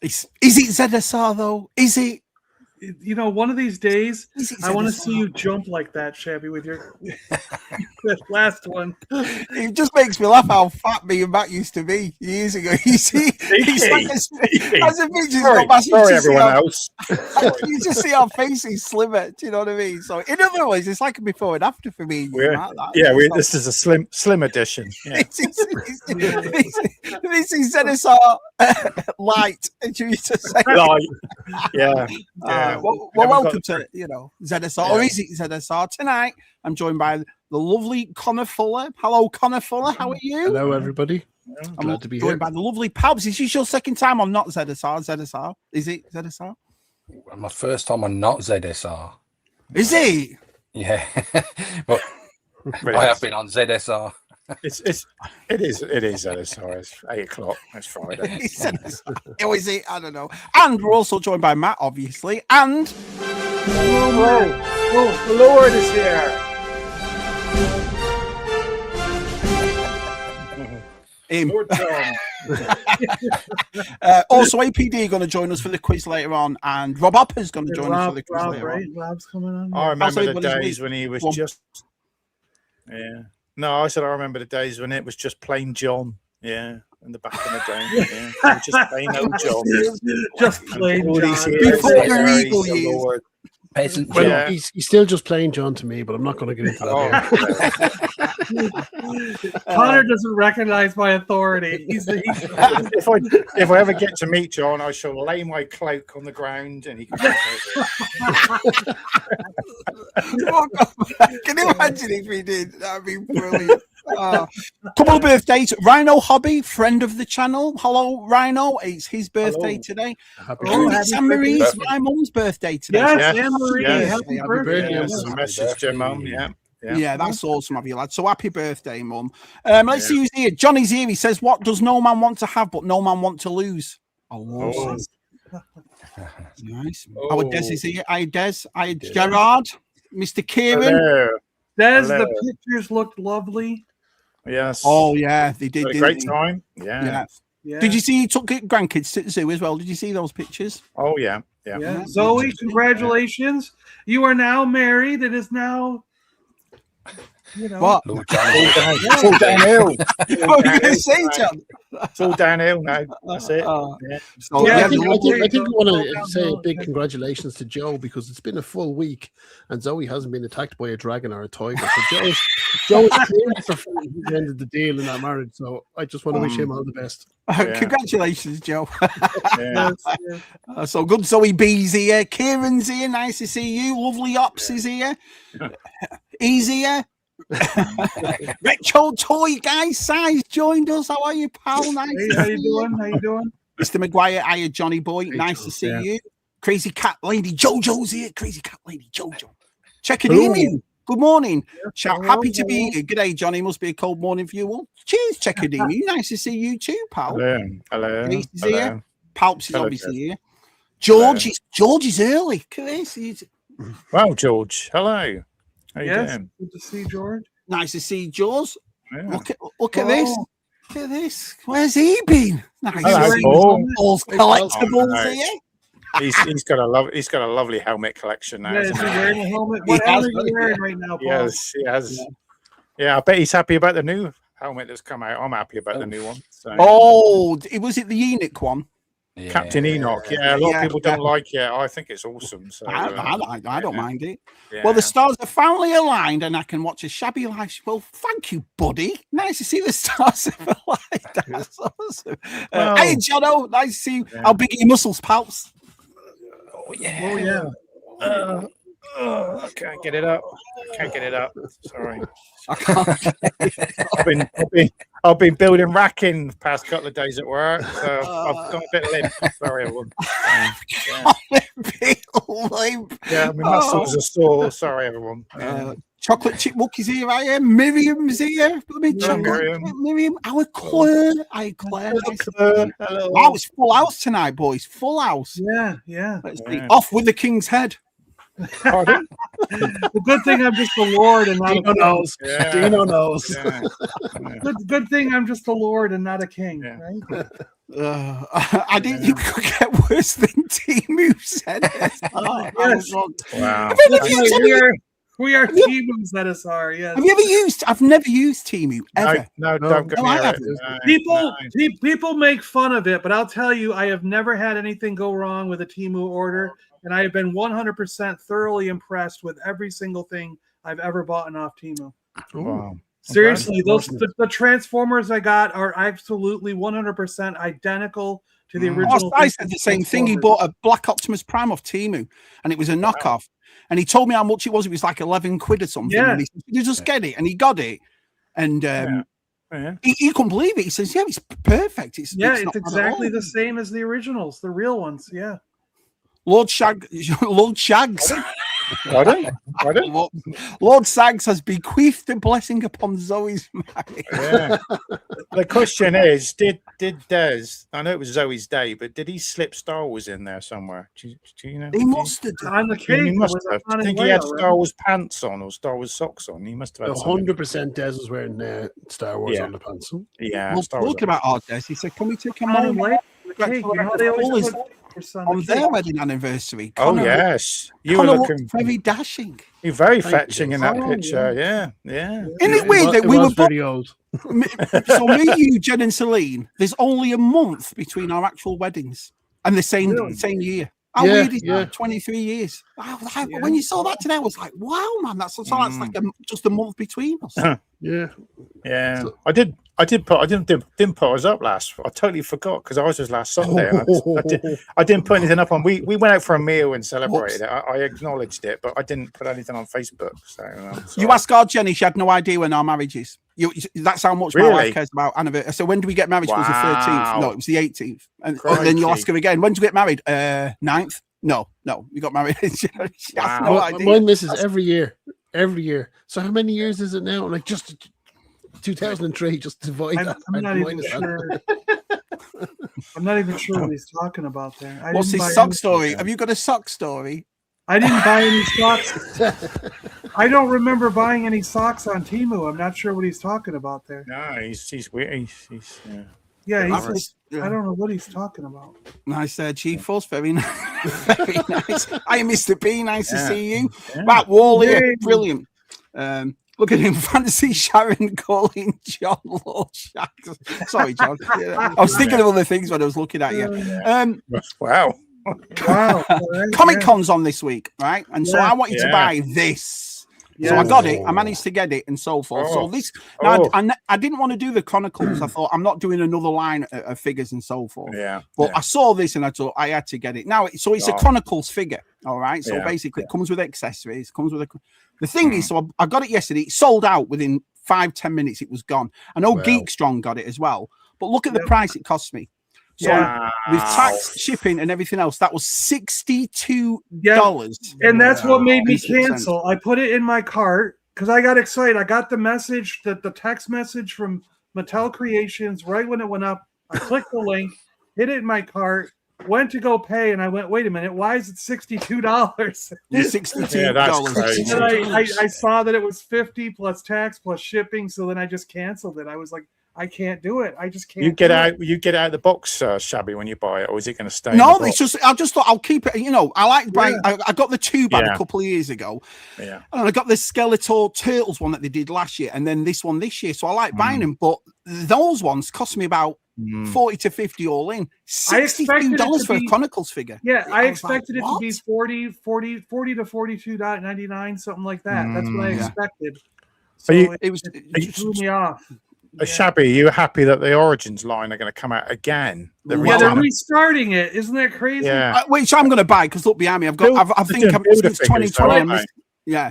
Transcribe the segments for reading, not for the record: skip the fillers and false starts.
Is it ZSR though? Is it? You know, one of these days, Is it I want to ZSR? see you jump like that, Shabby, with your that last one. It just makes me laugh how fat me and Matt used to be years ago. You see, it's like as a picture's got massive. Sorry, everyone else. You just see our faces slimmer. Do you know what I mean? So, in other words, it's like a before and after for me. This is a slim edition. Yeah. This is ZSR light. Do you just say Light? Yeah. Well, welcome to ZSR. Or is it ZSR? Tonight, I'm joined by the lovely Connor Fuller. Hello, Connor Fuller. How are you? Hello, everybody. I'm glad to be joined here. by the lovely Palps. Is this your second time on not ZSR? ZSR? Is it ZSR? My first time on not ZSR. Is it? Yeah, but I have been on ZSR. It is ZSR. It's 8 o'clock. It's Friday. Or is it? I don't know. And we're also joined by Matt, obviously. And the Lord is here. him. Lord John. Also, APD going to join us for the quiz later on, and Rob Hopper's going to join us for the quiz later on. Rob's coming on. I remember the days when he was just. Yeah. No, I said I remember the days when it was just plain John. Yeah. In the back of the day. Yeah. It was just plain old John. Just plain John. Before the regal years. Peasant Well, John. he's still just plain John to me, but I'm not going to get into that. Connor doesn't recognize my authority. If I ever get to meet John, I shall lay my cloak on the ground and he can. Can you imagine if he did? That'd be brilliant. Couple of birthdays. Rhino Hobby, friend of the channel. Hello, Rhino. It's his birthday today. And it's Anne Marie's, my mum's birthday today. Yes, Anne Marie. Yes. Happy birthday. Yes, a message to Mum. Yeah, that's awesome of you, lad. So happy birthday, Mum. Let's see who's here. Johnny's here. He says, "What does no man want to have, but no man want to lose?" Nice. Our Des is here. Hi, Des. Hi, Gerard. Mr. Kieran. Hello. Des, the pictures looked lovely. Yes. Oh yeah, they did. Had a great time. Yeah. Did you see he took grandkids to the zoo as well? Did you see those pictures? Oh yeah. Zoe, congratulations. You are now married. It is now. What? It's all downhill. What were you going to say, John? It's all downhill now. That's it. I think I want to say a big congratulations to Joe, because it's been a full week and Zoe hasn't been attacked by a dragon or a tiger. So Joe's clearly fulfilling the end of the deal in that marriage. So I just want to wish him all the best. Congratulations, Joe. So good. Zoe B's here. Kieran's here. Nice to see you. Lovely Ops is here. He's here. Retro Toy Guy Size joined us. How are you, pal? Nice. Hey, how you doing? How you doing? Mr. McGuire, hiya, Johnny Boy. Nice to see you. Crazy Cat Lady Jojo's here. Crazy Cat Lady Jojo. Check it in. Good morning. Happy to be here. Good day, Johnny. Must be a cold morning for you all. Cheers, Checkadini. Nice to see you too, pal. Hello. Nice to see you. Palps is obviously here. George is early. Look at this. Wow, George. Hello. How you doing? Good to see George. Nice to see George. Yeah. Look at this. Look at this. Where's he been? Nice. Hello, Paul. Paul's collectibles here. He's got a lovely helmet collection now. Is he wearing a helmet? What helmet are you wearing right now, Paul? Yes, he has. Yeah, I bet he's happy about the new helmet that's come out. I'm happy about the new one. So. Oh, was it the Enoch one? Yeah. Captain Enoch. Yeah, a lot of people don't like it. I think it's awesome. So I don't mind it. Yeah. Well, the stars are finally aligned, and I can watch a Shabby live. Well, thank you, buddy. Nice to see the stars have aligned. That's awesome. Hey, Jono. Nice to see you. How big are your muscles, pals? Oh yeah. I can't get it up. Sorry. I can't. I've been building racking the past couple of days at work, so I've got a bit limp. Sorry, everyone. Yeah, my muscles are sore. Sorry, everyone. Chocolate chip Wookie's here. I am. Miriam's here. Miriam. Our Claire. Claire. Hello. Wow, it's full house tonight, boys. Full house. Yeah. Let's see. Off with the king's head. Pardon? The good thing I'm just a lord and not Dino knows. Dino knows. Good thing I'm just a lord and not a king. Yeah. Right? I didn't think we could get worse than Timu ZSR. Wow. We are Timu ZSR. Yes. Have you ever used? I've never used Timu ever. No, don't get No, me I out. haven't. People make fun of it, but I'll tell you, I have never had anything go wrong with a Timu order, and I have been 100% thoroughly impressed with every single thing I've ever bought off Timu. Wow. Seriously, the Transformers I got are absolutely 100% identical to the original. I said the same thing. He bought a Black Optimus Prime off Timu, and it was a knockoff. And he told me how much it was. It was like 11 quid or something. Yeah. And he said, "You just get it," and he got it. And he couldn't believe it. He says, "Yeah, it's perfect. It's exactly the same as the originals, the real ones." Yeah. Lord Shags. Pardon? Lord Sags has bequeathed a blessing upon Zoe's marriage. Yeah. The question is, did Des? I know it was Zoe's day, but did he slip Star Wars in there somewhere? Do you know? He must have done. On the cake. He must have. I think he had Star Wars pants on or Star Wars socks on. He must have had 100% Des was wearing Star Wars on the pants. Yeah. Well, talking about our Des, he said, "Can we take a On moment the on their wedding anniversary?" Oh yes, you were Connor looking looked very dashing. You're very fetching in that picture. Yeah. Isn't it weird that we were very old? So me, you, Jen, and Celine. There's only a month between our actual weddings, and the same year. How weird is that? 23 years. Wow, when you saw that today, I was like, "Wow, man, that's like just a month between us." Yeah. So, I didn't put us up last. I totally forgot because ours was last Sunday. I didn't put anything up on. We went out for a meal and celebrated it. I acknowledged it, but I didn't put anything on Facebook. So you asked our Jenny; she had no idea when our marriage is. That's how much my wife cares about anniversary. So when do we get married? It was the 13th. No, it was the 18th. And then you'll ask her again. When do you get married? 9th. No, we got married. She has no idea. Mine misses every year. So how many years is it now? Like just 2003. Just divide that. I'm not even sure. I'm not even sure what he's talking about there. What's his sock story? Have you got a sock story? I didn't buy any socks. I don't remember buying any socks on Timu. I'm not sure what he's talking about there. No, he's weird. I don't know what he's talking about. Nice, Chief Force. Very nice. Very nice. Hi, Mr. B. Nice to see you. Right, Wally, brilliant. Look at him, Fancy Sharon calling John Lord Shags. Sorry, John. I was thinking of other things when I was looking at you. Wow. Comic Con's on this week, right? And so I wanted to buy this. So I got it. I managed to get it and so forth. So this, I didn't want to do the Chronicles. I thought I'm not doing another line of figures and so forth. But I saw this and I thought I had to get it. Now, so it's a Chronicles figure. All right. So basically, it comes with accessories. Comes with the thing is, so I got it yesterday. It sold out within 5-10 minutes. It was gone. I know Geek Strong got it as well. But look at the price it cost me. So with tax, shipping, and everything else, that was $62. And that's what made me cancel. I put it in my cart because I got excited. I got the message, the text message from Mattel Creations right when it went up. I clicked the link, hit it in my cart, went to go pay, and I went, wait a minute, why is it $62? $62. And I saw that it was $50 plus tax plus shipping, so then I just canceled it. I was like, I can't do it. I just can't. You get out the box, Shabby, when you buy it, or is it going to stay? No, it's just. I just thought I'll keep it. You know, I like buying. I got the 2-bag a couple of years ago. And I got the Skeletor Turtles one that they did last year, and then this one this year. So I like buying them, but those ones cost me about 40 to 50 all in. $62 for a Chronicles figure. Yeah, I expected it to be 40 to $42.99, something like that. That's what I expected. So it threw me off. Shabby, you happy that the Origins line are going to come out again? They're restarting it. Isn't that crazy? Yeah. Which I'm going to buy because look behind me. I think since 2020. No,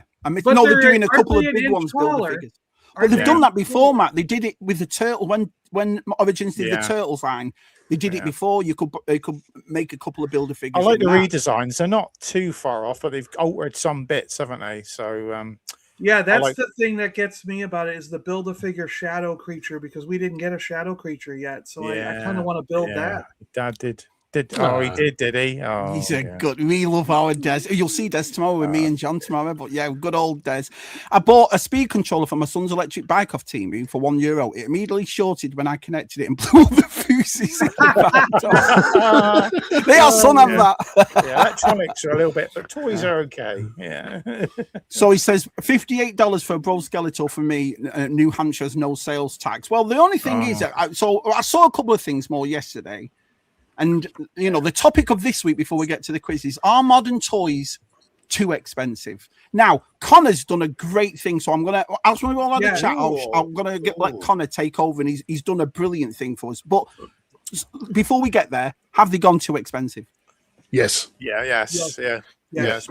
they're doing a couple of big ones. Figures. But they've done that before, Matt. They did it with the Turtle when Origins did the Turtles line. They did it before. They could make a couple of builder figures. I like the redesigns. They're not too far off, but they've altered some bits, haven't they? So. Yeah, that's the thing that gets me about it is the Build-A-Figure Shadow Creature because we didn't get a Shadow Creature yet. So I kind of want to build that. Dad did He did he? Oh, he's a good. We love our Des. You'll see Des tomorrow with me and John tomorrow. But yeah, good old Des. I bought a speed controller for my son's electric bike off Team for €1. It immediately shorted when I connected it and blew all the fuses. They are son of that. Yeah, electronics are a little bit, but toys are okay. Yeah. So he says $58 for a Bro Skeletor for me. New Hampshire's no sales tax. Well, the only thing is, I saw a couple of things more yesterday. And, you know, the topic of this week before we get to the quiz is, are modern toys too expensive? Now, Connor's done a great thing. So I'm going to, as we all had a chat, I'm going to let Connor take over. And he's done a brilliant thing for us. But before we get there, have they gone too expensive? Yes. Yeah. It's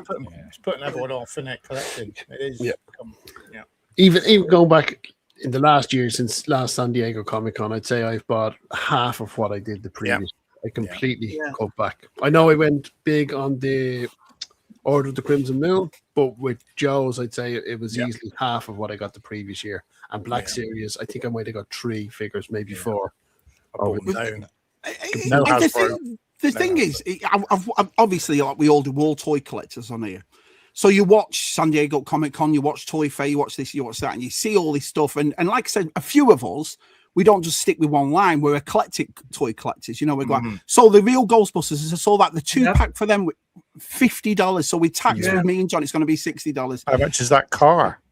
putting everyone off, isn't it? Collecting. It is. Yeah. Even going back in the last year since last San Diego Comic-Con, I'd say I've bought half of what I did the previous. I completely cut back. I know I went big on the Order of the Crimson Moon, but with Joe's, I'd say it was easily half of what I got the previous year. And Black Series, I think I might have got 3 figures, maybe 4. The thing is, I've obviously, like we all do, all toy collectors on here. So you watch San Diego Comic-Con, you watch Toy Fair, you watch this, you watch that, and you see all this stuff. And like I said, a few of us, we don't just stick with one line. We're eclectic toy collectors. You know, we're going, so the real Ghostbusters, I saw that the 2-pack for them, $50. So we taxed with me and John, it's going to be $60. How much is that car?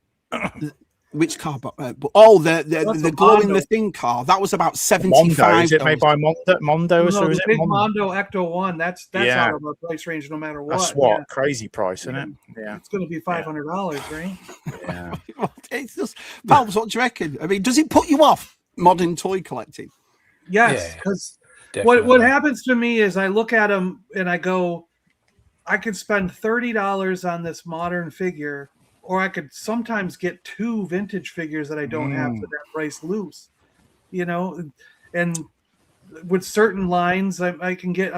Which car? The glowing the thing car. That was about $75. Mondo. Is it made by Mondo? No, or is the it big Mondo Ecto 1. That's out of our price range no matter what. That's what crazy price, isn't it? Yeah, it's going to be $500, right? Yeah. It's just, Pals, what do you reckon? I mean, does it put you off modern toy collecting? Yes, because what happens to me is I look at them and I go, I could spend $30 on this modern figure, or I could sometimes get 2 vintage figures that I don't have for that price loose, you know. And with certain lines, I can get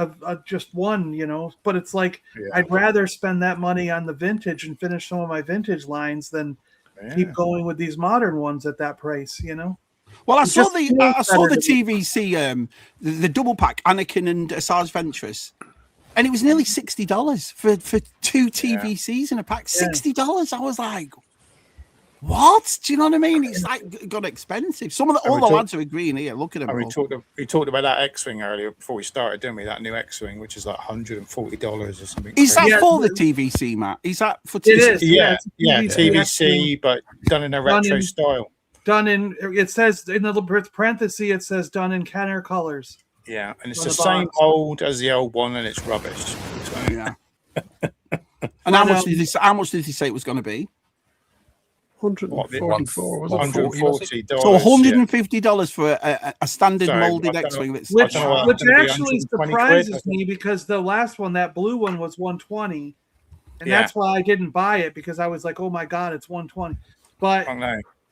just one, you know. But it's like I'd rather spend that money on the vintage and finish some of my vintage lines than keep going with these modern ones at that price, you know. Well, I saw the TVC, the double pack, Anakin and Sarge Ventress, and it was nearly $60 for 2 TVCs in a pack. $60. I was like, what? Do you know what I mean? It's like got expensive. Some of all the lads are agreeing here. Look at them. We talked about that X-Wing earlier before we started, didn't we? That new X-Wing, which is like $140 or something. Is that for the TVC, Matt? Is that for TVC? It is. Yeah, TVC, but done in a retro style. Done in, it says in the parenthesis, it says done in Kenner colors. Yeah, and it's the same old as the old one, and it's rubbish. So. Yeah. And how much did he say it was going to be? $144. $140. So $150 for a standard molded X-Wing. Which actually surprises me, because the last one, that blue one, was $120, and that's why I didn't buy it, because I was like, oh my god, it's $120. But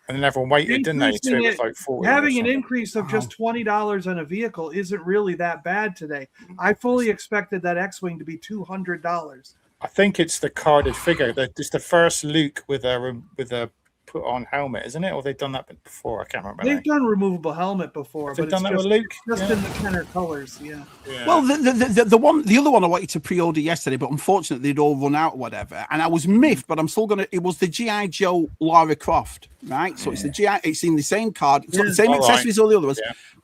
and then everyone waited, didn't they? So it was like $40. Having an increase of just $20 on a vehicle isn't really that bad today. I fully expected that X-Wing to be $200. I think it's the carded figure. It's the first Luke with a put on helmet, isn't it? Or they've done that before? I can't remember. They've done removable helmet before, but done that with Luke? Just in the Kenner colors. Yeah. Well, the other one I wanted to pre-order yesterday, but unfortunately they'd all run out or whatever, and I was miffed, but I'm still gonna. It was the GI Joe Lara Croft, right? So it's the GI. It's in the same card, it's got the same accessories, all the other ones.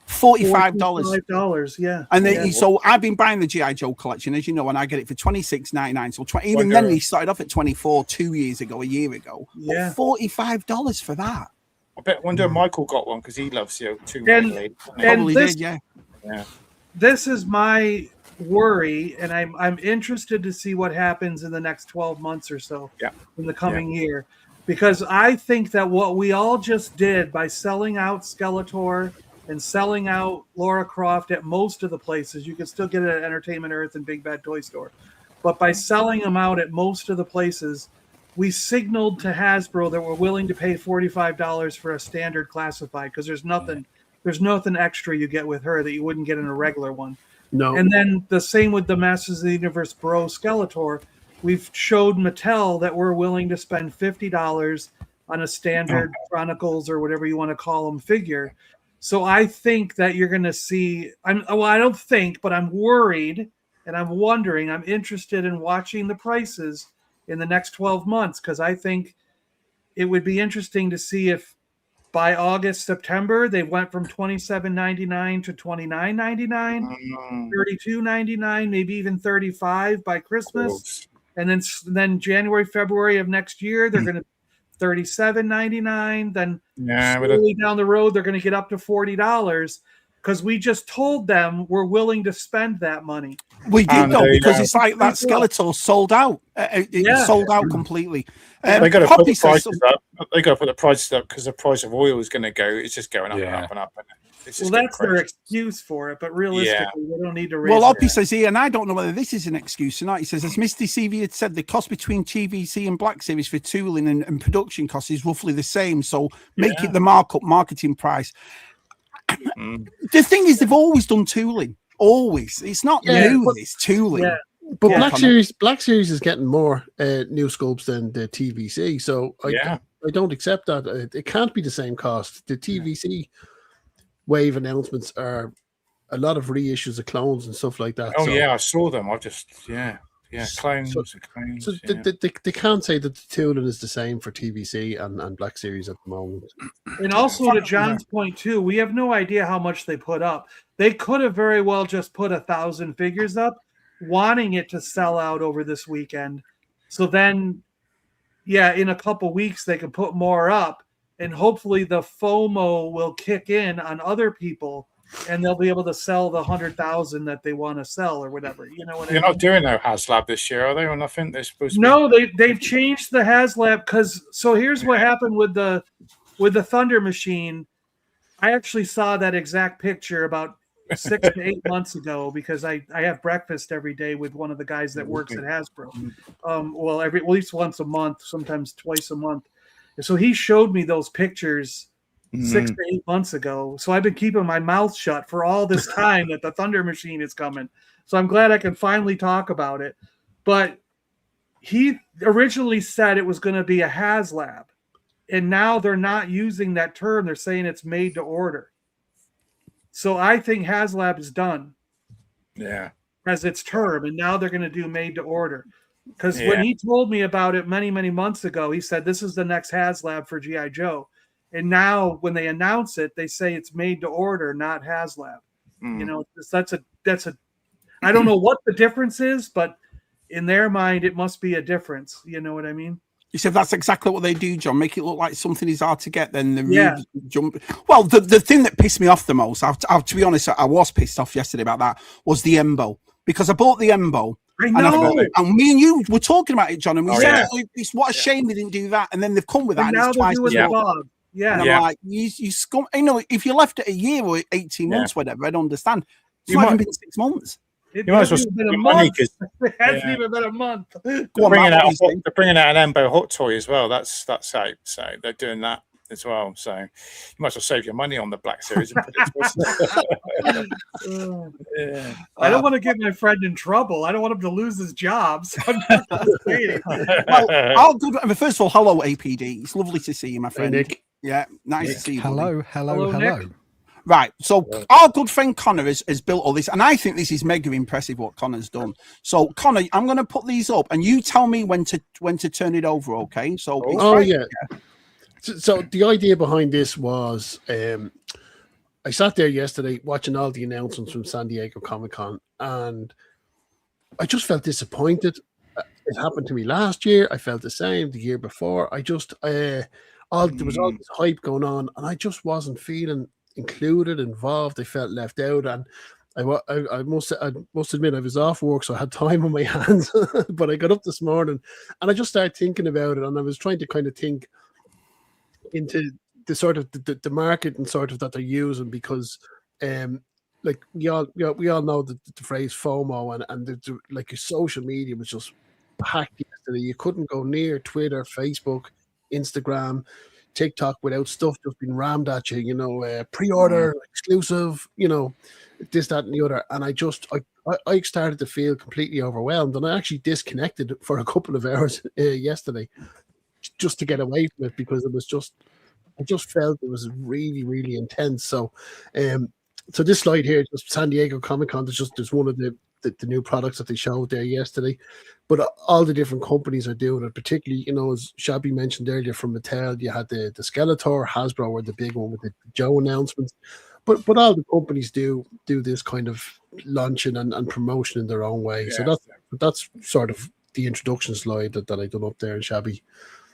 $45. Yeah. And so I've been buying the GI Joe collection, as you know, and I get it for $26.99. So even then, he started off at $24 a year ago. Yeah. $45 for that. I wonder if Michael got one, because he loves you too. Probably did, yeah. This is my worry, and I'm interested to see what happens in the next 12 months or so in the coming year, because I think that what we all just did by selling out Skeletor and selling out Lara Croft at most of the places, you can still get it at Entertainment Earth and Big Bad Toy Store, but by selling them out at most of the places, we signaled to Hasbro that we're willing to pay $45 for a standard classified, because there's nothing extra you get with her that you wouldn't get in a regular one. No. And then the same with the Masters of the Universe Bro Skeletor. We've showed Mattel that we're willing to spend $50 on a standard Chronicles or whatever you want to call them figure. So I think that you're going to see. I don't think, but I'm worried and I'm wondering. I'm interested in watching the prices in the next 12 months because I think it would be interesting to see if by August, September, they went from $27.99 to $29.99, $32.99, maybe even $35 by Christmas. And then January, February of next year, they're going to $37.99. Then slowly down the road, they're going to get up to $40 because we just told them we're willing to spend that money. We did though, because it's like that Skeletor sold out. It sold out completely. They got to put the prices up. They got to put the prices up because the price of oil is going to go. It's just going up and up and up. Well, that's their excuse for it, but realistically, they don't need to raise. Well, Oppie says here, and I don't know whether this is an excuse or not. He says, as Misty CV had said, the cost between TVC and Black Series for tooling and production costs is roughly the same. So make it the marketing price. The thing is, they've always done tooling. Always. It's not new. It's tooling. Yeah. But Black Series is getting more new sculpts than the TVC. So I don't accept that. It can't be the same cost. The TVC wave announcements are a lot of reissues of clones and stuff like that. Oh, I saw them. I just, clones. So they can't say that the tooling is the same for TVC and Black Series at the moment. And also to John's point too, we have no idea how much they put up. They could have very well just put 1,000 figures up, wanting it to sell out over this weekend. So then, in a couple weeks they can put more up, and hopefully the FOMO will kick in on other people. And they'll be able to sell the 100,000 that they want to sell or whatever. You know what I mean? They're not doing no HasLab this year, are they? Or nothing? They're supposed to. No, they've changed the HasLab because. So here's what happened with the Thunder Machine. I actually saw that exact picture about 6 to 8 months ago because I have breakfast every day with one of the guys that works at Hasbro. At least once a month, sometimes twice a month. And so he showed me those pictures 6 to 8 months ago. So I've been keeping my mouth shut for all this time that the Thunder Machine is coming. So I'm glad I can finally talk about it. But he originally said it was going to be a HasLab. And now they're not using that term. They're saying it's made to order. So I think HasLab is done. Yeah. As its term. And now they're going to do made to order. Because when he told me about it many, many months ago, he said this is the next HasLab for G.I. Joe. And now when they announce it, they say it's made to order, not HasLab. You know, that's a I don't know what the difference is, but in their mind, it must be a difference. You know what I mean? You said that's exactly what they do, John. Make it look like something is hard to get, then the jump. Well, the thing that pissed me off the most, to be honest, I was pissed off yesterday about that, was the Embo. Because I bought the Embo. I know. And me and you were talking about it, John, and we said, it's what a shame they didn't do that. And then they've come with that. And now it's twice the dog. And I'm like, you scum. You know, if you left it a year or 18 months, whatever, I'd understand. It's not even been 6 months. It hasn't even been a month. It hasn't even been a month. They're bringing out an Embo hot toy as well. That's out. So they're doing that as well. So you might as well save your money on the Black Series. And put it I don't want to get my friend in trouble. I don't want him to lose his job. So I'm just waiting. Well, first of all, hello, APD. It's lovely to see you, my friend. Hey, Nick. Yeah, nice to see you. Hello. Nick. Right, so our good friend Connor has built all this, and I think this is mega impressive what Connor's done. So, Connor, I'm going to put these up, and you tell me when to turn it over, okay? So, So the idea behind this was, I sat there yesterday watching all the announcements from San Diego Comic-Con, and I just felt disappointed. It happened to me last year. I felt the same the year before. There was all this hype going on, and I just wasn't feeling included, involved. I felt left out, and I must admit I was off work, so I had time on my hands. But I got up this morning, and I just started thinking about it, and I was trying to kind of think into the sort of the market and sort of that they're using, because like we all know the phrase FOMO, and like your social media was just packed yesterday. You couldn't go near Twitter, Facebook, Instagram, TikTok without stuff just being rammed at you, you know, pre-order, exclusive, you know, this, that, and the other. And I started to feel completely overwhelmed, and I actually disconnected for a couple of hours yesterday just to get away from it, because it was just I just felt it was really, really intense. So, so this slide here, just San Diego Comic-Con, there's one of the new products that they showed there yesterday. But all the different companies are doing it, particularly, as Shabby mentioned earlier from Mattel, you had the Skeletor, Hasbro were the big one with the Joe announcements. But all the companies do this kind of launching and promotion in their own way. Yeah. So that's sort of the introduction slide that I done up there in Shabby.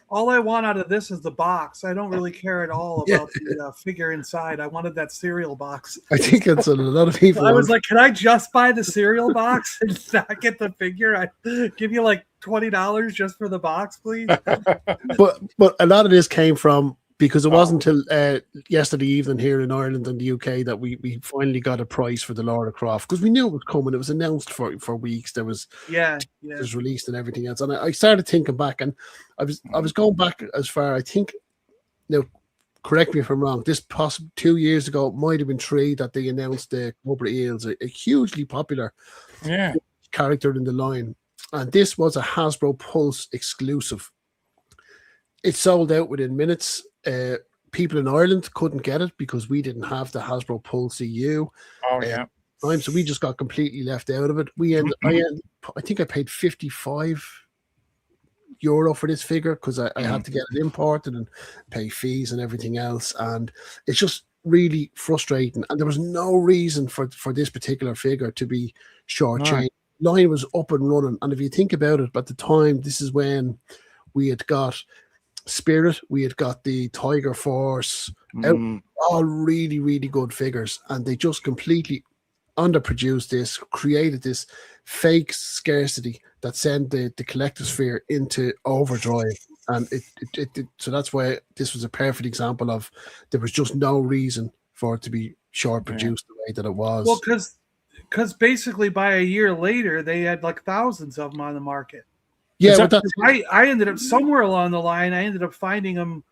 All I want out of this is the box. I don't really care at all about the figure inside. I wanted that cereal box. I think that's a lot of people. I was like, can I just buy the cereal box and not get the figure? I give you like $20 just for the box, please. But a lot of this came from, because it wasn't until yesterday evening here in Ireland and the UK that we finally got a price for the Lara Croft, because we knew it was coming. It was announced for weeks. There was it was released and everything else. And I started thinking back, and I was going back as far. I think, now, correct me if I'm wrong. This possibly 2 years ago, it might have been 3 that they announced the Cobra Eels, a hugely popular character in the line, and this was a Hasbro Pulse exclusive. It sold out within minutes. People in Ireland couldn't get it because we didn't have the Hasbro Pulse EU. So we just got completely left out of it. I think I paid €55 for this figure because I had to get it imported and pay fees and everything else. And it's just really frustrating. And there was no reason for this particular figure to be shortchanged. Line was up and running. And if you think about it, at the time, this is when we had got Spirit, we had got the Tiger Force, all really, really good figures, and they just completely underproduced this, created this fake scarcity that sent the collector sphere into overdrive. And so that's why this was a perfect example of there was just no reason for it to be short produced the way that it was. Well, because basically by a year later, they had like thousands of them on the market. Yeah, but I ended up somewhere along the line. I ended up finding them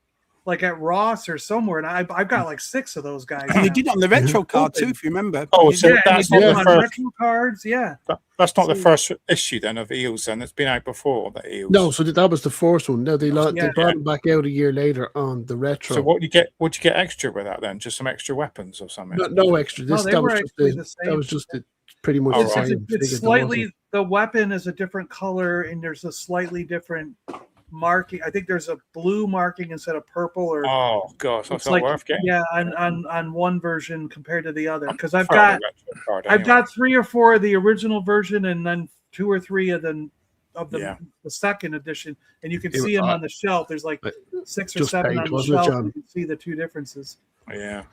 like at Ross or somewhere, and I've got like 6 of those guys. And they did it on the retro card too, if you remember. Oh, so that's not the first retro cards. Yeah, that's not the first issue then of Eels. Then it's been out before the Eels. No, so that was the first one. No, they brought them back out a year later on the retro. So what you get? Would you get extra with that then? Just some extra weapons or something? No extra. That was just pretty much the same. It's slightly. The weapon is a different color, and there's a slightly different marking. I think there's a blue marking instead of purple. Or gosh, that's not worth getting. Yeah, on one version compared to the other, because I've got 3 or 4 of the original version, and then 2 or 3 of the second edition, and you can see them on the shelf. There's like 6 or 7 on the shelf. You can see the 2 differences. Yeah.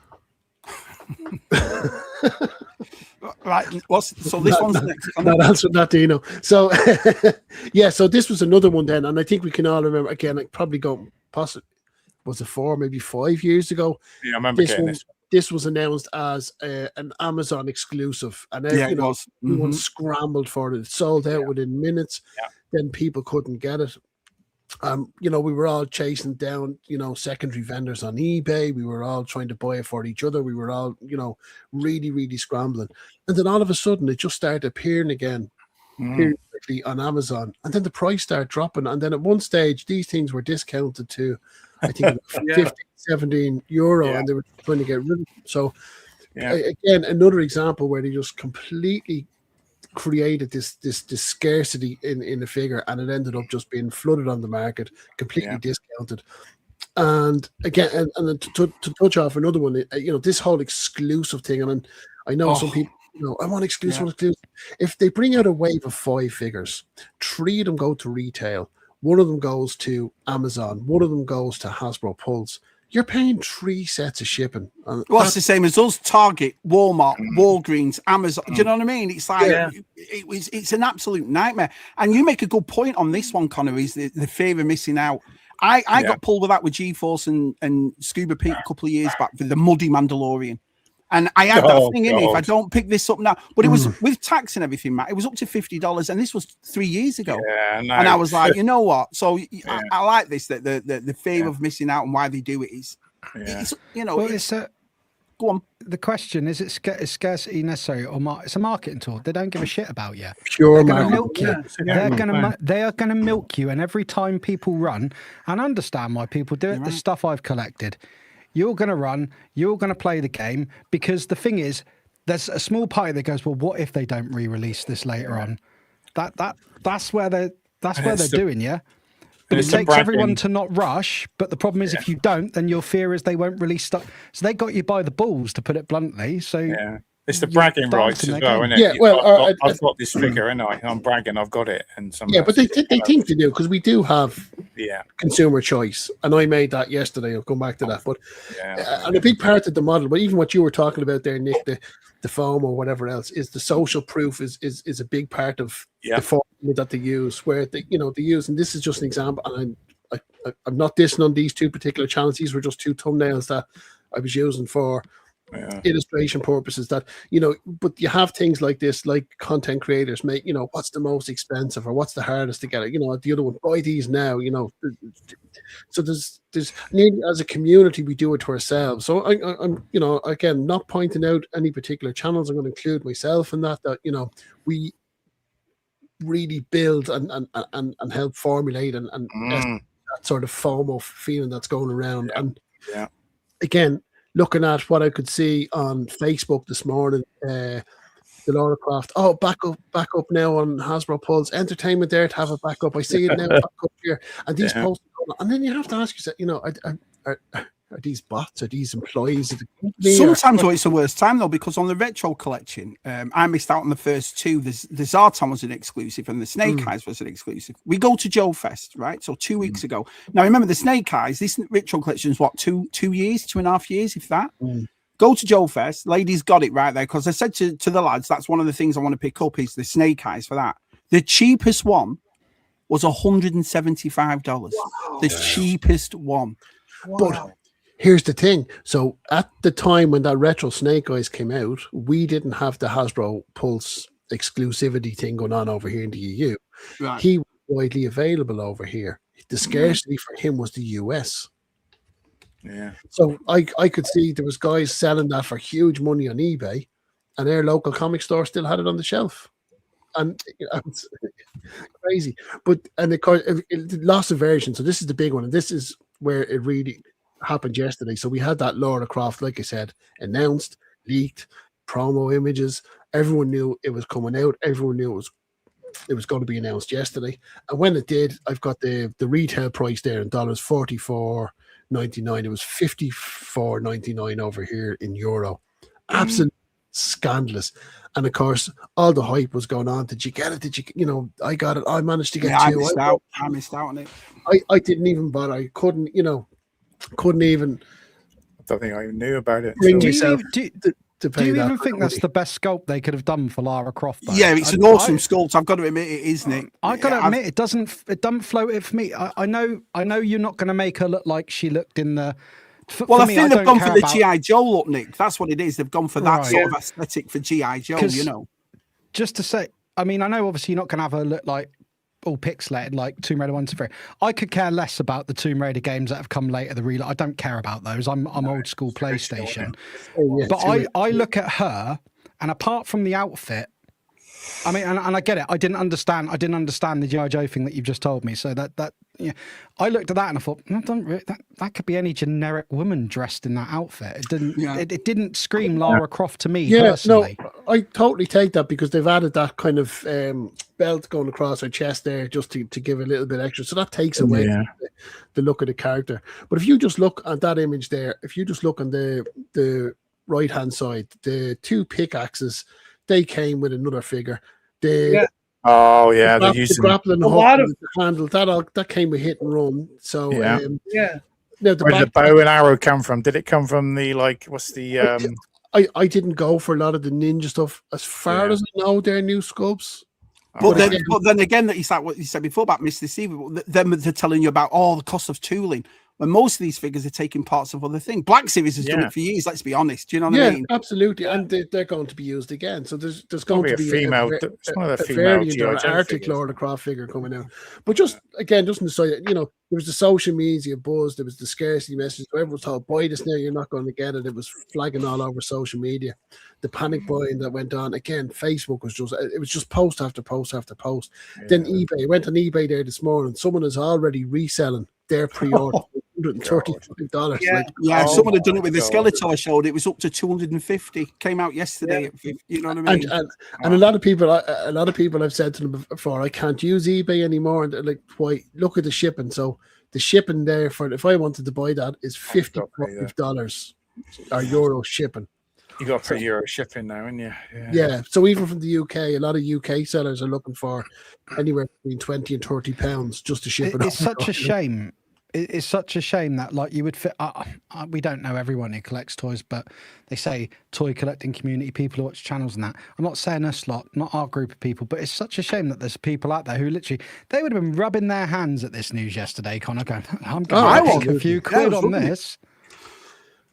Right. So this one's next. That answered that, Dino. So so this was another one then, and I think we can all remember again. I probably was it 4, maybe 5 years ago? Yeah, I remember this. This was announced as an Amazon exclusive, and everyone scrambled for it. It sold out within minutes. Yeah. Then people couldn't get it. We were all chasing down, secondary vendors on eBay. We were all trying to buy it for each other. We were all, really, really scrambling. And then all of a sudden, it just started appearing again periodically on Amazon. And then the price started dropping. And then at one stage, these things were discounted to, I think, 15, 17 euro, and they were trying to get rid of them. So, again, another example where they just completely created this scarcity in the figure, and it ended up just being flooded on the market, completely discounted. And again, and then to touch off another one, this whole exclusive thing. I mean, I know some people, I want exclusive. If they bring out a wave of 5 figures, 3 of them go to retail, 1 of them goes to Amazon, 1 of them goes to Hasbro Pulse. You're paying 3 sets of shipping. Well, it's the same as us: Target, Walmart, Walgreens, Amazon. Do you know what I mean? It's like it's an absolute nightmare. And you make a good point on this one, Connor. Is the fear of missing out? I got pulled with that with G-Force and Scuba Pete a couple of years back for the Muddy Mandalorian. And I had that thing in me, if I don't pick this up now, but it was with tax and everything, Matt, it was up to $50, and this was 3 years ago. Yeah, no. And I was like, you know what? So I like this, that the fear of missing out and why they do it is, it's, go on. The question is scarcity necessary or it's a marketing tool. They don't give a shit about you. Pure They're going to milk you. They are going to milk you, and every time people run, and I understand why people do it, the stuff I've collected, you're going to run, you're going to play the game, because the thing is, there's a small party that goes, well, what if they don't re-release this later on? That's where they're doing, yeah. But it takes everyone to not rush. But the problem is, if you don't, then your fear is they won't release stuff. So they got you by the balls, to put it bluntly. So it's the bragging rights as well, isn't it? Yeah, well, I've got this figure, and I'm bragging, I've got it. And but they think they do, because we do have consumer choice, and I made that yesterday. I'll come back to that, but and a big part of the model, but even what you were talking about there, Nick, the foam or whatever else, is the social proof is a big part of the formula that they use, where they use, and this is just an example, and I'm not dissing on these two particular channels. These were just two thumbnails that I was using for illustration purposes, that but you have things like this, like content creators make, what's the most expensive or what's the hardest to get it, the other one, buy these now, so there's as a community, we do it to ourselves. So I'm again, not pointing out any particular channels. I'm going to include myself in that we really build and help formulate and that sort of FOMO feeling that's going around. And again, looking at what I could see on Facebook this morning, the Laura Croft, back up now on Hasbro Pulse Entertainment there to have a backup. I see it now back up here, and these posts, and then you have to ask yourself, are these bots? Are these employees of the company? Sometimes it's the worst time though, because on the retro collection, I missed out on the first two. The Zartan was an exclusive, and the Snake Eyes was an exclusive. We go to Joe Fest, right? So 2 weeks ago. Now remember, the Snake Eyes, this retro collection is what, 2.5 years, if that. Go to Joe Fest. Ladies got it right there, because I said to the lads, that's one of the things I want to pick up is the Snake Eyes for that. The cheapest one was $175. Wow. The cheapest one. Wow. But here's the thing. So at the time when that retro Snake Eyes came out, we didn't have the Hasbro Pulse exclusivity thing going on over here in the EU. Right. He was widely available over here. The scarcity for him was the US. Yeah. So I could see there was guys selling that for huge money on eBay, and their local comic store still had it on the shelf. And it's crazy. And of course, loss of version. So this is the big one, and this is where it really happened yesterday. So we had that Laura Croft, like I said, announced, leaked, promo images. Everyone knew it was coming out. Everyone knew it was going to be announced yesterday. And when it did, I've got the retail price there in dollars, $44.99. It was $54.99 over here in euro. Absolutely scandalous. And of course, all the hype was going on. Did you get it? Did you, I got it. I managed to get I two. missed out. I missed out on it. I didn't even bother. I couldn't even. I don't think I even knew about it. Bring Do myself you to pay even that think that's the best sculpt they could have done for Lara Croft? Though? Yeah, it's an awesome sculpt. I've got to admit, it is, Nick. I got to admit, it doesn't float it for me. I know you're not going to make her look like she looked in the. Well, I think they've gone for the G.I. Joe look, Nick. That's what it is. They've gone for that sort of aesthetic for G.I. Joe, Just to say, I mean, I know obviously you're not going to have her look like all pixelated like Tomb Raider 1 to 3. I could care less about the Tomb Raider games that have come later, the real. I don't care about those. I'm old school PlayStation. But I look at her, and apart from the outfit, I mean, and I get it. I didn't understand the G.I. Joe thing that you've just told me. So that I looked at that and I thought, that could be any generic woman dressed in that outfit. It didn't. It didn't scream Lara Croft to me personally. No, I totally take that, because they've added that kind of belt going across her chest there just to give a little bit extra. So that takes away the look of the character. But if you just look at that image there, if you just look on the right hand side, the two pickaxes, they came with another figure. The grappling hook, the handle, that came with hit and run. So now where did the bow and arrow come from? Did it come from the I didn't go for a lot of the ninja stuff. As far as I know, they're new sculpts. But then again, it's like what you said before about Mr. Steve. They're telling you about the cost of tooling. When most of these figures are taking parts of other things. Black Series has done it for years, let's be honest. Do you know what I mean? Absolutely. And they're going to be used again. So there's going to be a female variant Arctic Laura Croft figure coming out. But just on the side, there was the social media buzz, there was the scarcity message. Everyone was told, buy this now, you're not going to get it. It was flagging all over social media. The panic buying that went on. Again, Facebook was just post after post after post. Then eBay, I went on eBay there this morning. Someone is already reselling their pre-order $135. Yeah. Yeah, Oh someone had done it with the God. Skeletor. I showed it was up to 250. Came out yesterday. At 50, you know what I mean? And a lot of people I've said to them before, I can't use eBay anymore, and they're like, why? Look at the shipping. So the shipping there for if I wanted to buy that is $55 or euro shipping. You got to put Euro shipping now, haven't you? Yeah. So even from the UK, a lot of UK sellers are looking for anywhere between £20 and £30 just to ship it. It's such a shame. It's such a shame that, like, you would fit. We don't know everyone who collects toys, but they say toy collecting community, people who watch channels and that. I'm not saying us lot, not our group of people, but it's such a shame that there's people out there who literally, they would have been rubbing their hands at this news yesterday, Connor, going, I'm going to make a few quid on this.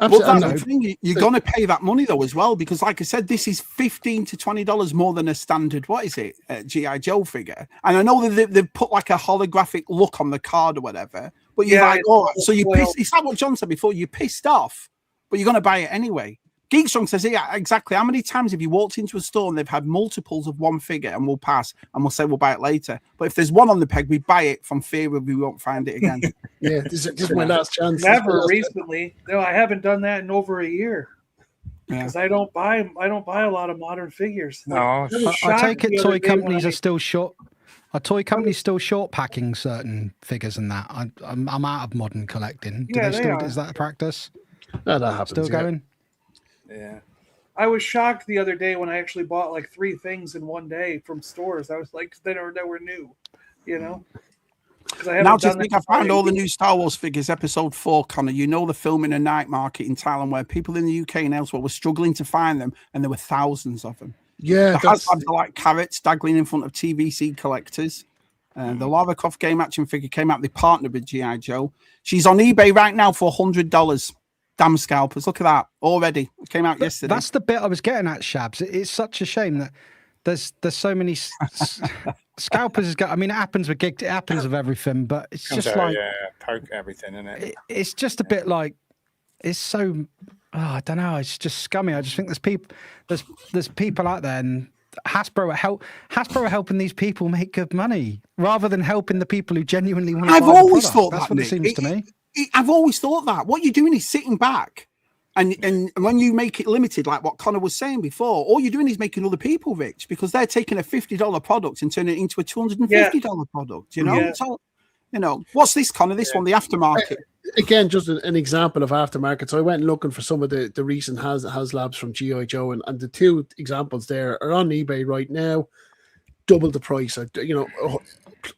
Well, that's the thing. You're going to pay that money though as well, because like I said, this is $15 to $20 more than a standard. What is it, GI Joe figure? And I know that they've put like a holographic look on the card or whatever. But you're like, oh, so you pissed. It's like what John said before. You're pissed off, but you're going to buy it anyway. Geekstrong says, yeah, exactly. How many times have you walked into a store and they've had multiples of one figure and we'll pass and we'll say we'll buy it later? But if there's one on the peg, we buy it from fear that we won't find it again. Yeah, this is my last chance. Never recently. No, I haven't done that in over a year. Because I don't buy a lot of modern figures. No, I take it toy companies are still short. Are toy companies still short packing certain figures and that? I'm out of modern collecting. Do they still? Is that a practice? No, that happens. Still going? Yeah. I was shocked the other day when I actually bought like 3 things in one day from stores. I was like, they were new, you know. Now just think I found all the new Star Wars figures, Episode 4, Connor. You know the film in a night market in Thailand where people in the UK and elsewhere were struggling to find them, and there were thousands of them. Yeah, the Hasbro's are like carrots dangling in front of TVC collectors. The Lara Croft game action figure came out. They partnered with GI Joe. She's on eBay right now for $100. Damn scalpers! Look at that already. It came out yesterday. That's the bit I was getting at, Shabs. It's such a shame that there's so many scalpers. I mean, it happens with gigs. It happens with everything, but it's just like poke everything, isn't it? It's just a bit like it's so. Oh, I don't know. It's just scummy. I just think there's people out there, and Hasbro are helping these people make good money rather than helping the people who genuinely want to. I've always thought that's that, what Nick. It seems to me. I've always thought that. What you're doing is sitting back, and when you make it limited, like what Connor was saying before, all you're doing is making other people rich because they're taking a $50 product and turning it into a $250 product. You know, so you know what's this, Connor? This one, the aftermarket. Again, just an example of aftermarket. So I went looking for some of the recent HasLabs from G.I. Joe, and the 2 examples there are on eBay right now, double the price.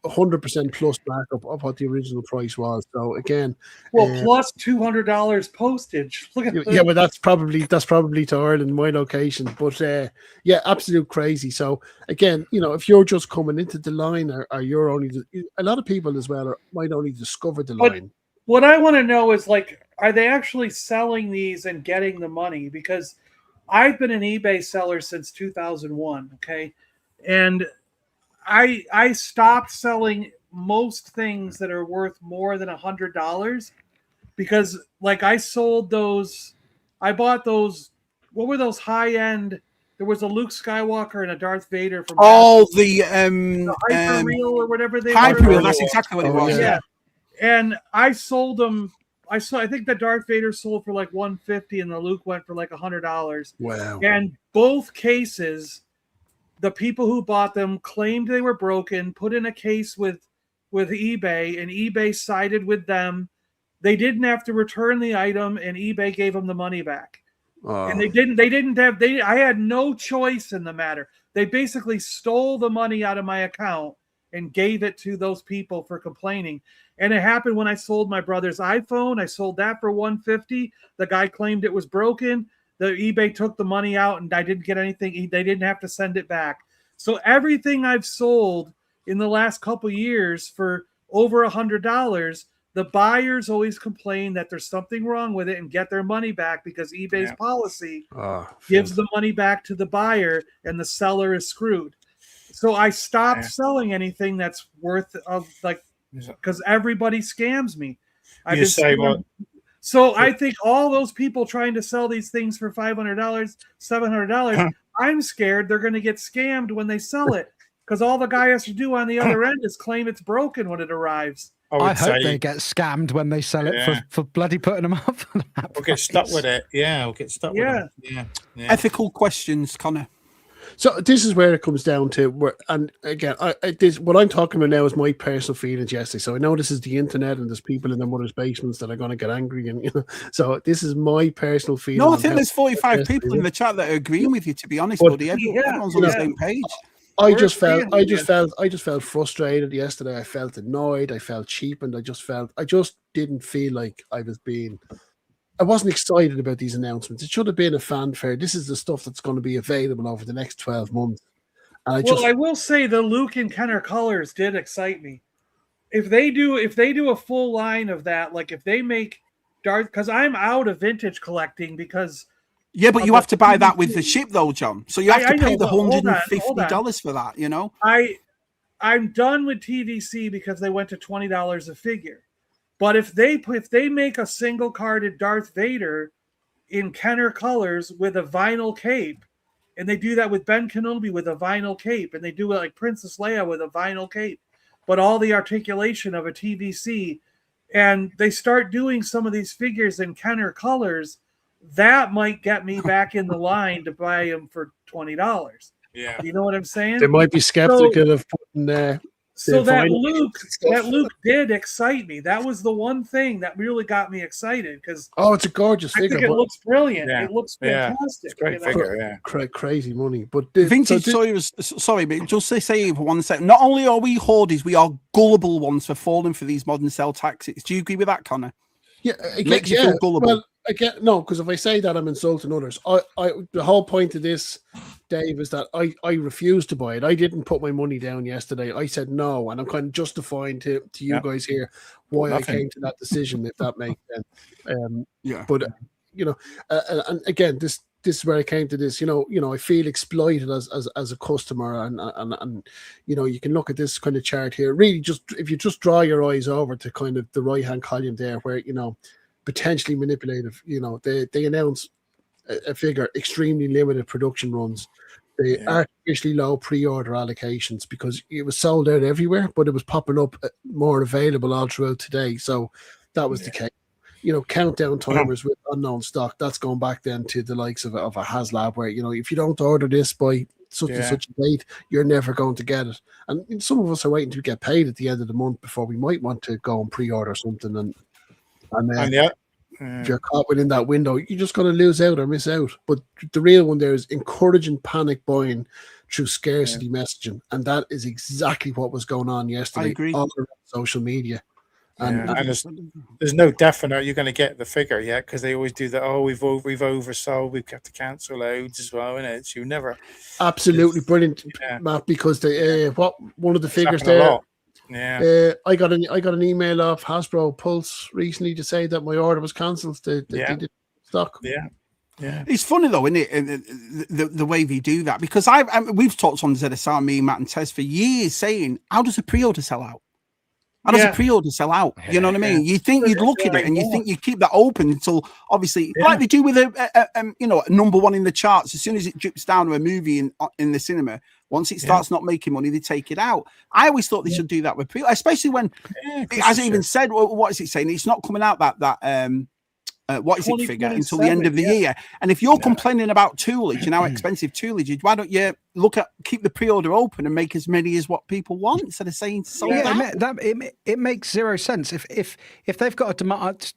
100% plus markup of what the original price was. So again, plus $200 postage. Look at yeah, well that's probably to Ireland, my location. But absolute crazy. So again, if you're just coming into the line, or you're only a lot of people as well might only discover the line. What I want to know is, like, are they actually selling these and getting the money? Because I've been an eBay seller since 2001. Okay, and I stopped selling most things that are worth more than $100 because, like, I sold those. I bought those. What were those high end? There was a Luke Skywalker and a Darth Vader from. The Hyper-Real or whatever they were. Hyper-Real. That's exactly what it was. Yeah. And I sold them. I think the Darth Vader sold for like $150 and the Luke went for like $100. Wow! And both cases, the people who bought them claimed they were broken, put in a case with eBay, and eBay sided with them. They didn't have to return the item, and eBay gave them the money back. And they didn't have. I had no choice in the matter. They basically stole the money out of my account and gave it to those people for complaining. And it happened when I sold my brother's iPhone. I sold that for $150. The guy claimed it was broken. The eBay took the money out and I didn't get anything. They didn't have to send it back. So everything I've sold in the last couple of years for over $100, the buyers always complain that there's something wrong with it and get their money back because eBay's policy gives the money back to the buyer and the seller is screwed. So I stopped selling anything that's worth because everybody scams me. So I think all those people trying to sell these things for $500, $700, I'm scared they're going to get scammed when they sell it because all the guy has to do on the other end is claim it's broken when it arrives. I hope they get scammed when they sell it for bloody putting them up. We'll get stuck with it. Yeah, we'll get stuck with it. Yeah. Ethical questions, Connor. So this is where it comes down to, and again, what I'm talking about now is my personal feelings yesterday. So I know this is the internet, and there's people in their mother's basements that are going to get angry, and so this is my personal feeling. No, I think there's 45 people in the chat that are agreeing with you. To be honest, buddy, everyone's on the same page. I just felt frustrated yesterday. I felt annoyed. I felt cheapened. I just didn't feel like I wasn't excited about these announcements. It should have been a fanfare. This is the stuff that's going to be available over the next 12 months. And I will say the Luke and Kenner colors did excite me. If they do a full line of that, like if they make Darth, because I'm out of vintage collecting because. Yeah, but you have to buy that with the ship though, John. So you have to pay the $150 for that, you know? I'm done with TVC because they went to $20 a figure. But if they make a single carded Darth Vader in Kenner colors with a vinyl cape, and they do that with Ben Kenobi with a vinyl cape, and they do it like Princess Leia with a vinyl cape, but all the articulation of a TVC, and they start doing some of these figures in Kenner colors, that might get me back in the line to buy them for $20. Yeah, you know what I'm saying? They might be skeptical of putting. So that Luke did excite me. That was the one thing that really got me excited because it's a gorgeous figure. I think it looks brilliant. Yeah. It looks fantastic. It's a great figure. Yeah, crazy money. But vintage toys. Sorry, but just to say for 1 second. Not only are we hoarders, we are gullible ones for falling for these modern cell taxes. Do you agree with that, Connor? Yeah, makes you feel gullible. Well, again, no, because if I say that, I'm insulting others. The whole point of this, Dave, is that I refused to buy it. I didn't put my money down yesterday. I said no, and I'm kind of justifying to you guys here why I came to that decision, if that makes sense. But you know, and again, this is where I came to this. You know, I feel exploited as a customer, and you know, you can look at this kind of chart here. Really, just if you just draw your eyes over to kind of the right hand column there, where you know. Potentially manipulative, you know, they announce a figure, extremely limited production runs, the artificially low pre-order allocations because it was sold out everywhere, but it was popping up more available all throughout today. So that was the case. You know, countdown timers with unknown stock. That's going back then to the likes of a HasLab, where you know if you don't order this by such and such a date, you're never going to get it. And some of us are waiting to get paid at the end of the month before we might want to go and pre-order something and if you're caught within that window, you're just going to lose out or miss out. But the real one there is encouraging panic buying through scarcity messaging, and that is exactly what was going on yesterday. I agree. On social media. And there's no definite you're going to get the figure yet because they always do that. Oh, we've oversold. We've got to cancel loads as well, innit? So you never. Absolutely brilliant, Matt. Because one of the figures there. Yeah, I got an email off Hasbro Pulse recently to say that my order was cancelled. They didn't stock. Yeah. It's funny though, isn't it? The way they do that because we've talked on ZSR, me, Matt, and Tez for years saying, how does a pre-order sell out? How does a pre-order sell out? You know what I mean? You think you'd look at it and you think you keep that open until obviously, like they do with a number one in the charts. As soon as it drips down to a movie in the cinema, once it starts not making money, they take it out. I always thought they should do that with pre, especially when it hasn't even said what is it saying? It's not coming out that what is it figure until the end of the year. And if you're complaining about toolage and how expensive toolage is, why don't you keep the pre-order open and make as many as what people want instead of saying sold out? It makes zero sense. If they've got a demand,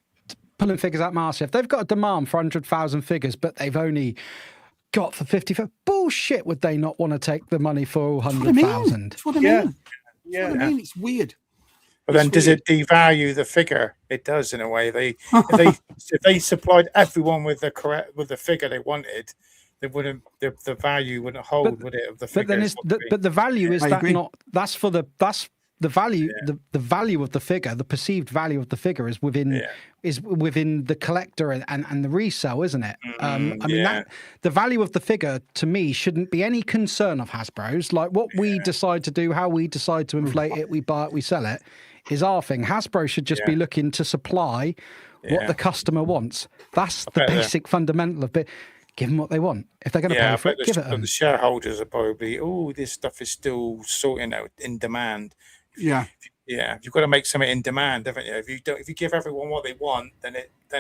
pulling figures out, Marcia, if they've got a demand for 100,000 figures, but they've only got for 50, bullshit, would they not want to take the money for 100,000? That's what I mean. That's what I mean. It's weird. But then, does it devalue the figure? It does in a way. If they supplied everyone with the figure they wanted, they wouldn't. The value wouldn't hold, would it? Of the figure. But the value is that's for the value. The value of the figure, the perceived value of the figure, is within the collector and the resale, isn't it? The value of the figure to me shouldn't be any concern of Hasbro's. Like what we decide to do, how we decide to inflate it, we buy it, we sell it, is our thing. Hasbro should just be looking to supply what the customer wants. That's the basic fundamental of it. Give them what they want. If they're going to pay for it, give it them. The shareholders are probably, this stuff is still sorting out in demand. Yeah. Yeah, you've got to make something in demand, haven't you? If you give everyone what they want, then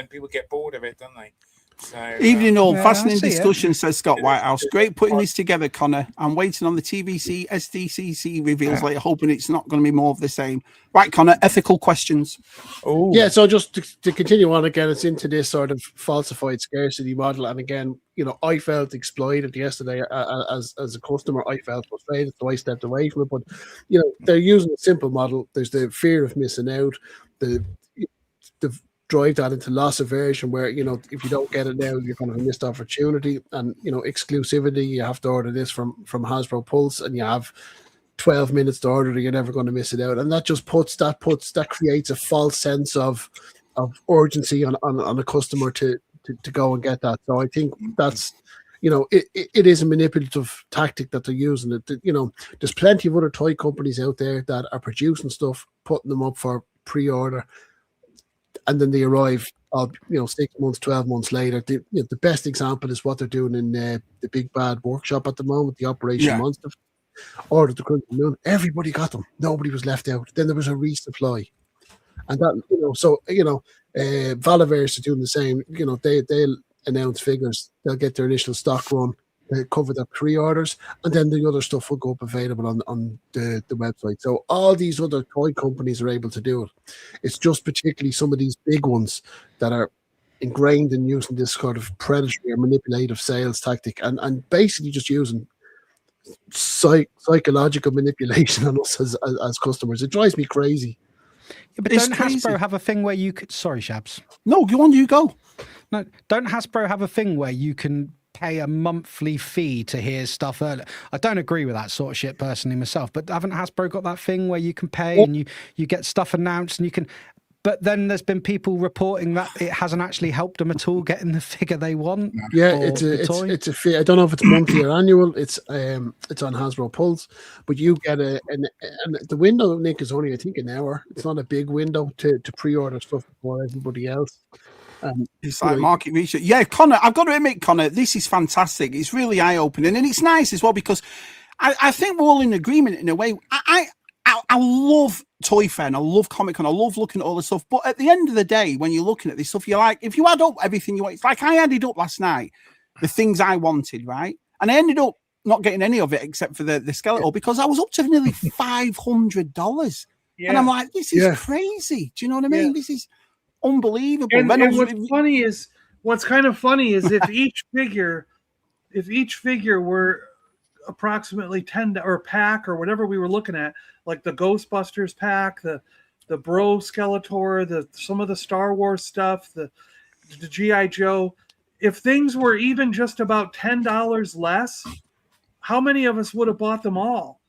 people get bored of it, don't they? So, Evening all, Yeah, fascinating I see it. discussion, says Scott Whitehouse. Great putting this together, Connor. I'm waiting on the TVC SDCC reveals later, hoping it's not going to be more of the same. Right, Connor, ethical questions. oh, Yeah, so just to continue on again, it's into this sort of falsified scarcity model, and again, I felt exploited yesterday as a customer. I felt frustrated, so I stepped away from it. But they're using a simple model. There's the fear of missing out, the drive that into loss aversion, where if you don't get it now, you're going to have a missed opportunity, and exclusivity. You have to order this from Hasbro Pulse, and you have 12 minutes to order, you're never going to miss it out, and that just creates a false sense of urgency on a customer to go and get that. So I think that's it is a manipulative tactic that they're using. There's plenty of other toy companies out there that are producing stuff, putting them up for pre-order, and then they arrive 6 months, 12 months later. The best example is what they're doing in the Big Bad Workshop at the moment, the Operation Monster. Ordered the Crunch Moon, everybody got them, nobody was left out. Then there was a resupply, and that Valaverse are doing the same. They'll announce figures, they'll get their initial stock run, they cover their pre-orders, and then the other stuff will go up available on the website. So all these other toy companies are able to do it. It's just particularly some of these big ones that are ingrained in using this sort of predatory or manipulative sales tactic, and basically just using psychological manipulation on us as customers. It drives me crazy. Yeah, but don't Hasbro have a thing where you could? Sorry, Shabs. No, go on, you go. No, don't Hasbro have a thing where you can pay a monthly fee to hear stuff earlier? I don't agree with that sort of shit personally myself, but haven't Hasbro got that thing where you can pay and you get stuff announced and you can? But then there's been people reporting that it hasn't actually helped them at all getting the figure they want. Yeah, it's a fee. I don't know if it's monthly or annual. It's on Hasbro Pulse, but you get and the window, Nick, is only I think an hour. It's not a big window to pre-order stuff before everybody else. It's like market research. Yeah, Connor, I've got to admit, Connor, this is fantastic. It's really eye-opening, and it's nice as well because I think we're all in agreement in a way. I love Toy Fair and I love Comic-Con. I love looking at all the stuff. But at the end of the day, when you're looking at this stuff, you're like, if you add up everything you want, it's like I added up last night the things I wanted, right? And I ended up not getting any of it except for the skeleton because I was up to nearly $500. Yeah. And I'm like, this is crazy. Do you know what I mean? This is unbelievable. And what's kind of funny is if each figure were approximately 10 or pack or whatever we were looking at, like the Ghostbusters pack, the Bro Skeletor, some of the Star Wars stuff, the G.I. Joe, if things were even just about $10 less, how many of us would have bought them all?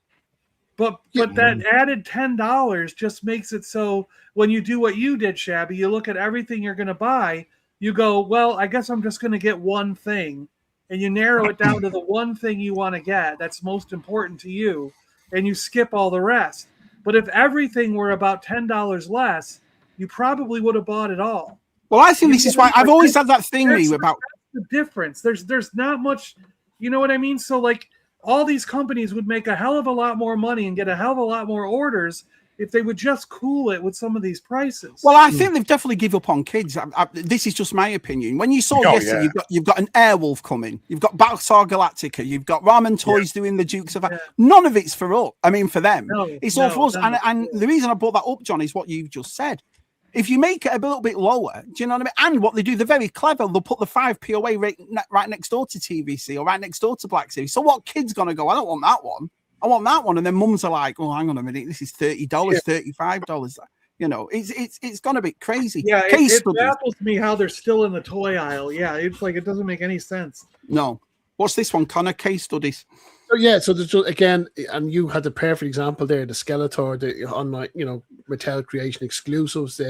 But that added $10 just makes it so when you do what you did, Shabby, you look at everything you're going to buy, you go, well, I guess I'm just going to get one thing. And you narrow it down to the one thing you want to get that's most important to you, and you skip all the rest. But if everything were about $10 less, you probably would have bought it all. Well, I think this is why I've always had that thing about the difference. There's not much, you know what I mean? So like all these companies would make a hell of a lot more money and get a hell of a lot more orders if they would just cool it with some of these prices. Well, I think they've definitely give up on kids. This is just my opinion. When you saw yesterday, you've got an Airwolf coming, you've got Battlestar Galactica, you've got Ramen Toys doing the Dukes of None of it's for us. I mean, for them, it's all for us. And the reason I brought that up, John, is what you've just said. If you make it a little bit lower, do you know what I mean? And what they do, they're very clever. They'll put the 5 POA right next door to TVC or right next door to Black Series. So what kid's going to go, I don't want that one. I want that one. And then mums are like, oh, hang on a minute, this is $30, $35. You know, it's gonna be crazy. Yeah, it baffles me how they're still in the toy aisle. Yeah, it's like it doesn't make any sense. No. What's this one, Connor? Case studies. So there's again, and you had the perfect example there, the Skeletor, the online, Mattel Creation exclusives.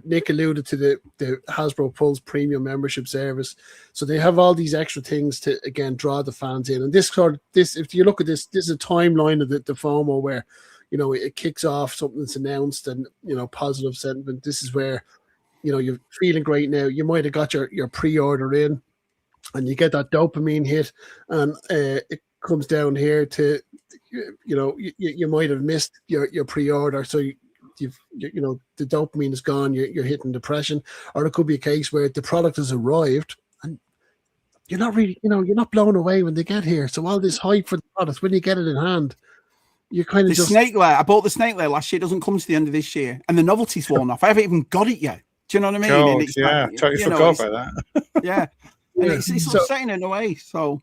Nick alluded to the Hasbro Pulse Premium membership service. So they have all these extra things to again draw the fans in. And this, if you look at this is a timeline of the FOMO where it kicks off, something's announced, and positive sentiment. This is where you're feeling great now. You might have got your pre-order in, and you get that dopamine hit, and it comes down here to you might have missed your pre-order, so the dopamine is gone, you're hitting depression, or it could be a case where the product has arrived and you're not really, you're not blown away when they get here. So all this hype for the product, when you get it in hand, you kind of snake layer. I bought the snake layer last year. It doesn't come to the end of this year, and the novelty's worn off. I haven't even got it yet. Do you know what I mean? God, totally forgot about that. Yeah, and it's upsetting in a way. So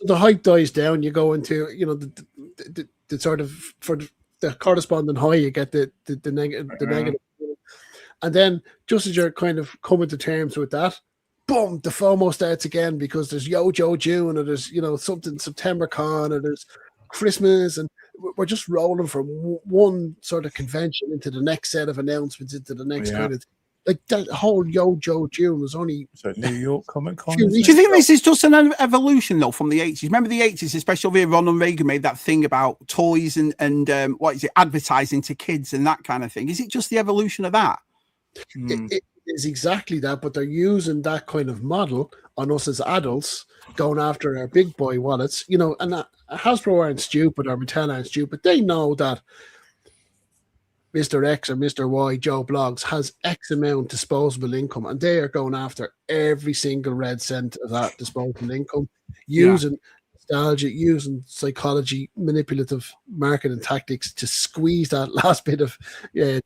the hype dies down. You go into the sort of for the corresponding high, you get the negative, and then just as you're kind of coming to terms with that, boom, the FOMO starts again because there's Yojo June, or there's something September Con, or there's Christmas, and we're just rolling from one sort of convention into the next set of announcements into the next kind of like that whole Yojo June was only New York Comic Con. Do you think this is just an evolution though from the 80s? Remember the 80s, especially when Ronald Reagan made that thing about toys and what is it, advertising to kids and that kind of thing? Is it just the evolution of that? It is exactly that, but they're using that kind of model on us as adults, going after our big boy wallets, and Hasbro aren't stupid, or Mattel aren't stupid. They know that Mr. X or Mr. Y, Joe Blogs, has X amount disposable income, and they are going after every single red cent of that disposable income, using nostalgia, using psychology, manipulative marketing tactics to squeeze that last bit of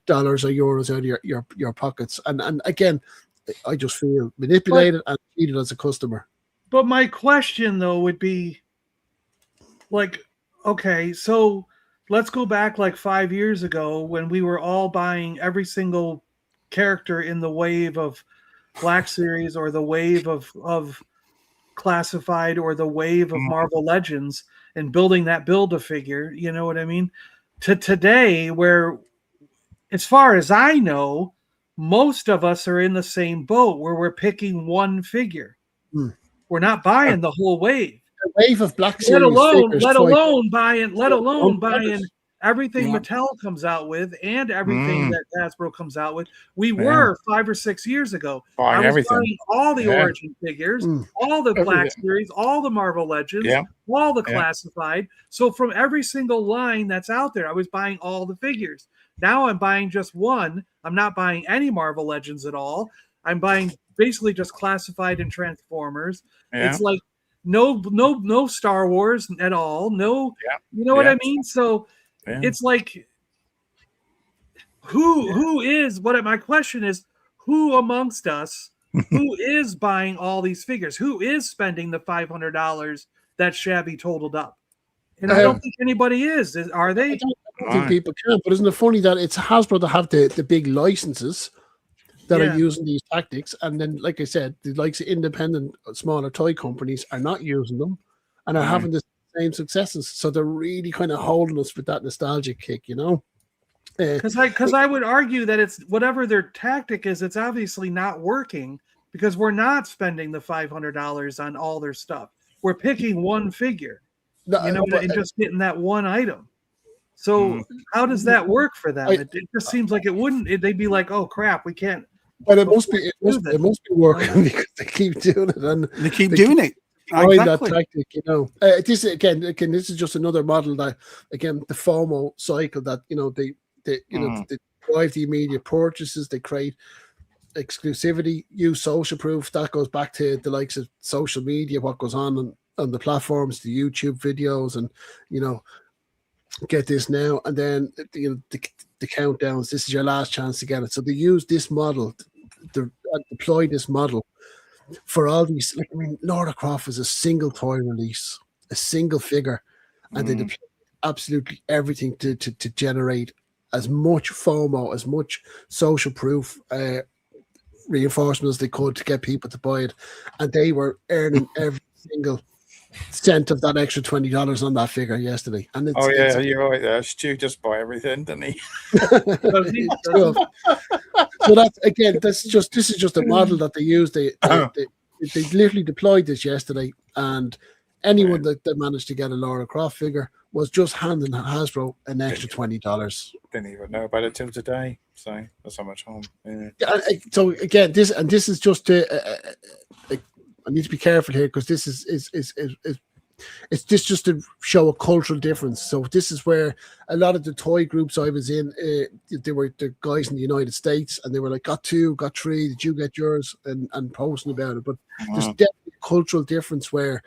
dollars or euros out of your pockets. And again, I just feel manipulated and treated as a customer. But my question, though, would be like, okay, so let's go back like 5 years ago when we were all buying every single character in the wave of Black Series, or the wave of Classified, or the wave of Marvel Legends, and building that Build-A-Figure, you know what I mean? To today, where, as far as I know, most of us are in the same boat where we're picking one figure. We're not buying the whole wave. The wave of Black Series, let alone buying everything Mattel comes out with and everything that Hasbro comes out with. We were 5 or 6 years ago. Buying everything. Buying all the Origin figures, all the Black Series, all the Marvel Legends, all the Classified. So from every single line that's out there, I was buying all the figures. Now I'm buying just one. I'm not buying any Marvel Legends at all. I'm buying basically just Classified and Transformers. It's like no Star Wars at all. No, you know what I mean? So it's like, who is, what my question is, who amongst us, who is buying all these figures? Who is spending the $500 that Shabby totaled up? And I don't think anybody is. Are they? I don't think people can, but isn't it funny that it's Hasbro that have the big licenses that are using these tactics, and then, like I said, the likes of independent, smaller toy companies are not using them and are having the same successes. So they're really kind of holding us with that nostalgic kick, Because I would argue that it's whatever their tactic is, it's obviously not working, because we're not spending the $500 on all their stuff. We're picking one figure, and just getting that one item. So how does that work for them? It just seems like it wouldn't. They'd be like, "Oh crap, we can't." But it must be working because they keep doing it, and they keep doing it. Exactly. That tactic, This again, this is just another model that, again, the FOMO cycle that they drive the immediate purchases, they create exclusivity, use social proof. That goes back to the likes of social media, what goes on the platforms, the YouTube videos, and get this now, and then the countdowns. This is your last chance to get it. So they use this model, deploy this model for all these. Like, I mean, Lara Croft is a single toy release, a single figure, and they deploy absolutely everything to generate as much FOMO, as much social proof reinforcement as they could to get people to buy it, and they were earning every single cent of that extra $20 on that figure yesterday. And you're right there. Stu just buy everything, didn't he? So that's, again, this is just a model that they use. They literally deployed this yesterday, and anyone that managed to get a Lara Croft figure was just handing Hasbro an extra $20. Didn't even know about it till today. So that's how much home. So again, this is just to. I need to be careful here, because this is it's just to show a cultural difference. So this is where a lot of the toy groups I was in, they were the guys in the United States, and they were like, got 2, got 3, did you get yours? And posting about it. But there's definitely a cultural difference where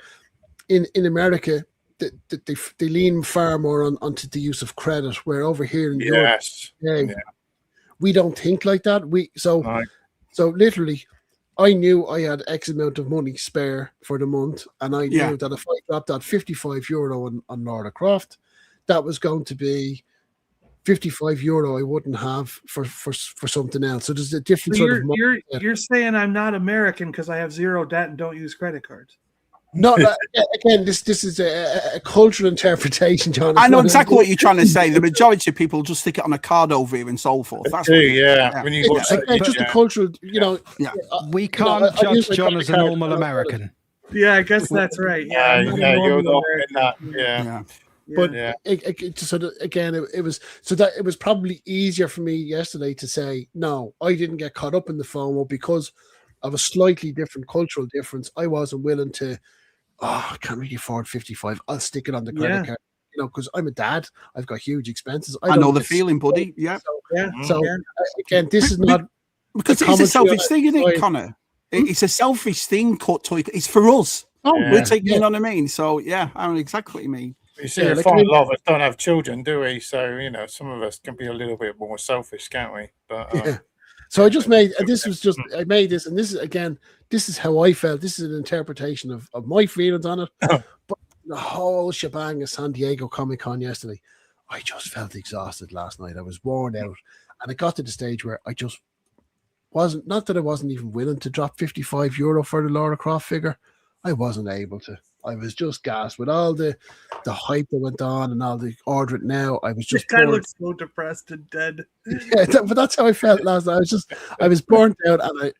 in America, they lean far more onto the use of credit, where over here in Europe, we don't think like that. So literally, I knew I had X amount of money spare for the month, and I knew that if I dropped that €55 on Lara Croft, that was going to be €55 I wouldn't have for something else. So there's a different sort of money. You're saying I'm not American because I have zero debt and don't use credit cards. No, again, this is a cultural interpretation, John. I know exactly what you're trying to say. The majority of people just stick it on a card over here and so forth. That's When you watch just a cultural, we can't judge John as a normal American. Yeah, I guess that's right. You're not in that. But it was probably easier for me yesterday to say, no, I didn't get caught up in the FOMO because of a slightly different cultural difference. I wasn't willing to, I can't really afford 55. I'll stick it on the credit card, because I'm a dad. I've got huge expenses. I know the feeling, buddy. Yeah. So again, this is not because it's a selfish thing, isn't it, Connor? It's a selfish thing. It's for us. We're taking, you know what I mean? So yeah, I know exactly what you mean. You see, a lot of us don't have children, do we? So some of us can be a little bit more selfish, can't we? But so I just made, and I made this, and this is how I felt. This is an interpretation of my feelings on it. But the whole shebang of San Diego Comic-Con yesterday, I just felt exhausted last night. I was worn out, and it got to the stage where I just wasn't, not that I wasn't even willing to drop €55 for the Lara Croft figure. I wasn't able to. I was just gassed with all the hype that went on and all the order it now. I was just. I look so depressed and dead. Yeah, but that's how I felt last night. I was burnt out, and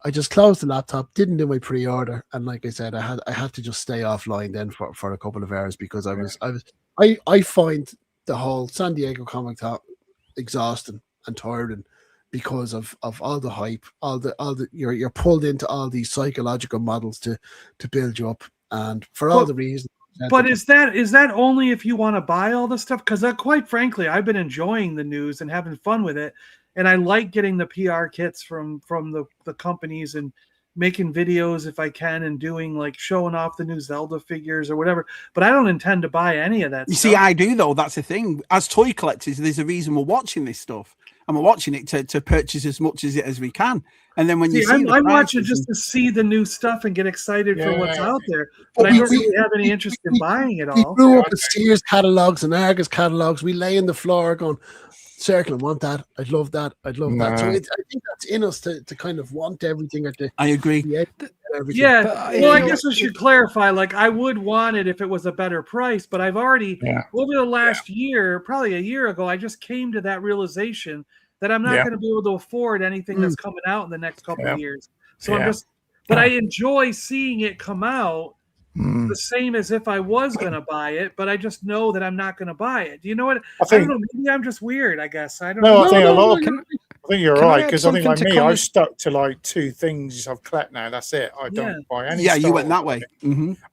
I just closed the laptop, didn't do my pre-order, and like I said, I had to just stay offline then for a couple of hours because I find the whole San Diego Comic-Con exhausting and tiring because of all the hype, all the you're pulled into all these psychological models to build you up. And for all the reasons. But is that only if you want to buy all this stuff? Because quite frankly, I've been enjoying the news and having fun with it. And I like getting the PR kits from the companies and making videos if I can and doing like showing off the new Zelda figures or whatever. But I don't intend to buy any of that stuff. See, I do, though. That's the thing. As toy collectors, there's a reason we're watching this stuff. And we're watching it to purchase as much as we can. And then when I'm watching just to see the new stuff and get excited for what's out there. But I don't really have any interest in buying it all. We grew up with Sears catalogs and Argus catalogs. We lay on the floor going, Circle, I want that. I'd love that. I'd love that. So I think that's in us to kind of want everything at the. I agree. Yeah. Well, I guess we should clarify. Like, I would want it if it was a better price, but I've already over the last year, probably a year ago, I just came to that realization that I'm not going to be able to afford anything that's coming out in the next couple of years. So I'm just, but I enjoy seeing it come out the same as if I was going to buy it, but I just know that I'm not going to buy it. Do you know what? I don't know. Maybe I'm just weird, I guess. I don't know. I think you're right, because I think like me, I've stuck to like 2 things I've collect now. That's it. I don't buy any. Yeah, you went that way.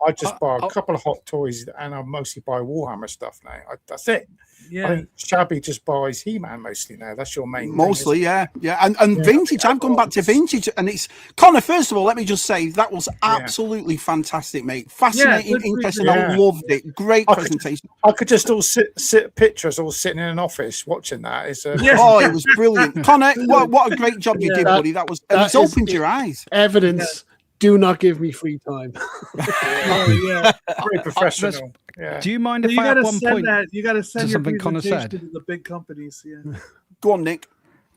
I just buy a couple of Hot Toys, and I mostly buy Warhammer stuff now. That's it. Yeah. I think Shabby just buys He-Man mostly now. That's your main mostly thing, and vintage. I've gone back to vintage, and it's Connor. First of all, let me just say that was absolutely fantastic, mate. Fascinating, interesting. I loved it. Great presentation. I could just all sit pictures all sitting in an office watching that. Oh, it was brilliant, Connor. What a great job you did, buddy. That it's opened your eyes. Evidence. Do not give me free time. Very professional. Do you mind if I have one point? You got to send your something Connor said to the big companies. Yeah. Go on, Nick.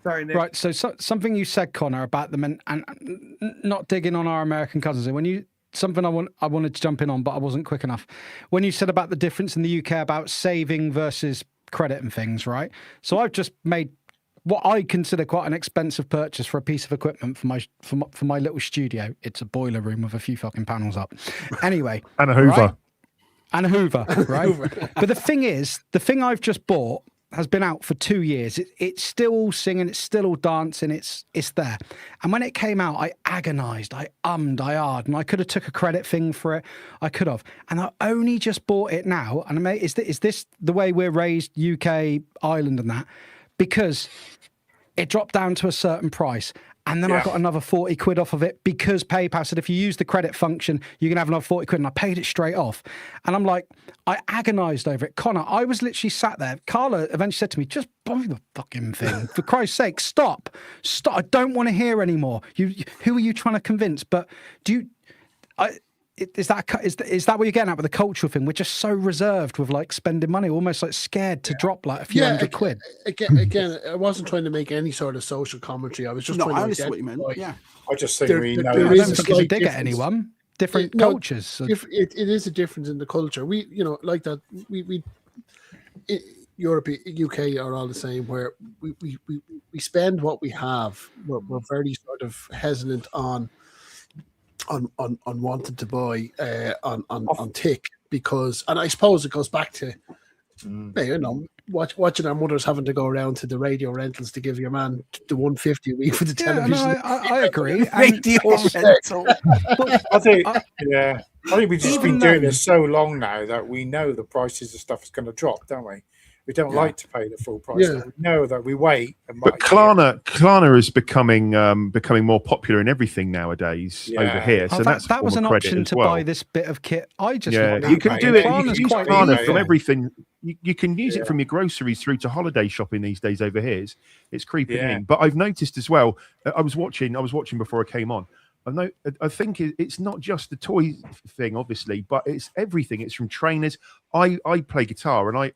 Sorry, Nick. Right. So something you said, Connor, about them and not digging on our American cousins. Something I wanted to jump in on, but I wasn't quick enough. When you said about the difference in the UK about saving versus credit and things, right? So I've just made what I consider quite an expensive purchase for a piece of equipment for my little studio. It's a boiler room with a few fucking panels up. Anyway. And a Hoover. Right? And a Hoover, right? But the thing is, the thing I've just bought has been out for 2 years. It's still all singing, it's still all dancing, it's there. And when it came out, I agonised, I ummed, I ahed, and I could have took a credit thing for it. I could have. And I only just bought it now. And is this the way we're raised, UK, Ireland and that? Because it dropped down to a certain price. And then I got another 40 quid off of it because PayPal said if you use the credit function, you can have another 40 quid. And I paid it straight off. And I'm like, I agonised over it. Connor, I was literally sat there. Carla eventually said to me, just buy the fucking thing. For Christ's sake, stop. I don't want to hear anymore. Who are you trying to convince? But is that what you're getting at with the cultural thing? We're just so reserved with like spending money, almost like scared to drop like a few hundred quid. Again, I wasn't trying to make any sort of social commentary. I was just trying to understand what you meant. Yeah, I just think we know. I don't think it's a dig at anyone. Different cultures. So. It is a difference in the culture. We, like that. Europe, UK are all the same. Where we spend what we have. We're very sort of hesitant on wanting to buy on tick because, and I suppose it goes back to watching our mothers having to go around to the radio rentals to give your man the 150 a week for the television. No, I agree. Radio rental. I think we've just been doing this so long now that we know the prices of stuff is going to drop, don't we? We don't like to pay the full price. We know that we wait. But Klarna is becoming more popular in everything nowadays over here. So that was an option to buy this bit of kit. I just you can do it. You can use Klarna from everything. You can use it from your groceries through to holiday shopping these days over here. It's creeping in. But I've noticed as well. I was watching before I came on. I think it's not just the toy thing, obviously, but it's everything. It's from trainers. I play guitar, and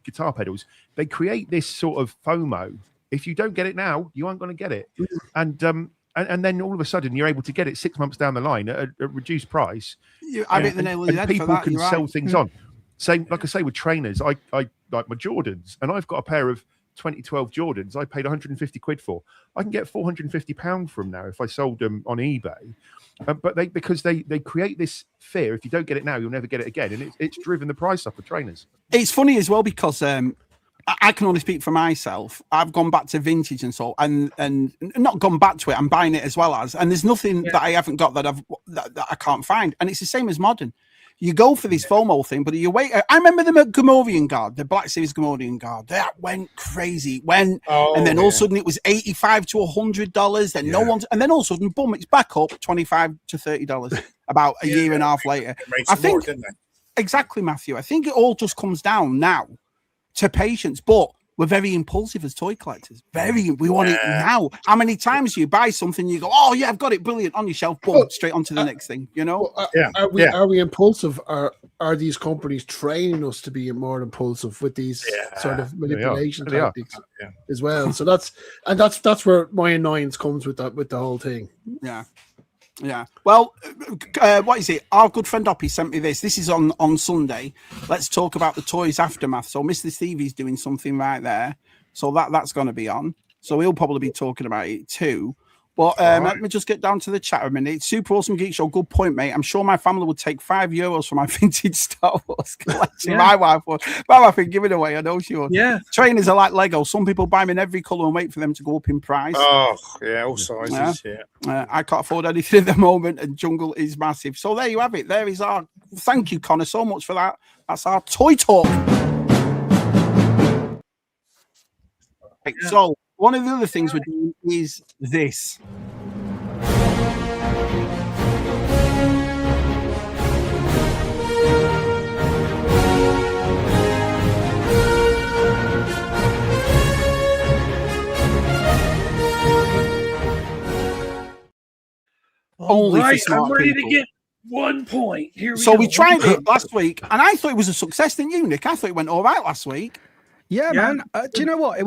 guitar pedals. They create this sort of FOMO. If you don't get it now, you aren't going to get it. And then all of a sudden, you're able to get it 6 months down the line at a reduced price. And people can sell things on. Same, like I say, with trainers. I like my Jordans, and I've got a pair of 2012 Jordans I paid 150 quid for. I can get 450 pounds from now if I sold them on eBay. But because they create this fear, if you don't get it now, you'll never get it again. And it's driven the price up for trainers. It's funny as well because I can only speak for myself. I've gone back to vintage and so and not gone back to it. I'm buying it as well as, and there's nothing that I haven't got that I can't find. And it's the same as modern. You go for this FOMO thing, but you wait. I remember them at Gamorrean Guard, the Black Series Gamorrean Guard. That went crazy. And then all of a sudden it was $85 to $100. Then no one's, and then all of a sudden, boom, it's back up $25 to $30 about a year and a half later. I think exactly, Matthew. I think it all just comes down now to patience, but we're very impulsive as toy collectors. We want it now. How many times do you buy something, you go, oh yeah, I've got it, brilliant, on your shelf, boom, straight onto the next thing, Are we impulsive? Are these companies training us to be more impulsive with these sort of manipulation tactics as well? So that's where my annoyance comes with the whole thing. Yeah. Well, what is it? Our good friend Oppie sent me this. This is on Sunday. Let's talk about the toys aftermath. So Mr. Stevie's doing something right there. So that's going to be on. So he'll probably be talking about it too. But let me just get down to the chat a minute. Super awesome geek show. Good point, mate. I'm sure my family would take €5 for my vintage Star Wars collection. My wife would. My wife would give it away. I know she would. Yeah. Trainers are like Lego. Some people buy them in every colour and wait for them to go up in price. Oh, yeah, all sizes. I can't afford anything at the moment, and Jungle is massive. So there you have it. There is our. Thank you, Connor, so much for that. That's our toy talk. Right, so. One of the other things we're doing is this. Only for smart I'm ready people. To get 1 point. Here we tried it last week, and I thought it was a success, didn't you, Nick? I thought it went all right last week. Yeah, man. Do you know what? It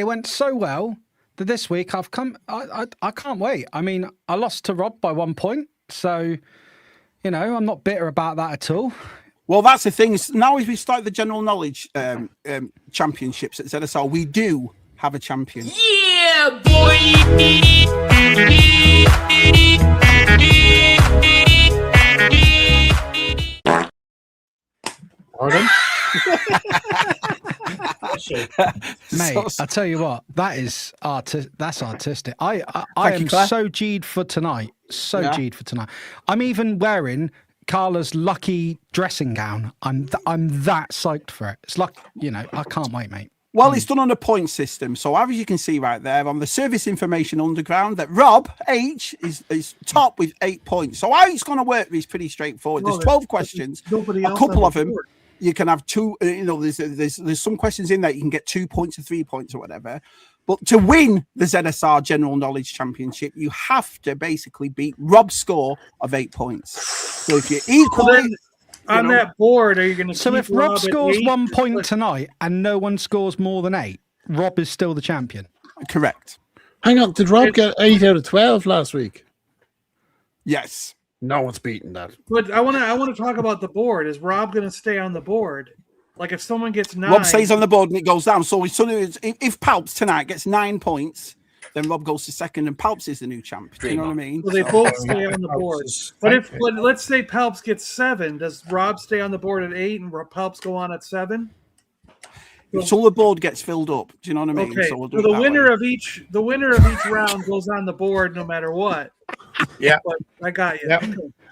went so well that this week I've come. I can't wait. I mean, I lost to Rob by 1 point, so I'm not bitter about that at all. Well, that's the thing. Now as we start the general knowledge championships at ZSR, we do have a champion. Yeah, boy. special. Mate, I tell you what, that's artistic. I am so G'd for tonight. G'd for tonight. I'm even wearing Carla's lucky dressing gown. I'm that psyched for it. It's like, I can't wait, mate. Well, it's done on a point system. So as you can see right there on the service information underground, that Rob H is top with 8 points. So how it's going to work is pretty straightforward. There's 12 questions. A couple of them, you can have two. There's some questions in there you can get 2 points or 3 points or whatever. But to win the ZSR General Knowledge Championship, you have to basically beat Rob's score of 8 points. So if you're equally on that board, are you going to? So if Rob scores 1 point tonight and no one scores more than 8, Rob is still the champion. Correct. Hang on, did Rob get 8 out of 12 last week? Yes. No one's beaten that. But I want to talk about the board. Is Rob going to stay on the board? Like if someone gets 9, Rob stays on the board and it goes down. So if Palps tonight gets 9 points, then Rob goes to second and Palps is the new champ. Do you know what I mean? Well, they both stay on the board. But let's say Palps gets 7, does Rob stay on the board at 8 and Palps go on at 7? So the board gets filled up. Do you know what I mean? Okay. So the winner of each round goes on the board no matter what. Yeah, but I got you. Yep.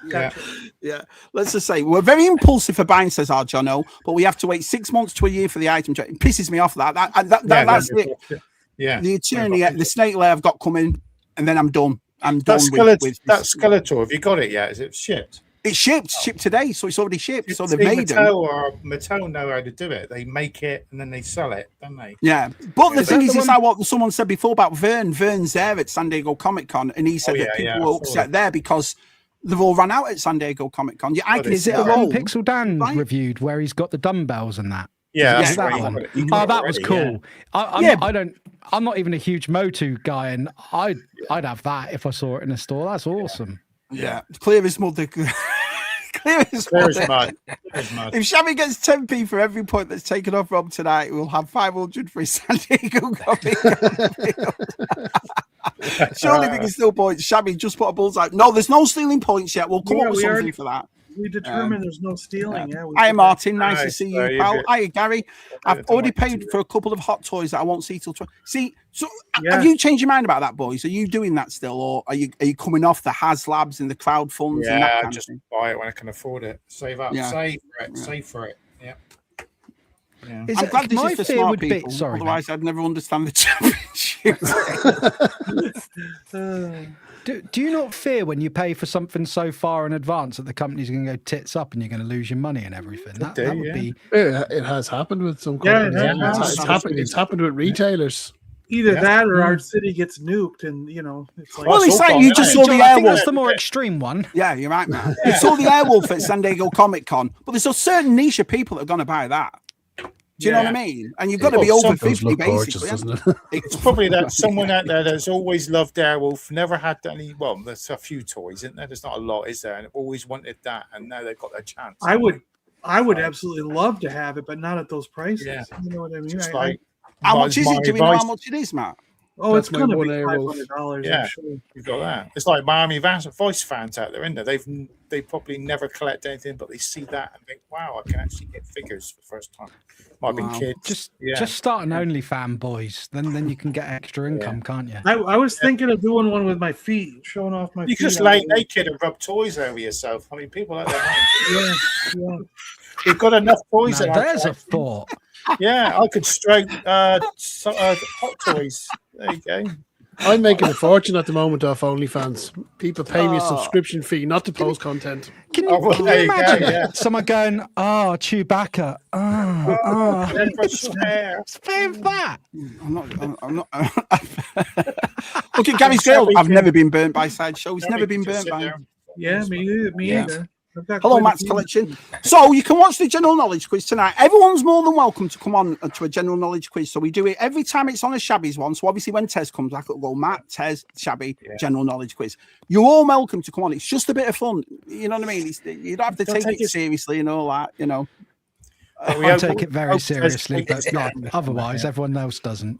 Gotcha. Yeah. Let's just say we're very impulsive for buying, says our Jono, but we have to wait 6 months to a year for the item. It pisses me off that's it. Yeah. The attorney, the snake layer I've got coming, and then I'm done. I'm done with that Skeletor. Have you got it yet? Is it shipped? It's shipped today, so it's already shipped. So they've made it. Mattel know how to do it. They make it and then they sell it, don't they? Yeah, but the thing is like what someone said before about Vern. Vern's there at San Diego Comic Con, and he said that people were upset there because they've all run out at San Diego Comic Con. Yeah, is it the one Pixel Dan reviewed where he's got the dumbbells and that? Yeah, that's that one. That was cool. Yeah. I'm not even a huge Motu guy, and I'd have that if I saw it in a store. That's awesome. Yeah, clear as mud. Clear as mud. If Shabby gets 10p for every point that's taken off Rob tonight, we'll have 500 for his San Diego Comic Con. Surely we can still point. Shabby just put a bullseye. No, there's no stealing points yet. We'll come up with something for that. We determined there's no stealing. Yeah. Hi, Martin. Nice to see you, pal. Hi, Gary. I've already paid for a couple of hot toys that I won't see till. Have you changed your mind about that, boys? Are you doing that still, or are you coming off the HasLabs and the crowd funds? Yeah, and that kind just of thing? buy it when I can afford it. Save up. Yeah. Save for it. Yeah. I'm glad this is for smart people. Otherwise, I'd never understand the championship. Do you not fear when you pay for something so far in advance that the company's going to go tits up and you're going to lose your money and everything? That would be. It has happened with some companies. It's happened with retailers. Either that or our city gets nuked, and it's like. Well, it's like you just saw the I think Airwolf. that's the more extreme one. Yeah, you're right, man. You saw the Airwolf at San Diego Comic Con, but there's a certain niche of people that are going to buy that. Do you know what I mean? And you've got to be over 50, basically. It's probably that someone out there that's always loved Airwolf, never had any. Well, there's a few toys, isn't there? There's not a lot, is there? And always wanted that, and now they've got their chance. I would absolutely love to have it, but not at those prices. Yeah. You know what I mean? How much is it? Do we know how much it is, Matt? Oh, it's going to be $500. Yeah, you've got that. It's like Miami Vice fans out there, isn't there? They probably never collect anything, but they see that and think, "Wow, I can actually get figures for the first time." Might have been kids. Just start an OnlyFans, boys. Then you can get extra income, can't you? I was thinking of doing one with my feet, showing off my feet. You just lay naked and rub toys over yourself. I mean, people out there. Yeah. We've got enough toys. There's a thought. Yeah, I could stroke hot toys. There you go. I'm making a fortune at the moment off OnlyFans. People pay me a subscription fee not to post content. Can you imagine someone going, "Oh, Chewbacca, spare that." I'm not. Look at Gary's girl. I've never been burnt by sideshow. He's never been burnt by. Yeah, me either. Hello, Matt's Collection. So you can watch the General Knowledge Quiz tonight. Everyone's more than welcome to come on to a General Knowledge Quiz. So we do it every time it's on a Shabby's one. So obviously when Tez comes back, it'll go Matt, Tez, Shabby, General Knowledge Quiz. You're all welcome to come on. It's just a bit of fun. You know what I mean? You don't have to take it seriously and all that, you know. I take it very seriously, but otherwise everyone else doesn't.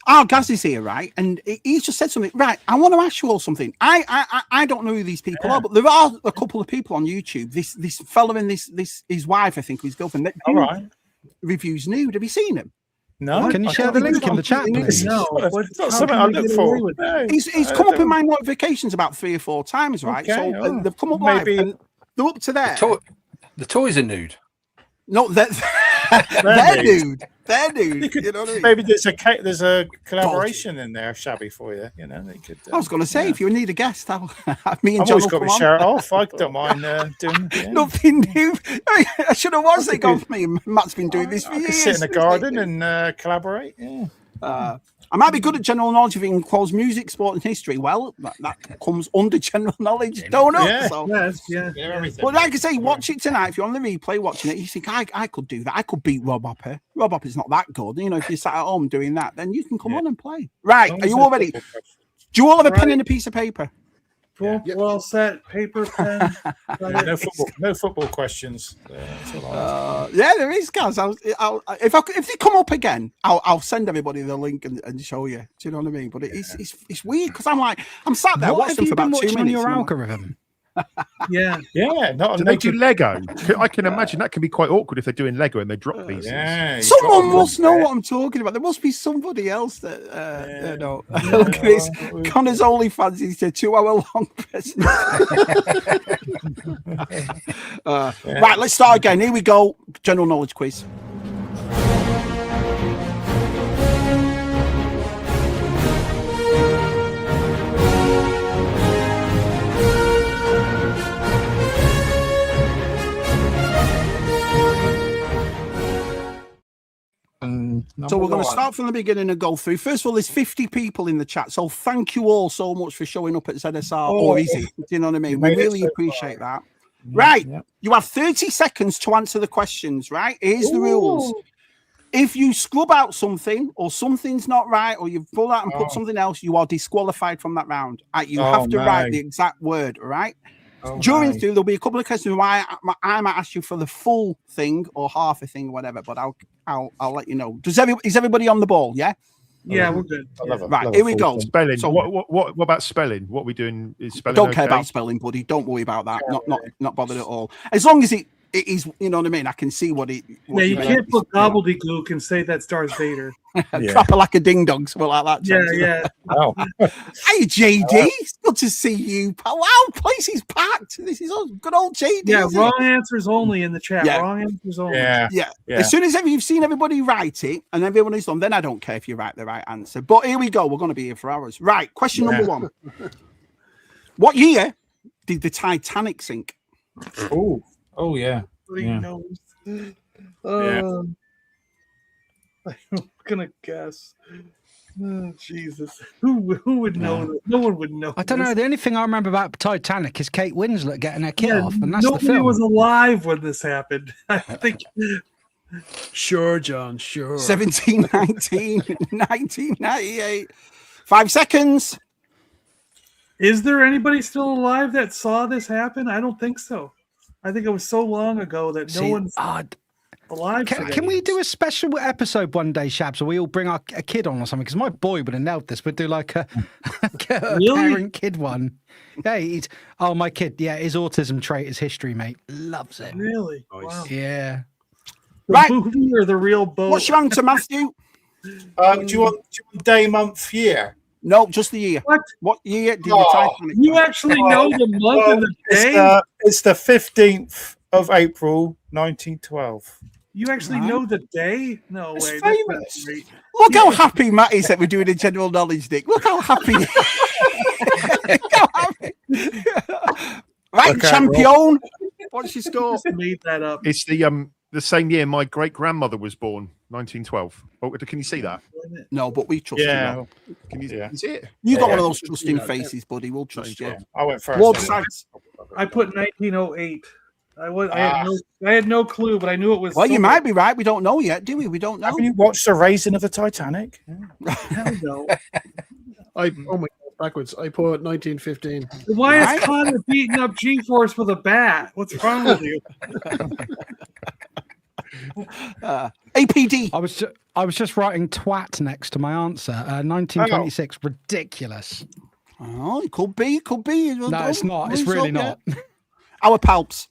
Oh, Gaz is here, right? And he's just said something. Right, I want to ask you all something. I don't know who these people are, but there are a couple of people on YouTube. This fella and this his wife, I think, his girlfriend. That reviews nude. Have you seen him? No, Can you share the link in the chat, please? No, it's not something I look for. No, He's come up in my notifications about 3 or 4 times, right? Okay, So they've come up live, and they're up to there. The toys are nude. No, they're nude. They're nude. You know what I mean? Maybe there's a collaboration in there, Shabby, for you. You know, they could. I was going to say, if you need a guest, me and I've John always will got come to on. share it off. I don't mind doing. Yeah. Nothing new. I should have watched it gone for me. Matt's been doing this for I years. could sit in the garden and collaborate. Yeah. I might be good at general knowledge of equals music, sport, and history. Well, that comes under general knowledge. Don't know. Yeah. So. Yeah. Everything. But like I say, watch it tonight. If you're on the replay watching it, you think I could do that. I could beat Rob Hopper. Rob Hopper's not that good. You know, if you're sat at home doing that, then you can come on and play. Right? Are you all ready? Do you all have a pen and a piece of paper? Well, well set, paper, pen. No football questions. Yeah, there is, guys. If they come up again, I'll send everybody the link and show you. Do you know what I mean? But it's weird because I'm sat there watching for about 2 minutes. On your algorithm? Yeah. Not Do they do Lego? I can imagine that can be quite awkward if they're doing Lego and they drop pieces. Yeah, Someone must know what I'm talking about. There must be somebody else that know. Look at this. Connor's OnlyFans is a 2-hour-long presentation. Right, let's start again. Here we go. General knowledge quiz. So we're going to start from the beginning and go through. First of all, there's 50 people in the chat. So thank you all so much for showing up at ZSR. Or is it? Do you know what I mean? We really appreciate that. Right. You have 30 seconds to answer the questions, right? Here's the rules. If you scrub out something or something's not right or you pull out and put something else, you are disqualified from that round. You have to write the exact word, right? During there'll be a couple of questions why I might ask you for the full thing or half a thing, whatever. But I'll let you know. Is everybody on the ball? Yeah. Yeah, we're good. Right, here we go. Spelling. So what about spelling? What are we doing? Is spelling? Don't care about spelling, buddy. Don't worry about that. Not bothered at all. As long as it is, you know what I mean. I can see what it. You can't put gobbledygook and say that's Darth Vader. Crap like a ding dong, something like that. Yeah. Oh. Hey JD, it's good to see you. Wow, place is packed. This is good old JD. Yeah, wrong answers only in the chat. Yeah. Wrong answers only. Yeah. As soon as you've seen everybody write it and everyone is done, then I don't care if you write the right answer. But here we go. We're going to be here for hours. Right. Question number 1. What year did the Titanic sink? Oh yeah. I'm gonna guess. Oh, Jesus. Who would know this? No one would know. I don't know. The only thing I remember about Titanic is Kate Winslet getting her kit off, and that's the nobody film. was alive when this happened. I think. Sure, John. Sure. 1719, 1998. 5 seconds. Is there anybody still alive that saw this happen? I don't think so. I think it was so long ago that no one's alive. Can we do a special episode one day, Shabs, where we all bring a kid on or something? Because my boy would have nailed this. We'd do like a parent kid one. Yeah, my kid. Yeah, his autism trait is history, mate. Loves it. Really? Nice. Wow. Yeah. The movie or the real boat? What's your answer, Matthew? Do you want day, month, year? No, just the year. What year did the Titanic? You actually know the month and the day? It's the 15th of April, 1912. You actually know the day? No It's way. famous. Look how happy Matt is that we're doing a general knowledge, Dick. Look how happy. Look how happy. Right, Okay, champion. What's your score? Made that up. It's the same year my great grandmother was born, 1912. Oh, can you see that? No, but we trust you. Can you see it? You got one of those trusting faces, buddy. We'll trust you. I went first. World sites. I put 1908. I had no clue, but I knew it was. Well, you might be right. We don't know yet, do we? We don't know. Haven't you watched the raising of the Titanic? Hell no. Oh my God, backwards. I put 1915. Why is Connor beating up G-Force with a bat? What's wrong with you? APD. I was just writing twat next to my answer. 1926. Ridiculous. Oh, it could be. It could be. No, it's not. It's really not. Our palps.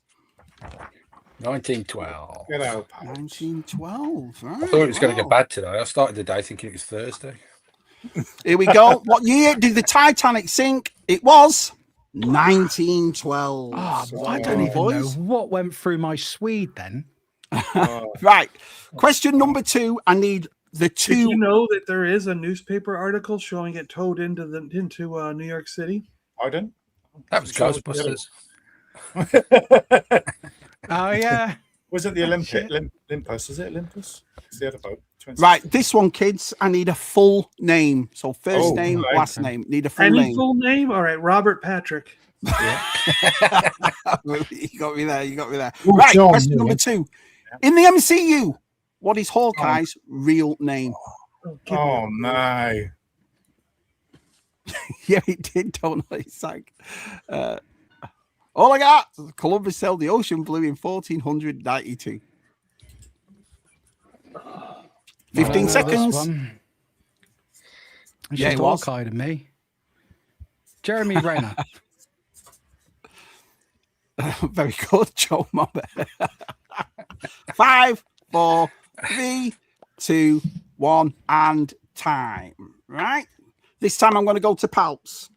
1912. Good old 1912. Right, I thought it was going to get bad today. I started the day thinking it was Thursday. Here we go. What year did the Titanic sink? It was 1912. I don't even know what went through my Swede then. Right. Question number 2. I need the 2. Did you know that there is a newspaper article showing it towed into New York City? I didn't. That was Ghostbusters. Oh, yeah. Was it the Olympus? Is it Olympus? It's the other boat. Right, this one, kids, I need a full name. So first name, last name. Need a full name. Any full name? All right, Robert Patrick. Yeah. You got me there. Right, question number 2. In the MCU, what is Hawkeye's real name? Oh, no. Yeah, it did, don't I? It's like, all I got, Columbus sailed the ocean blue in 1492. 15 seconds. It's just Hawkeye to me. Jeremy Renner. Very good, Joe Mobber. 5, 4, 3, 2, 1, and time. Right? This time I'm going to go to Palps.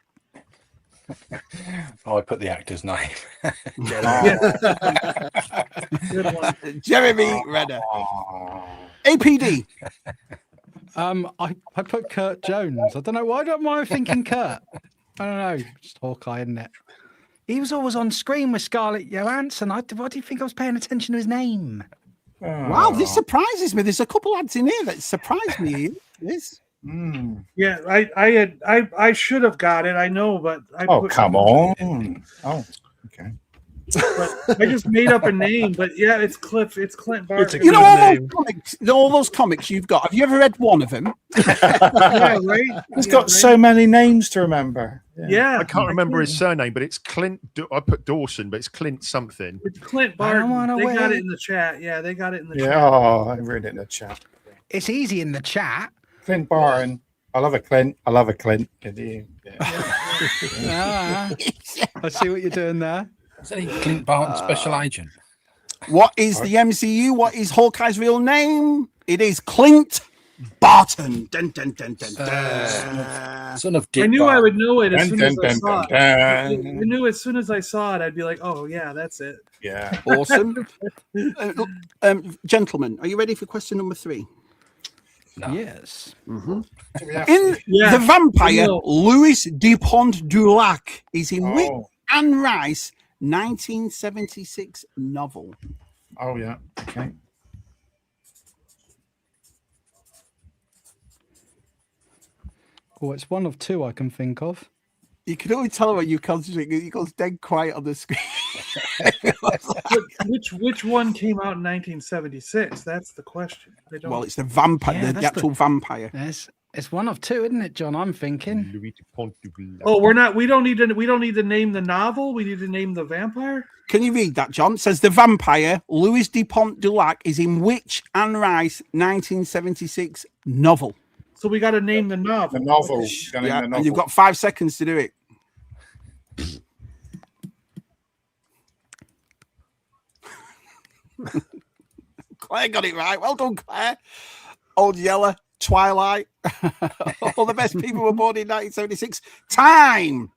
I put the actor's name. Jeremy Renner. APD. I put Kurt Jones. I don't know why. Am I thinking Kurt? I don't know. Just Hawkeye, isn't it? He was always on screen with Scarlett Johansson. What do you think I was paying attention to his name? Wow, this surprises me. There's a couple ads in here that surprised me. This. Yeah, I should have got it. I know, but come on. Oh, okay. But I just made up a name. But yeah, it's Cliff. It's Clint Barton. You know all those comics you've got. Have you ever read one of them? Yeah, right. He's got so many names to remember. Yeah, I can't remember his surname, but it's Clint. I put Dawson, but it's Clint something. It's Clint Barton. They got it in the chat. Yeah, they got it in the chat. Yeah, I read it in the chat. It's easy in the chat. Clint Barton. I love a Clint. I love a Clint. I see what you're doing there. Is he Clint Barton, special agent? What is the MCU? What is Hawkeye's real name? It is Clint Barton. Dun, dun, dun, dun, dun. Son of Dick I knew Barton. I would know it as soon as I saw it. I knew as soon as I saw it, I'd be like, "Oh yeah, that's it." Yeah, awesome. Gentlemen, are you ready for question number 3? No. Yes. In The Vampire, Louis Dupont du Lac is in which Anne Rice 1976 novel? Oh, yeah. Okay. Oh, it's one of 2 I can think of. You can only tell when you concentrate. He goes dead quiet on the screen. Which one came out in 1976? That's the question. Well, it's the vampire, the actual vampire. It's one of 2, isn't it, John? I'm thinking. Oh, we don't need to name the novel. We need to name the vampire. Can you read that, John? It says the vampire, Louis Dupont du Lac, is in which Anne Rice 1976 novel? So we got to name the novel. The novel. Yeah, and you've got 5 seconds to do it. Claire got it right. Well done, Claire. Old Yeller, Twilight. All the best people were born in 1976. Time.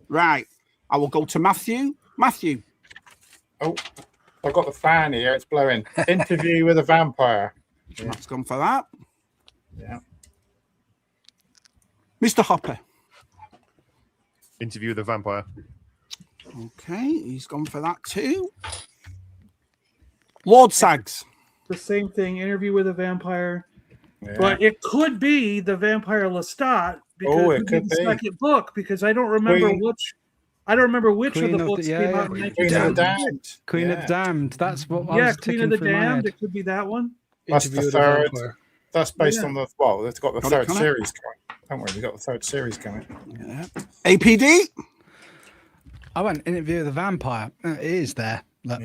Right. I will go to Matthew. Matthew. Oh, I've got the fan here. It's blowing. Interview with a Vampire. Yeah. That's gone for that. Yeah. Mr. Hopper. Interview with a Vampire. Okay, he's gone for that too. Lord Sags. The same thing. Interview with a Vampire. Yeah. But it could be the Vampire Lestat because it could be the second book because I don't remember which. I don't remember which Queen of the books came out in 1976. Queen of the Damned. That's what I was Queen of the Damned. It could be that one. That's the third. That's based on the they've got the third series coming. Don't worry, we got the third series coming. Yeah. APD. I went Interview with the Vampire. It is there. Look.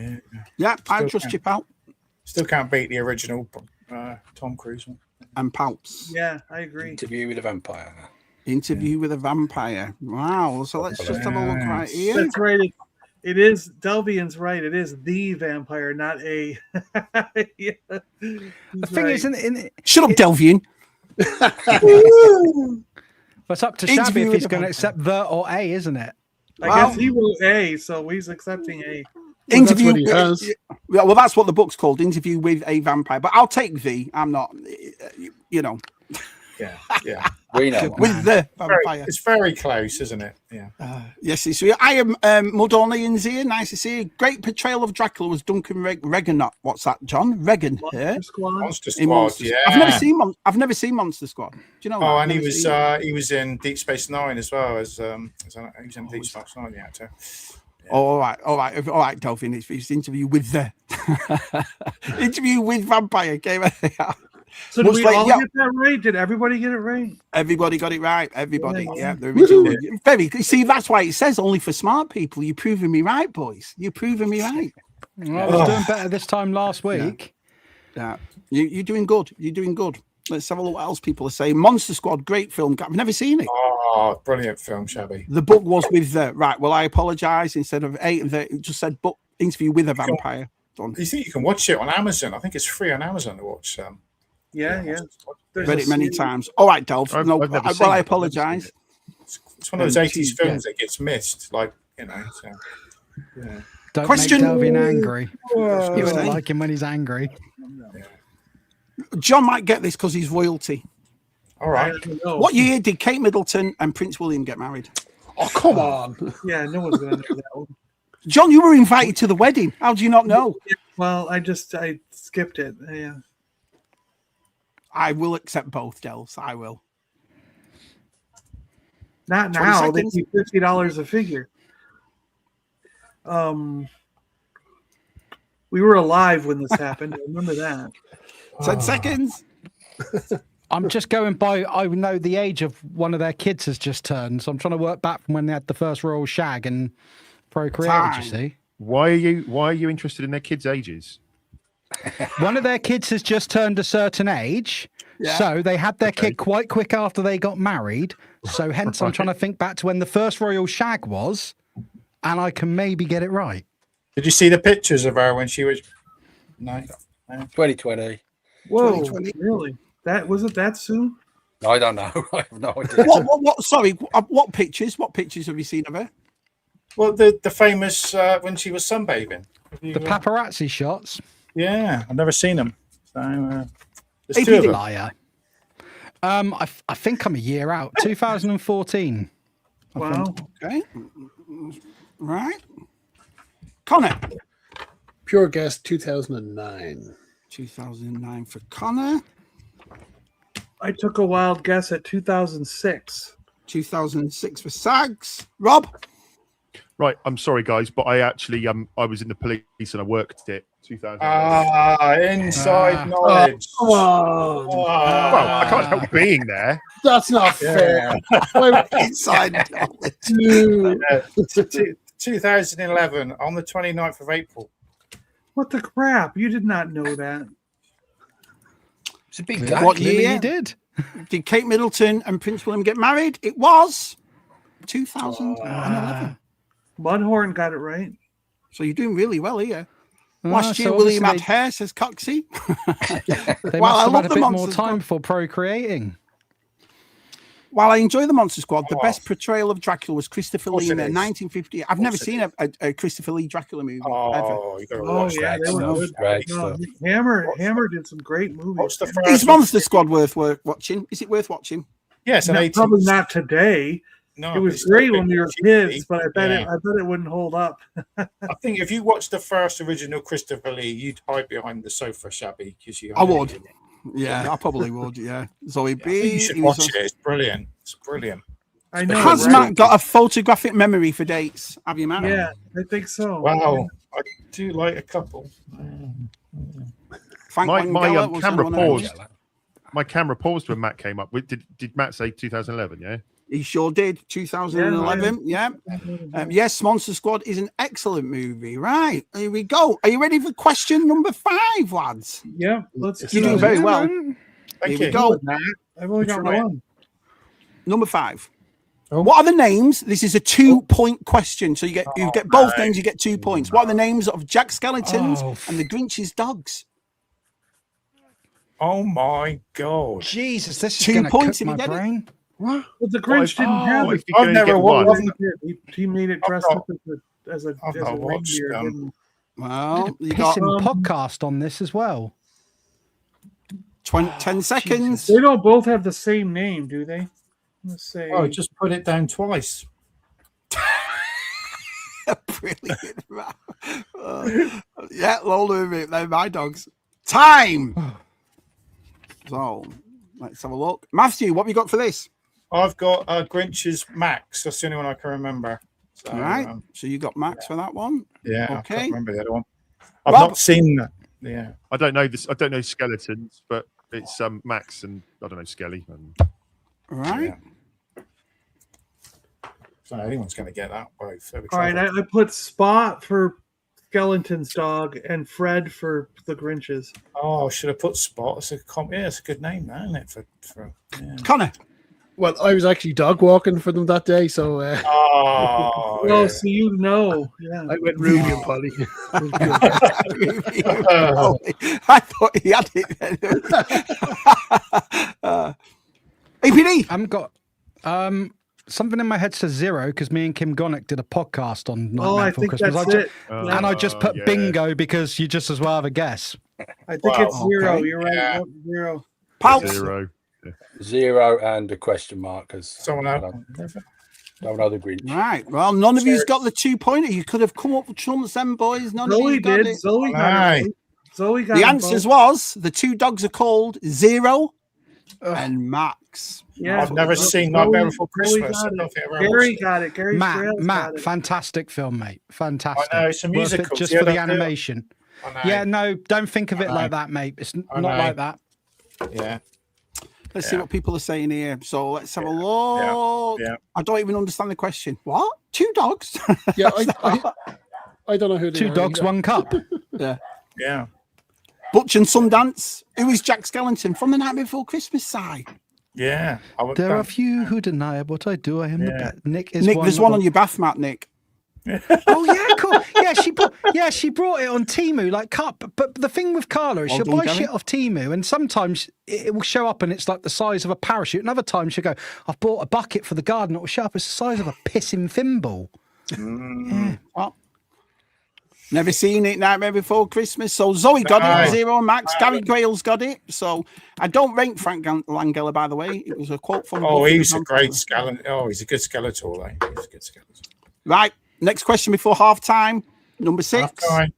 Yeah, I trust you, pal. Still can't beat the original Tom Cruise one. And Palps. Yeah, I agree. Interview with a Vampire. Interview with a Vampire. Wow. So let's just have a look right here. That's right. It is Delvian's right. It is the vampire, not a. Yeah, The thing is, shut up, Delvian. It's up to Shabby if he's going to accept the or a, isn't it? I guess he wrote A, so he's accepting A. Interview. Well, that's what the book's called. Interview with a vampire. But I'll take the. I'm not. You know. Yeah. We know. With the vampire. It's very close, isn't it? Yeah. Yes, it's real. I am Mudornians here. Nice to see you. Great portrayal of Dracula was Duncan Regan. What's that, John? Regan here. Monster Squad. Yeah. I've never seen Monster Squad. Do you know? Oh, and he was in Deep Space Nine as well as he was in Deep Space Nine, the actor. Yeah. All right, Delphine. It's interview with the interview with vampire. Came out. So did we all get that right? Did everybody get it right? Everybody got it right. Everybody, yeah. The original. Very. See, that's why it says only for smart people. You're proving me right, boys. You're proving me right. I was doing better this time last week. Yeah. You're doing good. You're doing good. Let's have a look what else people are saying. Monster Squad, great film. I've never seen it. Oh, brilliant film, Shabby. The book was with the right. Well, I apologise. Instead of it just said book interview with a vampire. You think you can watch it on Amazon? I think it's free on Amazon to watch. Yeah. Read it many times. All right, Delph. I apologise. It's one of those 80s films that gets missed. Like, you know. So, yeah. Don't make Delvin angry. You wouldn't like him when he's angry. Yeah. John might get this because he's royalty. All right. What year did Kate Middleton and Prince William get married? Oh, come on. Yeah, no one's going to know that one. John, you were invited to the wedding. How do you not know? Well, I skipped it. Yeah. I will accept both, Dels. I will. Not now. They keep $50 a figure. We were alive when this happened. I remember that. 10 seconds. I'm just going by. I know the age of one of their kids has just turned, so I'm trying to work back from when they had the first royal shag and procreated. You see. Why are you interested in their kids' ages? One of their kids has just turned a certain age, so they had their kid quite quick after they got married. So hence, I'm trying to think back to when the first royal shag was, and I can maybe get it right. Did you see the pictures of her when she was? No. 2020. Whoa! 2020. Really? Was it that soon? I don't know. I have no idea. What? Sorry. What pictures? What pictures have you seen of her? Well, the famous when she was sunbathing. The paparazzi shots. Yeah, I've never seen them. So there's two of them. Liar. I think I'm a year out. 2014. Wow. Okay. Right. Connor. Pure guess 2009. 2009 for Connor. I took a wild guess at 2006. For Sags. Rob. Right, I'm sorry, guys, but I actually I was in the police and I worked it. 2000. Inside knowledge. Well, I can't help being there. That's not fair. Inside knowledge. 2011 on the 29th of April. What the crap? You did not know that. It's a big What year you did Kate Middleton and Prince William get married? It was 2011. Mudhorn got it right. So you're doing really well here. Last year, William had hair, says Coxie. They must have had a bit more time for procreating. While I enjoy the Monster Squad, the best portrayal of Dracula was Christopher Lee in 1950. I've never seen a Christopher Lee Dracula movie ever. You gotta watch that. Hammer did some great movies. Is Monster Squad worth watching? Is it worth watching? Yes, probably not today. No, it was great when we were kids, but I bet it wouldn't hold up. I think if you watched the first original Christopher Lee, you'd hide behind the sofa, Shabby, because I would. Yeah, I probably would. Yeah, Zoe B. You should watch it. It's brilliant. It's brilliant. I know. Has Matt got a photographic memory for dates? Have you, Matt? Yeah, I think so. Wow, I do like a couple. My camera paused. My camera paused when Matt came up. Did Matt say 2011? Yeah. He sure did. 2011. Yeah. Yes, Monster Squad is an excellent movie. Right. Here we go. Are you ready for question number 5, lads? Yeah. Let's. You're doing very well. Thank you. We go. I've only got one. Number 5. What are the names? This is a 2-point question. So you get both names, you get 2 points. What are the names of Jack Skellington's and the Grinch's dogs? Oh my God! Jesus, this is 2 points cook if my you get brain. What? Well, the Grinch didn't have it. I've never watched. He made it dressed up as a reindeer. Well, you got got podcast on this as well. 10 seconds. They don't both have the same name, do they? Let's say. Oh, just put it down twice. Brilliant. Yeah, hold on a minute. They're my dogs. Time. So let's have a look. Matthew, what have you got for this? I've got Grinch's Max. That's the only one I can remember. So, all right. So you got Max for that one. Yeah. Okay. I can't remember the other one. I've not seen that. Yeah. I don't know this. I don't know skeletons, but it's Max and I don't know Skelly. All right. Yeah. So anyone's going to get that. All right. I put Spot for Skellington's dog and Fred for the Grinch's. Oh, I should have put Spot. It's a good name, isn't it? For Connor. Well, I was actually dog walking for them that day, so. Well, so you know, yeah. I went Ruby and Polly. I thought he had it. APD. I've got something in my head says 0 because me and Kim Gonick did a podcast on Nightmare Before Christmas. I just put bingo because you just as well have a guess. I think it's 0. Okay. You're right. Yeah. 0. Pulse. 0. 0 and a question mark because someone else. No other Grinch. Right. Well, none of you's got the 2-pointer. You could have come up with trumps, them boys. None Zoe of you got did. it. Zoe got it. Zoe got the answers was the 2 dogs are called 0 and Max. Yeah, I've never seen Nightmare Before Christmas. Gary got it. Gary Matt, fantastic film, mate. Fantastic. I know it's a musical just for the animation. Yeah, no, don't think of it like that, mate. It's not like that. Yeah. Let's see what people are saying here. So let's have a look. Yeah. I don't even understand the question. What? 2 dogs? Yeah, I don't know who they 2 dogs, either. 1 cup. Yeah. Butch and Sundance. Who is Jack Skellington from the Night Before Christmas side? Yeah. There are few who deny what I do. I am the best. Nick is Nick, there's one on your bath mat, Nick. Oh yeah, cool. Yeah, she brought it on Temu like cup. But the thing with Carla is she'll buy shit off Temu, and sometimes it will show up and it's like the size of a parachute. And other times she'll go, "I've bought a bucket for the garden." It will show up as the size of a pissing thimble. Yeah. Well, never seen it Nightmare Before Christmas. So Zoe got it. 0 and Max. Gary Grail's got it. So I don't rank Frank Langella, by the way. It was a quote from. Oh, he's a great skeleton. Oh, he's a good skeleton. He's a good skeleton. Right. Next question before half-time. Number 6. Half-time.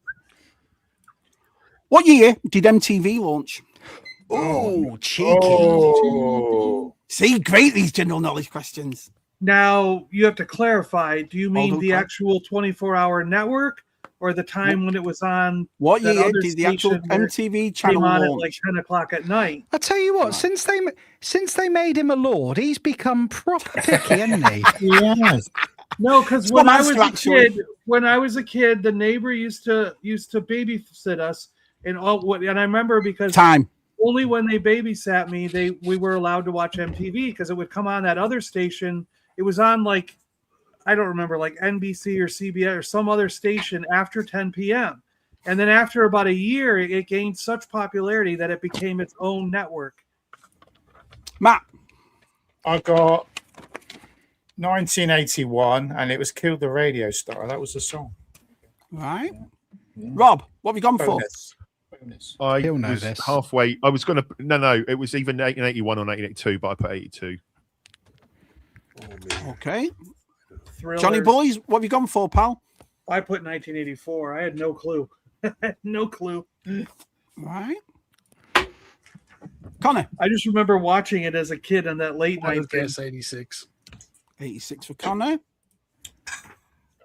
What year did MTV launch? Oh, cheeky. Oh. See, great, these general knowledge questions. Now, you have to clarify. Do you mean the actual 24-hour network or the time when it was on? What year did the actual MTV channel launch? At like 10 o'clock at night. I tell you what, since they made him a lord, he's become proper picky, hasn't he? Yes. No, because when I was a kid, the neighbor used to babysit us, and I remember because only when they babysat me, we were allowed to watch MTV because it would come on that other station. It was on like I don't remember, like NBC or CBS or some other station after 10 p.m. And then after about a year, it gained such popularity that it became its own network. Matt, I got 1981, and it was "Kill the Radio Star." That was the song. Right. Yeah. Rob, what have you gone for? I was halfway. I was going to. No. It was either 1981 or 1982, but I put 82. Okay. Thriller. Johnny Boys, what have you gone for, pal? I put 1984. I had no clue. No clue. Right. Connor. I just remember watching it as a kid on that late night. I guess 86. 86 for Connor.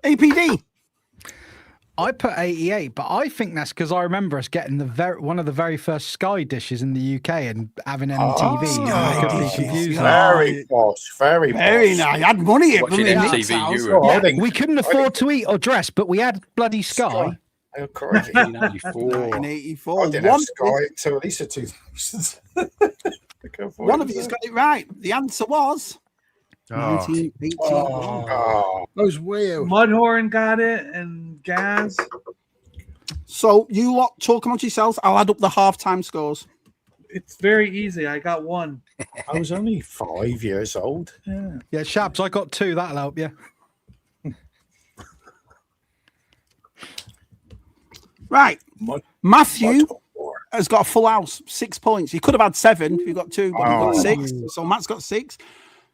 APD. I put 88, but I think that's because I remember us getting one of the very first Sky dishes in the UK and having MTV. I could be confused. Very posh, very nice. I had money here. We couldn't afford to eat or dress, but we had bloody Sky. 1984. I didn't have Sky until at least 2000. One of you's got it right. The answer was 1981. Oh, I was way out. Mudhorn got it, and Gaz. So you lot talk amongst yourselves. I'll add up the halftime scores. It's very easy. I got one. I was only 5 years old. Yeah, Shabs, I got 2. That'll help you. Right. Matthew has got a full house, 6 points. He could have had 7 if he got 2, but he got 6. So Matt's got 6.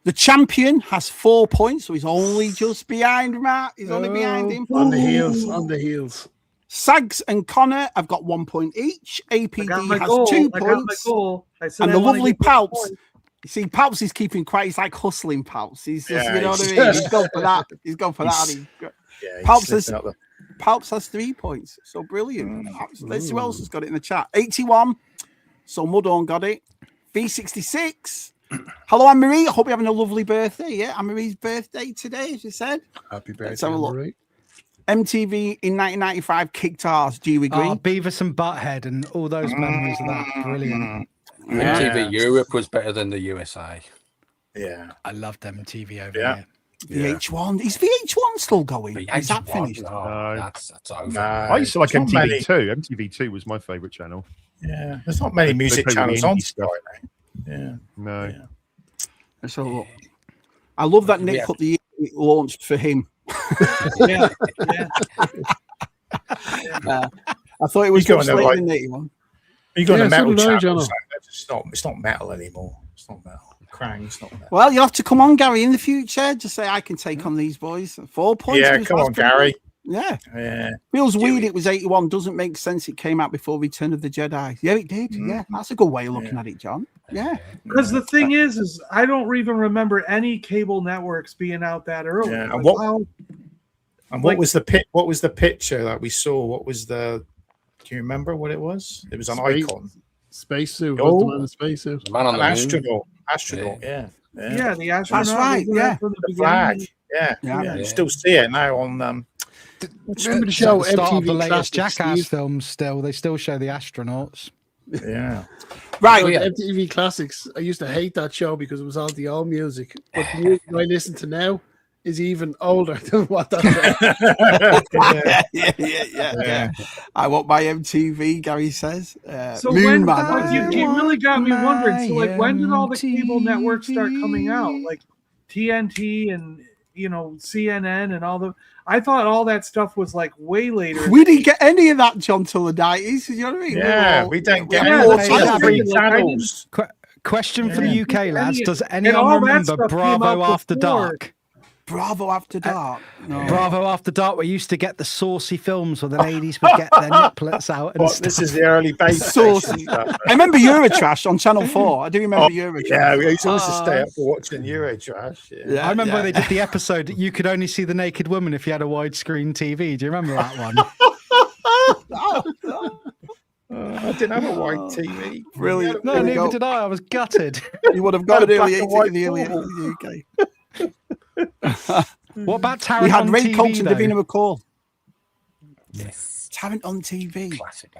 The champion has 4 points, so he's only just behind Matt. He's only behind him. On the heels. Sags and Connor have got 1 point each. APD has goal. 2 I got my points. goal. And the lovely Palps. You see, Palps is keeping quiet. He's like hustling Palps. He's just, you know what I mean? He's going for that. He's going for that. Palps has 3 points. So brilliant. Let's see who else has got it in the chat. 81. So Mudhorn got it. V66. Hello, Anne-Marie. I hope you're having a lovely birthday. Yeah, Anne-Marie's birthday today, as you said. Happy birthday, Let's have a look. Anne-Marie. MTV in 1995 kicked ours. Do you agree? Beavis and Butthead and all those memories of that. Brilliant. MTV Europe was better than the USA. Yeah. I loved MTV over here. VH1. Is VH1 still going? VH1, Is that finished? No, that's over. I used to like There's not MTV2. MTV2 was my favourite channel. Yeah. There's not many music play channels really on indie stuff. Sky now. Yeah. No. Yeah. So I love that Nick put the year it launched for him. Yeah. I thought it was going going to, like, in 81. You got a so metal did I, channel. Jono. It's not metal anymore. It's not metal. Krang's not metal. Well, you'll have to come on, Gary, in the future. Just say I can take on these boys. 4 points. Yeah, come on, Gary. Yeah. Yeah. Feels weird it was 81. Doesn't make sense. It came out before Return of the Jedi. Yeah, it did. Yeah, that's a good way of looking at it, John. Yeah. Because the thing is I don't even remember any cable networks being out that early. Yeah. Like, And what was the What was the picture that we saw? What was the? Do you remember what it was? It was an icon. Spacesuit. Oh. Was the man in spacesuit? The man on An the moon. astronaut. Yeah. Yeah, the astronaut. That's right, was there yeah. from The flag. beginning. Yeah. You still see it now on. Remember the show At the start of the MTV latest Classics? Jackass films they still show the astronauts. Yeah. Right. MTV Classics. I used to hate that show because it was all the old music. But the music I listen to now is even older than what that yeah. I want my MTV, Gary says. So Moon when Man. you really got me wondering. So like, when did all the cable networks start coming out? Like TNT and CNN and all the. I thought all that stuff was like way later. We didn't get any of that, John, till the 90s. You know what I mean? Yeah, we don't get any channels. Question for the UK lads: does all anyone that remember stuff came Bravo out After before. Dark? Bravo After Dark. No. Bravo After Dark, we used to get the saucy films where the ladies would get their nipples out and stuff. This is the early base. Saucy. I remember Eurotrash on Channel 4. I do remember Eurotrash. Yeah, we used to also stay up for watching Eurotrash. I remember they did the episode that you could only see the naked woman if you had a widescreen TV. Do you remember that one? I didn't have a white TV. Brilliant. No, neither did I. I was gutted. You would have got it early in the UK. What about Tarrant We had on Ray TV, Colt and though? Davina McCall. Yes. Tarrant on TV. Classic.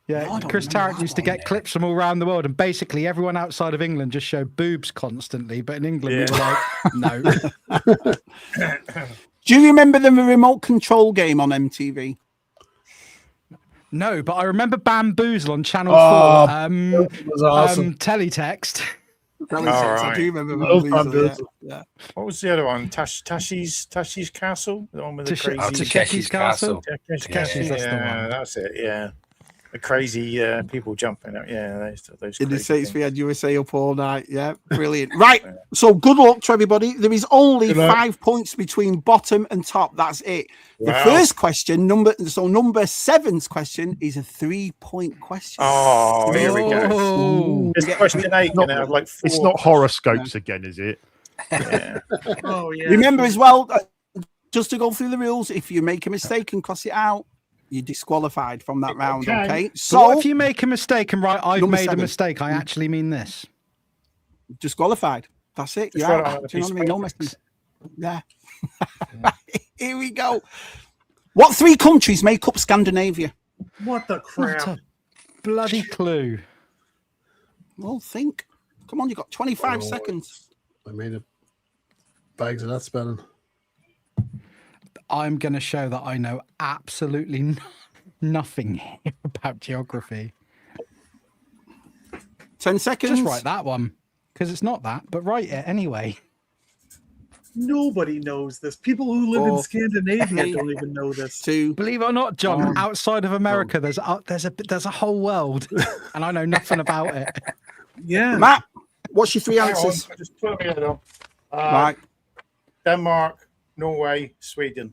Yeah, No, I don't Chris remember Tarrant that used to one. get clips from all around the world, and basically everyone outside of England just showed boobs constantly. But in England, we were like, no. Do you remember the remote control game on MTV? No, but I remember Bamboozle on Channel 4. That was awesome. Teletext. That was All it. I right. do remember Love Bamboozle, Bamboozle. yeah. What was the other one? Tashi's Castle? The one with the crazy... Takeshi's Castle. Takeshi's, that's the one. That's it, yeah. The crazy people jumping up. Yeah, those In the crazy States, we things. had USA up all night. Yeah, brilliant. Right. So good luck to everybody. There is only Good luck. 5 points between bottom and top. That's it. The Wow. first question, number 7's question, is a 3-point question. Oh, here we go. Oh. This question 8 going to have like 4. It's not horoscopes again, is it? Yeah. Oh yeah. Remember as well, just to go through the rules, if you make a mistake and cross it out, you're disqualified from that round. Okay. So what So if you make a mistake and write, I've Number made a 7. mistake, I actually mean this? disqualified. That's it. Just You're write it on out. a Do you know piece what I mean? of No paper. messing. Yeah. Here we go. What 3 countries make up Scandinavia? What the crap? What a bloody clue. Well, think. Come on, you've got 25 seconds. I made it. Bags of that spelling. I'm going to show that I know absolutely nothing here about geography. 10 seconds. Just write that one, because it's not that, but write it anyway. Nobody knows this. People who live in Scandinavia don't even know this. Believe it or not, John, outside of America, there's a whole world, and I know nothing about it. Yeah. Matt, what's your three answers? Just put me head on. Right. Denmark, Norway, Sweden.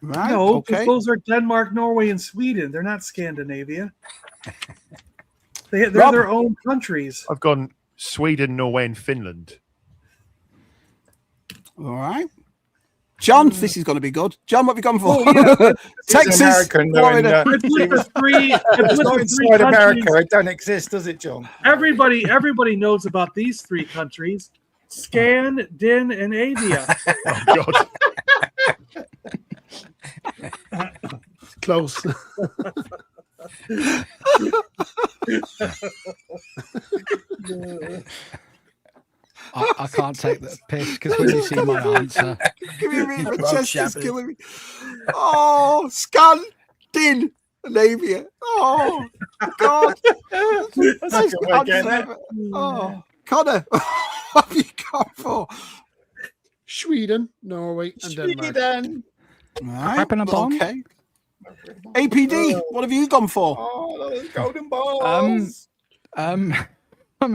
Right. No, Okay. because those are Denmark, Norway, and Sweden. They're not Scandinavia. They're Rob? their own countries. I've gone Sweden, Norway, and Finland. All right. John, this is going to be good. John, what have you gone for? Oh, yeah. Texas, American, Florida. I put the three. I put It's not the three inside America. countries. It don't exist, does it, John? Everybody knows about these three countries: Scan, Din, and Avia. Oh, God. Close. I can't take the piss because when you see my answer, Give me a minute. My chest is killing me. Oh, Scan, Din, and Avia. Oh, God. That's a good way of getting it. Oh, Connor, what have you gone for? Sweden, Norway, and Denmark. Sweden. Right. Crap in a bomb? Okay. APD, what have you gone for? Oh, those golden balls. I'm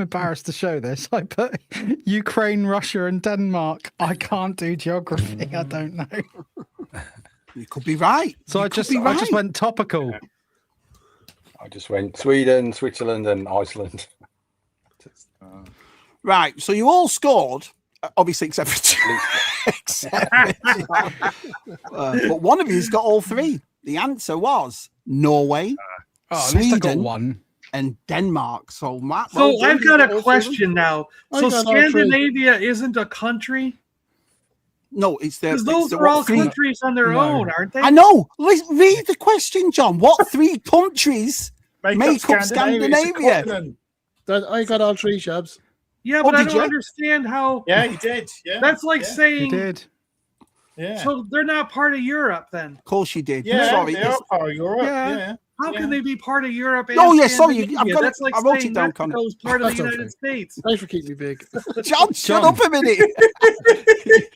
embarrassed to show this. I put Ukraine, Russia, and Denmark. I can't do geography. I don't know. You could be right. So You I could just be right. went topical. I just went Sweden, Switzerland, and Iceland. Right. So you all scored, obviously, except for two. But one of you's got all three. The answer was Norway, At least I got Sweden, one. and Denmark. So Matt, So well done, I've you got all a three. question now. I So got all three. Scandinavia isn't a country? No, it's the. Because it's those the are all what three- countries on their No. own, aren't they? I know. Read the question, John. What three countries? Make up It's a Scandinavia. continent. I got all three, Shabs. Yeah, but I did don't you? understand how. Yeah, you did. Yeah, That's like yeah. You saying. did. Yeah, So they're not part of Europe then. Of course you did. yeah, Sorry. they are part of Europe. Yeah. Yeah, How Yeah. can they be part of Europe? And Oh, yeah, sorry, I've Scandinavia? got it. That's like I wrote saying it down, Connor. Mexico's part of the That's okay. United States. Thanks for keeping me big. John, shut John. up a minute.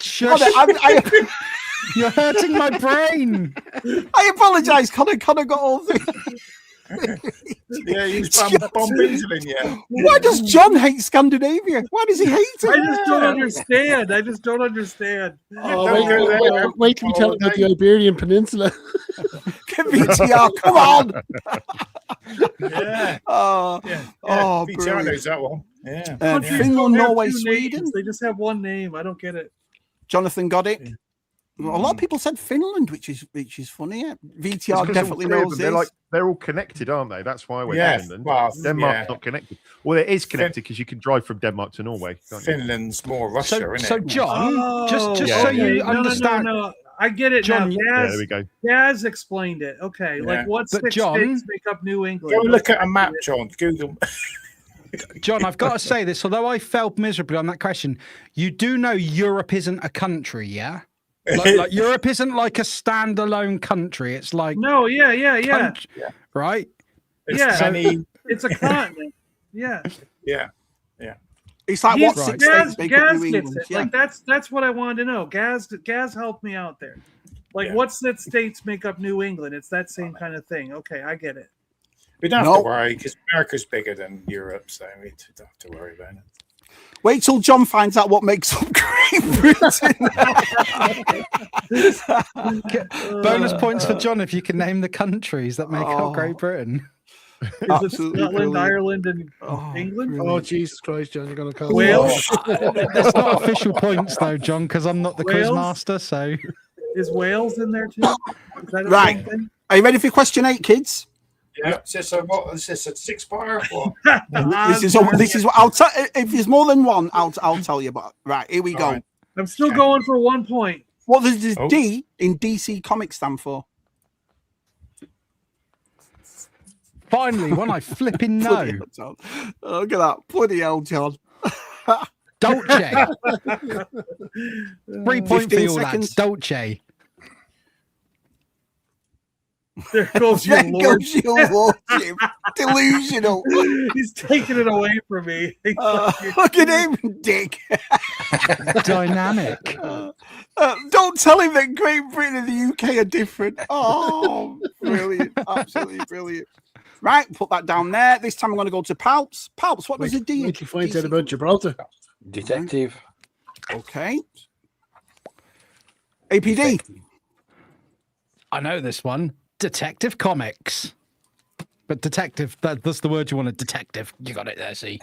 Shush. Connor, You're hurting my brain. I apologise. Connor got all three. yeah. He's bombingeling, yeah. Why does John hate Scandinavia? Why does he hate I it? just don't understand. I just don't understand. Oh, Don't go there. wait till you tell about the Iberian Peninsula. VTR, come on. Yeah, Oh, yeah. Oh, VTR brilliant. knows that one. Yeah. Countries Finland, don't have Norway, two Sweden. names. They just have one name. I don't get it. Jonathan got it. Well, a lot of people said Finland, which is funny. Yeah. It's VTR 'cause all definitely three of knows them, this. they're all connected, aren't they? That's why we're Yes, Finland. well, Denmark's yeah. not connected. Well, it is connected because you can drive from Denmark to Norway. Can't you? Finland's more Russia, So, isn't so it? John, just yeah, so yeah. you No, understand, No. I get it John, now. Yeah, there we go. Gaz explained it. Okay, Yeah. like what But 6 John- states make up New England? Go look at a map, John. Google. John, I've got to say this. Although I failed miserably on that question, you do know Europe isn't a country, yeah? Like Europe isn't like a standalone country. It's like No, yeah. country- right? It's Yeah. many- It's a continent. Yeah. yeah. It's like He's- what 6 Gaz states make up gets New it. England. Yeah. Like that's what I wanted to know. Gaz helped me out there. Like Yeah. what 6 states make up New England? It's that same kind of thing. Okay, I get it. We don't have No. to worry because America's bigger than Europe, so we don't have to worry about it. Wait till John finds out what makes up Great Britain. Bonus points for John if you can name the countries that make Oh. up Great Britain. Is it Absolutely Scotland, brilliant. Ireland, and Oh, England? Oh, Jesus Christ, John, you're going to call Wales? That's not official points though, John, because I'm not the quiz Wales? master. So Is Wales in there too? Is that a Right. thing? Are you ready for question 8, kids? Yeah. So what is this? A 6-part? What? This is what I'll tell. If there's more than one, I'll tell you. But right, here we go. All right. I'm still going for 1 point. What does this Oh. D in DC Comics stand for? finally, one I flipping know. Bloody hell, John. Look at that. Bloody hell, John. Dolce. 3 point for 15 you, lads. seconds. Dolce. There goes your There lord. goes your lordship. Delusional. He's taking it away from me. Look at him, Dick. Dynamic. Don't tell him that Great Britain and the UK are different. Oh, brilliant. Absolutely brilliant. Right, put that down there. This time I'm going to go to Palps. Palps, what does it do? Wait till you find out about Gibraltar. Detective. Okay. APD. I know this one. Detective Comics. But detective, that's the word you wanted. Detective. You got it there, see?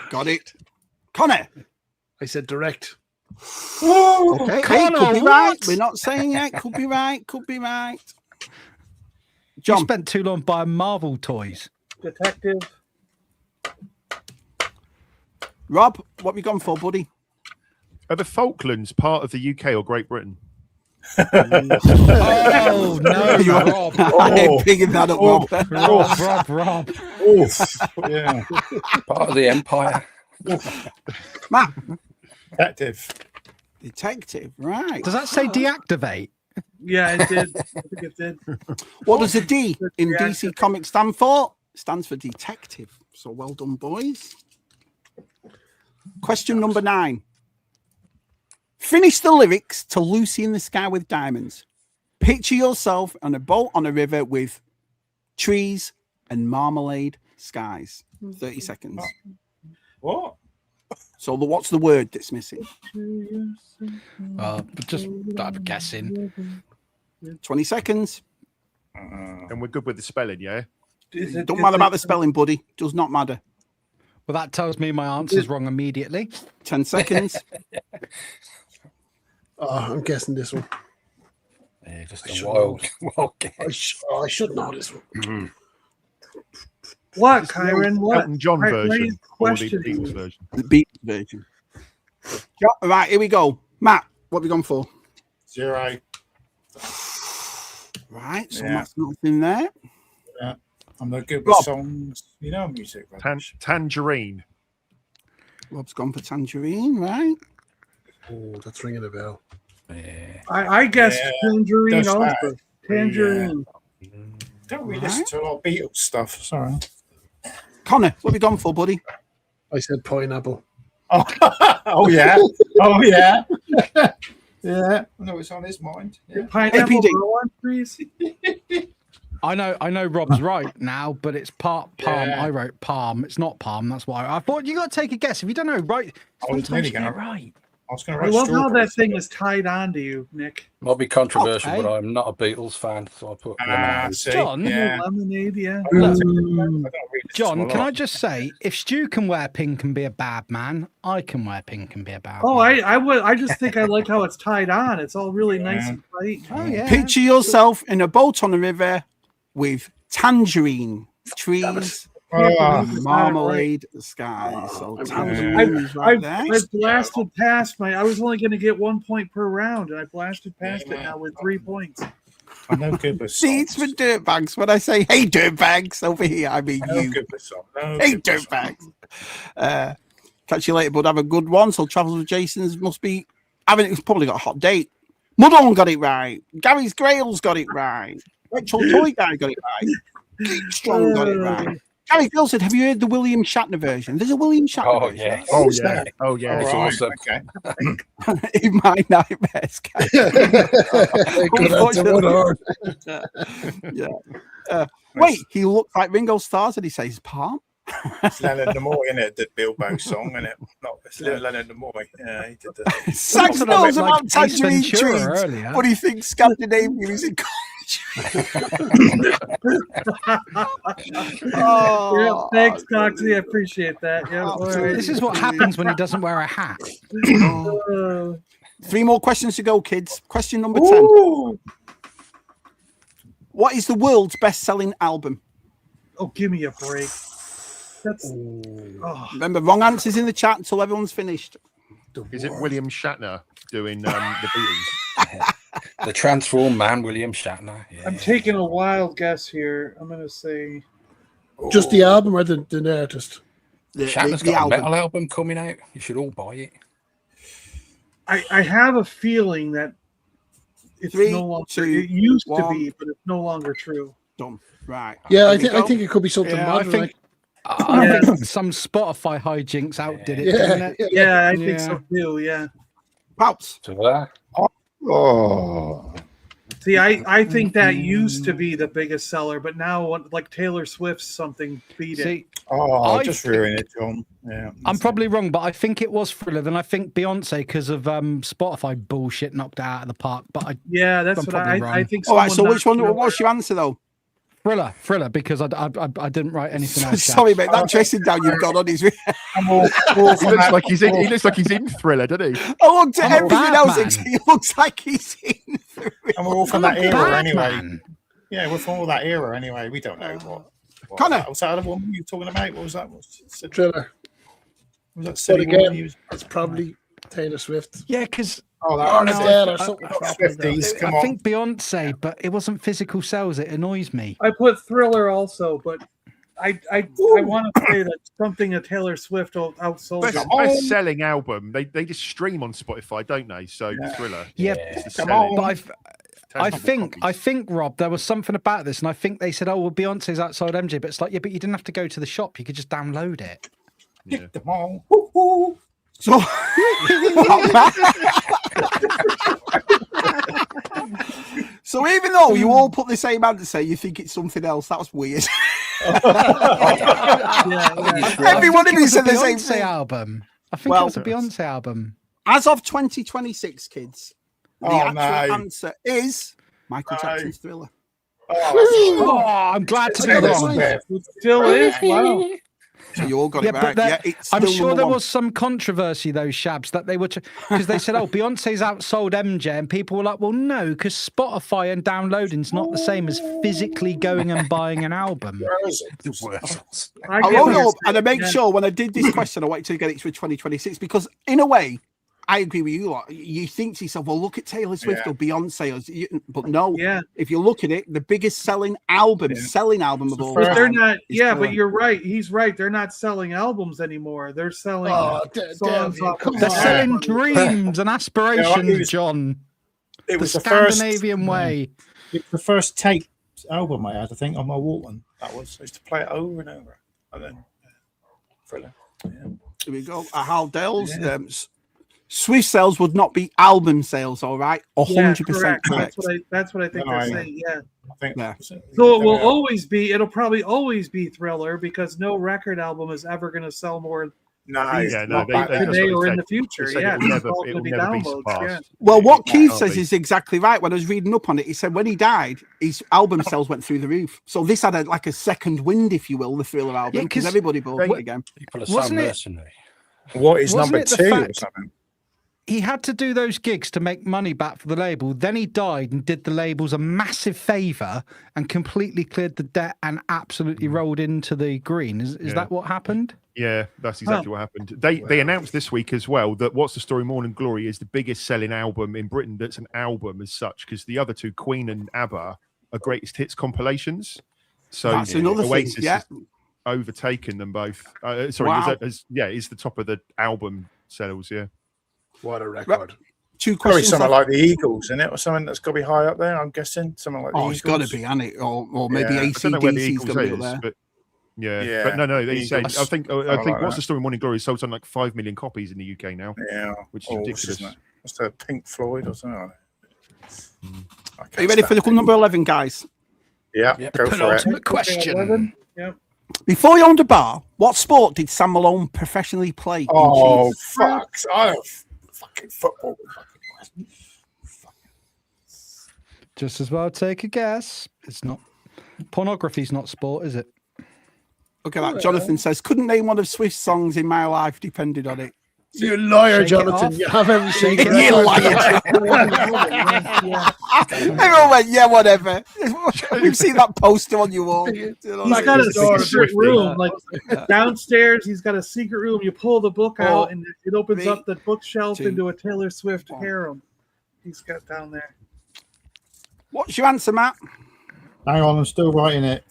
Got it. Connor. I said direct. Oh, Okay, Connor, could be right. what? We're not saying that. Could be right. Could be right. You John. spent too long buying Marvel toys. Detective. Rob, what have you gone for, buddy? Are the Falklands part of the UK or Great Britain? Oh, no, Rob. I'm picking that up, Rob. Rob. Yeah. Part of the Empire. Matt. Detective. Right. Does that say deactivate? Yeah, it did. I think it did. What does the D in Deactivate. DC Comics stand for? It stands for detective. So well done, boys. Question number 9. Finish the lyrics to Lucy in the Sky with Diamonds. Picture yourself on a boat on a river with trees and marmalade skies. 30 seconds. What? So what's the word that's missing? Just I'm guessing. 20 seconds. And we're good with the spelling, yeah? Don't matter about the spelling, buddy. Does not matter. Well, that tells me my answer's wrong immediately. 10 seconds. I'm guessing this one. Yeah, just a wild guess. I should know this one. What, Kyron? What? Elton John Right, version right, or the question. Beatles version? The Beatles version. Right, here we go. Matt, what have you gone for? 0. Right, so Yeah. Matt's nothing there. I'm not good with Rob. songs. You know music. Tangerine. Rob's gone for Tangerine, right? Oh, that's ringing a bell. Yeah. I guessed Yeah, Tangerine that's also. right. Tangerine. Don't we listen to a lot of Beatles stuff? Sorry. Connor, what have you gone for, buddy? I said pineapple. Oh yeah. Oh yeah. Yeah. I know it's on his mind. Yeah. Pineapple APD. grow on trees. I know Rob's right now, but it's part palm. Yeah. I wrote palm. It's not palm. That's why I thought you got to take a guess. If you don't know, right? I was Sometimes nearly you get gonna- it right. I was going to I write love how that strawberries. thing is tied on to you, Nick. Might be controversial, Okay. but I'm not a Beatles fan, so I put Ah, see? John? Yeah. Lemonade, yeah. I don't read this John, a can I lot. just say, if Stu can wear pink and be a bad man, I can wear pink and be a bad Oh, man. I would. I just think I like how it's tied on. It's all really nice and tight. Oh, yeah. Picture yourself in a boat on a river with tangerine trees, Ah, and marmalade skies. So tangerine is I right there. blasted past my. I was only going to get 1 point per round, and I blasted past it now with 3 points. I'm no good with See, it's songs. for dirtbags. When I say, hey, dirtbags, over here, I mean No you. good with songs. No Hey, good with songs. dirtbags. Catch you later, bud. Have a good one. So Travels with Jason's must be having. It's probably got a hot date. Mudon got it right. Gary's Grail's got it right. Retro Toy Guy got it right. Geek Strong got it right. Gary Gill said, have you heard the William Shatner version? There's a William Shatner Oh, version. yeah. Oh yeah. Oh yeah. It's Right, awesome. okay. In my nightmares. Good answer, well done. Yeah. Wait, he looked like Ringo Starr, and he says palm. It's Leonard Nimoy, isn't it? The Bilbo song, isn't it? No, it's Leonard Nimoy. Yeah, he did that. Sax Also, knows like about Ace tangerine Ventura trees, earlier. but he thinks Scandinavia is in college. Yeah, thanks, Coxie. I appreciate that. Yeah, all right. This is what happens when he doesn't wear a hat. 3 more questions to go, kids. Question number 10. What is the world's best-selling album? Oh, give me a break. That's. Oh, Remember, wrong answers in the chat until everyone's finished. Is it William Shatner doing the Beatles? The transform man, William Shatner. Yeah. I'm taking a wild guess here. I'm going to say. Just the album or the artist? Shatner's the got a album. metal album coming out. You should all buy it. I have a feeling that it's 3, no longer. 2, It used 1. to be, but it's no longer true. Done. Right. Yeah, I think it could be something Yeah, modern. I think some Spotify hijinks outdid it. Didn't it? Yeah, I think so too. Yeah. Pops. Oh. See, I think that used to be the biggest seller, but now, like Taylor Swift's something beat it. Oh, just ruin it, John. Yeah, I'm probably wrong, but I think it was Thriller. Then I think Beyonce, because of Spotify bullshit, knocked it out of the park. But that's I'm what probably wrong. I think. All right. So which one? What's your answer though? Thriller, because I didn't write anything else. Sorry, mate. That dressing down you've got on is. He looks like he's in Thriller, doesn't he? I looked at everything else. He looks like he's in Thriller. And we're all from that era anyway. Yeah, we're from all that era anyway. We don't know what Connor, was that other one you were talking about? What was that? Thriller. Was that But silly again, it's probably Taylor Swift. Yeah, because or something. I think Beyonce, but it wasn't physical sales. It annoys me. I put Thriller also, but I want to say that something a Taylor Swift outsold. Best selling album. They just stream on Spotify, don't they? So Thriller. Yeah, but I think Rob, there was something about this, and I think they said, "Oh, well, Beyonce's outside MJ," but it's like, yeah, but you didn't have to go to the shop; you could just download it. Yeah. Them all. So, so even though you all put the same answer, you think it's something else. That was weird. Everyone of you said the same thing. Album. I think it was a Beyonce album. As of 2026, kids, the actual no. answer is Michael Jackson's Thriller. Oh, I'm glad to be wrong. It still is. Wow. So you all got it right. But Yeah, it's I'm still sure number there one. was some controversy, those Shabs, that they were because they said, "Oh, Beyonce's outsold MJ," and people were like, "Well, no, because Spotify and downloading's not the same as physically going and buying an album." And I make sure when I did this question, I wanted to get it for 2026 because, in a way, I agree with you. You think to yourself, well, look at Taylor Swift or Beyonce, but no. Yeah. If you look at it, the biggest selling album of all. But they're not. Yeah, but you're right. He's right. They're not selling albums anymore. They're selling songs. They're selling dreams and aspirations, John. It was the Scandinavian way. It was the first tape album I had, I think, on my Walkman. That was. I used to play it over and over. And then Thriller. Yeah. Here we go. Hal Dale's. Swift sales would not be album sales, all right? 100% correct. That's what I think they're saying. Yeah. I think So it will always be. It'll probably always be Thriller because no record album is ever going to sell more. Today or in the future. Yeah, it will never be surpassed. Well, what Keith says is exactly right. When I was reading up on it, he said when he died, his album sales went through the roof. So this had a second wind, if you will, the Thriller album, because everybody bought it again. Wasn't it? What is number 2 or something? He had to do those gigs to make money back for the label. Then he died and did the labels a massive favour and completely cleared the debt and absolutely rolled into the green. Is that what happened? Yeah, that's exactly what happened. They announced this week as well that What's the Story Morning Glory is the biggest selling album in Britain that's an album as such, because the other two, Queen and ABBA, are greatest hits compilations. So that's another Oasis thing. Yeah. has overtaken them both. Is the top of the album sales, yeah. What a record. Two Probably questions. something like the Eagles, isn't it? Or something that's got to be high up there, I'm guessing. Something like the Eagles. It's got to be, hasn't it? Or maybe I don't know where the AC/DC's Eagles going to be is, up there. but but no, they said. I think like What's the Story Morning Glory sold something like 5 million copies in the UK now. Yeah, which is ridiculous. Isn't it? What's that, Pink Floyd or something? Are you ready for the number 11, guys? Yeah, go for it. Question. Yep. Before he owned a bar, what sport did Sam Malone professionally play? Oh, fuck. I don't fucking football. Just as well take a guess. It's not. Pornography's not sport, is it? Look at that. Jonathan says, couldn't name one of Swift's songs in my life depended on it. You liar, Jonathan. You have every single You liar. Everyone went, yeah, whatever. We've seen that poster on your wall. He's got a secret room, like downstairs. He's got a secret room. You pull the book out, and it opens up the bookshelf into a Taylor Swift harem. He's got down there. What's your answer, Matt? Hang on, I'm still writing it.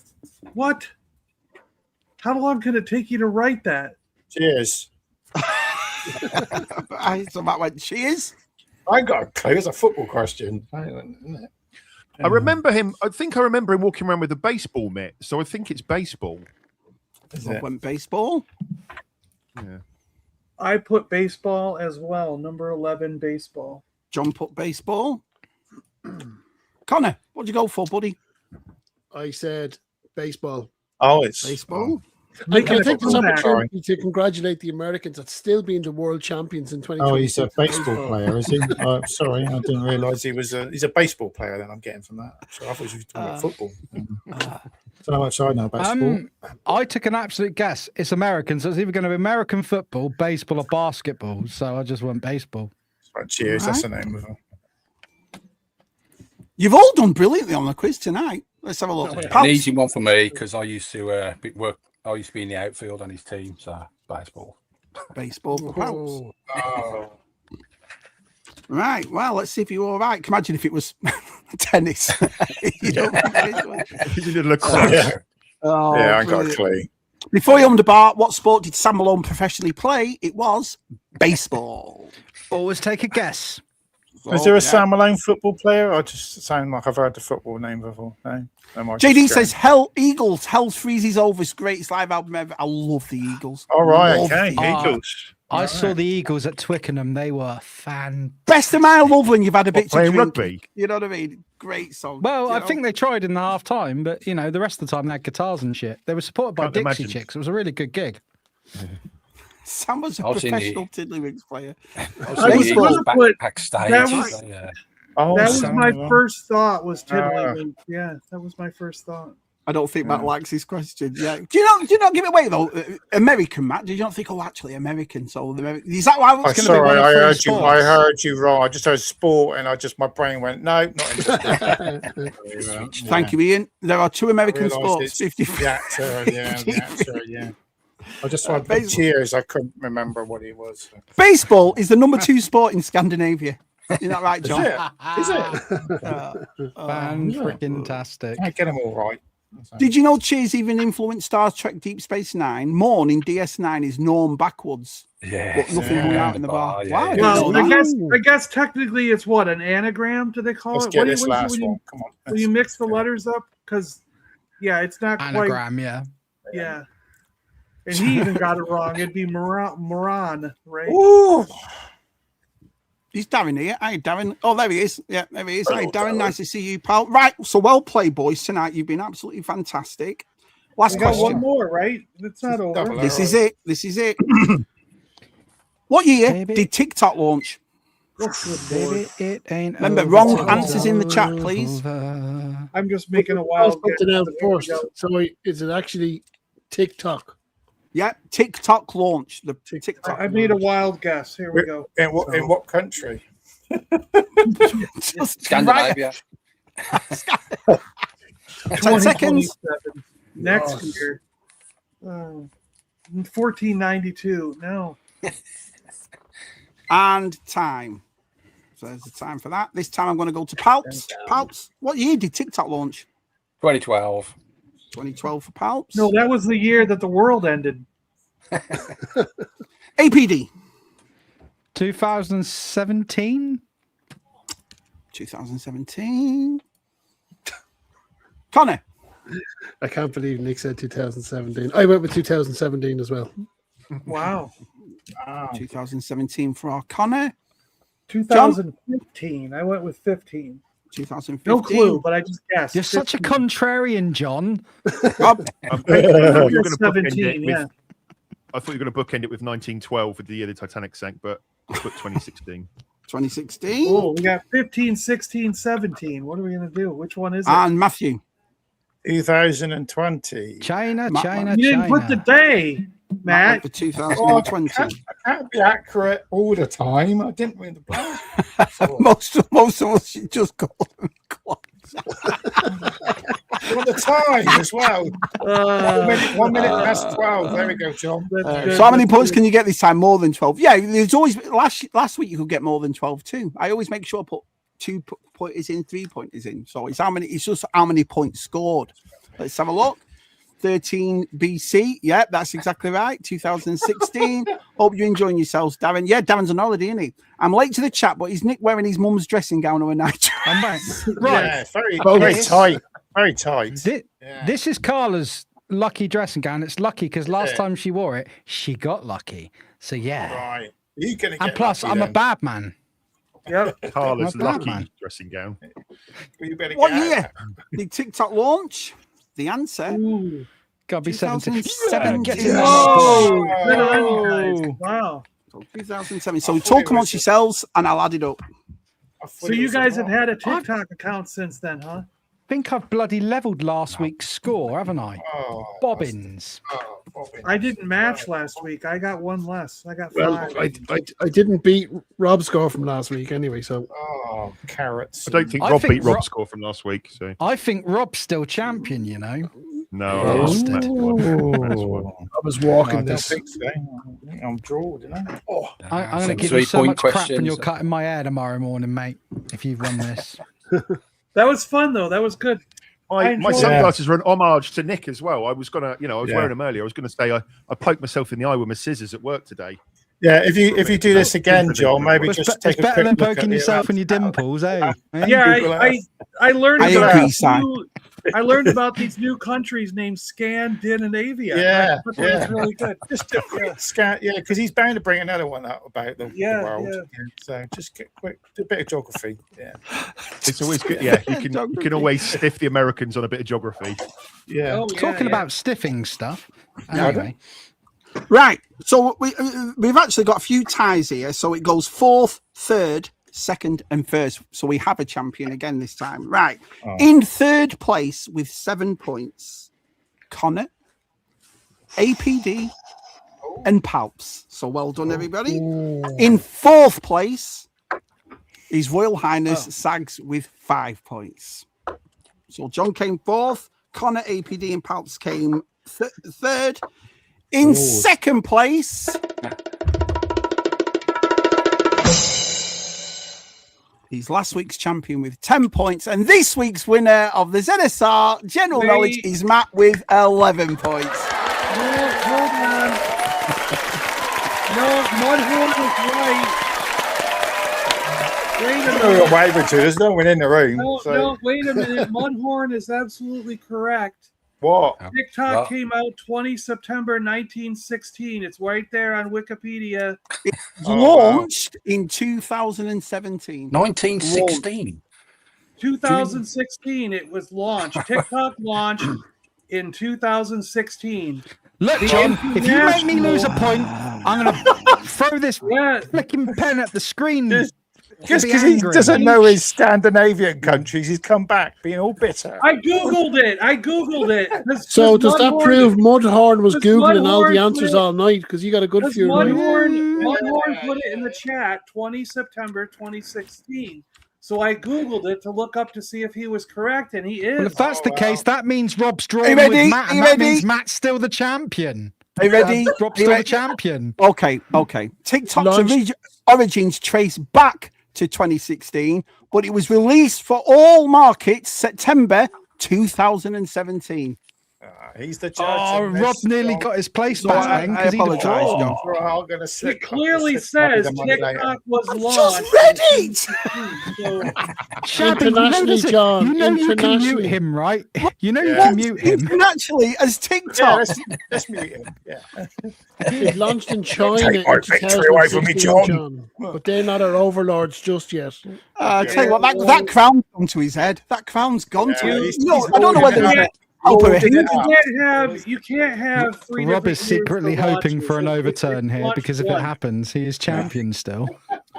What? How long could it take you to write that? Cheers. So Matt went, cheers. I ain't got a clue. It's a football question. Isn't it? I remember him. I think I remember him walking around with a baseball mitt. So I think it's baseball. I went baseball. Yeah. I put baseball as well. Number 11, baseball. John put baseball. Connor, what'd you go for, buddy? I said baseball. Oh, it's Baseball. And can I take this opportunity to congratulate the Americans at still being the world champions in 2020? Oh, he's a baseball player, is he? Oh, sorry, I didn't realise he's a baseball player. Then I'm getting from that. So I thought he was talking about football. So how much I know about sport. I took an absolute guess. It's American, so it's either going to be American football, baseball, or basketball. So I just went baseball. Right, cheers. That's the name of it. You've all done brilliantly on the quiz tonight. Let's have a look. An easy one for me because I used to work. I used to be in the outfield on his team, so baseball. Baseball for Pops. Oh. Right. Well, let's see if you're all right. Can you imagine if it was tennis? You don't You did look close. Yeah, Oh, I ain't got a brilliant. clue. Before you bar, what sport did Sam Malone professionally play? It was baseball. Always take a guess. Is there a Sam Malone football player? I just sound like I've heard the football name before. No? JD says, Hell Eagles, Hell Freezes Over is greatest live album ever. I love the Eagles. All right, Love okay. the Eagles. I saw the Eagles at Twickenham. They were fan. Best of my love when you've had a bit to Playing drink. rugby. You know what I mean? Great song. Well, you I know? think they tried in the half time, but the rest of the time they had guitars and shit. They were supported by Can't Dixie imagine. Chicks. It was a really good gig. Sam was a I've seen professional tiddlywinks player. I I was gonna put- backstage. that was- so, yeah. Oh, That was Sam my Malone. first thought. Was tiddlywinks? Yeah, that was my first thought. I don't think Matt likes his question. Yeah. Do you not give it away though? American, Matt. Did you not think? Oh, actually, American. So the American. Is that why I was going to be Sorry, one of I the heard first you. sports? I heard you wrong. I just heard sport, and my brain went no, not interested. Thank you, Ian. There are two American realised sports. it's 50. The actor, the actor, yeah. I just tried to cheers. I couldn't remember what he was. Baseball is the number 2 sport in Scandinavia. Isn't that right, John? Is it? Fan freaking tastic. I get them all right. Did you know Cheers even influenced Star Trek Deep Space Nine? Morn in DS9 is Norm backwards. Yeah. But nothing hung out in the bar. Yeah, Wow. yeah. Well, No. I guess technically it's what, an anagram? Do they call Let's it? get What do this you- last when one. you, Come on. when you mix the letters up? Because it's not quite. Anagram, yeah. Yeah. And he even got it wrong. It'd be Moran, right? Ooh. Is Darren here? Hey, Darren. Oh, there he is. Yeah, there he is. Hey, Darren. Nice to see you, pal. Right. So well played, boys, tonight. You've been absolutely fantastic. Last We got one question. more, right? It's not over. Double This is it. This is it. What year Baby. did TikTok launch? Oh, good Lord. Baby, it ain't Remember, over wrong till answers it's in the chat, please. over. I'm just making a I'll wild something else Here we first. go. So is it actually TikTok? Yeah, TikTok launch. The TikTok. I made a wild guess. Here we go. In what country? Just Scandinavia. right- 10 seconds. 2027. Next year. 1492. No. And time. So there's the time for that. This time I'm going to go to Palps. Palps, what year did TikTok launch? 2012. 2012 for Palps. No, that was the year that the world ended. APD. 2017. 2017. Connor. I can't believe Nick said 2017. I went with 2017 as well. Wow. 2017 for our Connor. 2015. I went with 15. 2015. No clue, but I just guessed. You're such a 15. contrarian, John. Rob. I thought you were going to bookend 17, it yeah. with. I thought you were going to bookend it with 1912 with the year the Titanic sank, but I put 2016. 2016. Oh, we got 15, 16, 17. What are we going to do? Which one is it? And Matthew. 2020. China, Ma- China, you didn't China. put the day, Matt. Matt. For 2020. I can't be accurate all the time. I didn't win the blow. most of us should just call them close. All the time as well. 1 minute past 12. There we go, John. So how many points can you get this time? More than 12? Yeah, there's always last week you could get more than 12 too. I always make sure I put 2 pointers in, 3 pointers in. So it's how many? It's just how many points scored. Let's have a look. 13 BC. Yeah, that's exactly right. 2016. Hope you're enjoying yourselves, Darren. Yeah, Darren's on holiday, isn't he? I'm late to the chat, but is Nick wearing his mum's dressing gown or a night? Right. Yeah, very tight. Very tight. This is Carla's lucky dressing gown. It's lucky because last time she wore it, she got lucky. So yeah. Right. You gonna get and plus, lucky, I'm then. a bad man. Yep. Carla's I'm a bad lucky man. dressing gown. You better What get out. year? The TikTok launch? The answer. Ooh. Gotta be 17. 2017. Oh, wow. 2007. So talk amongst yourselves and I'll add it up. So you guys have had a TikTok account since then, huh? I think I've bloody leveled last week's score, haven't I? Oh, Bobbins. Bobbins. I didn't match last week. I got one less. I got Well, 5. I didn't beat Rob's score from last week anyway, so Oh, carrots. I don't think I Rob think beat Rob's score from last week. So I think Rob's still champion, you know. no, Oh. I was walking I don't this. think so. I think I'm drawn, didn't I? Oh, I'm going to give you so much crap when you're cutting my hair tomorrow morning, mate, if you've won this. That was fun, though. That was good. my enjoyed sunglasses were an homage to Nick as well. I was gonna, I was Yeah. wearing them earlier. I was gonna say I poked myself in the eye with my scissors at work today. yeah. If you do this again, Joel, maybe It's, just be- take it's a better quick than look at poking the yourself in your dimples, eh? Yeah, Google I learned I about agree, these Si. I learned about these new countries named Scandinavia. Yeah, That's yeah. really good. Just a quick scan, yeah, because he's bound to bring another one up about the world. Yeah. So just get quick, do a bit of geography. Yeah, It's always good. Yeah, you can always stiff the Americans on a bit of geography. yeah. Oh, Talking about stiffing stuff. Yeah. Anyway, Right. So we've actually got a few ties here. So it goes 4th, 3rd, 2nd, and 1st. So we have a champion again this time. Right. Oh. In 3rd place with 7 points, Connor, APD, and Palps. So well done, everybody. In 4th place is Royal Highness Sags with 5 points. So John came 4th, Connor, APD, and Palps came 3rd. In 2nd place he's last week's champion with 10 points, and this week's winner of the ZSR General Knowledge is Matt with 11 points. No, hold on. No, Mudhorn was right. Wait a No, minute. we're waving to. There's no one in the room. No, wait a minute. Mudhorn is absolutely correct. What? TikTok came out 20 September 1916. It's right there on Wikipedia. Launched in 2017. 1916. 2016 it was launched. TikTok launched in 2016. look, John, if you make me lose a point, I'm going to throw this Yeah, flicking pen at the screen. Just Be because he angry. doesn't know his Scandinavian countries, he's come back being all bitter. I googled it. So does that prove Mudhorn was does googling all the Mudhorn answers put it- all night because you got a good Because few right? Mudhorn put it in the chat 20 September 2016. So I googled it to look up to see if he was correct, and he is. Well, if that's the case, that means Rob's drawn Are you with ready? Matt, Are you and that ready? means Matt's still the champion. Are you ready? Rob's Are you still the ready? champion. Okay. TikTok's Launched- origins trace back to 2016, but it was released for all markets September 2017. He's the judge. Oh, in this. Rob nearly got his place So back I then because he'd have apologise, drawn. John. Oh, I'm gonna slip It clearly says TikTok was I've launched. just read it. So, Shabby, you know, Internationally, John, you know you can mute internationally. him, right? You know you Yeah. can mute him. Internationally as Yeah, TikTok. let's mute him. Yeah. It launched in China Take my in victory away from me, 2016, John. but they're not our overlords just yet. I tell you what, that crown's gone to his head. That crown's gone to Yeah, him. he's I don't know whether holding it's it you can't have three Rob different is secretly years for hoping for an launches. overturn here Launch because if it one. happens, he is champion still.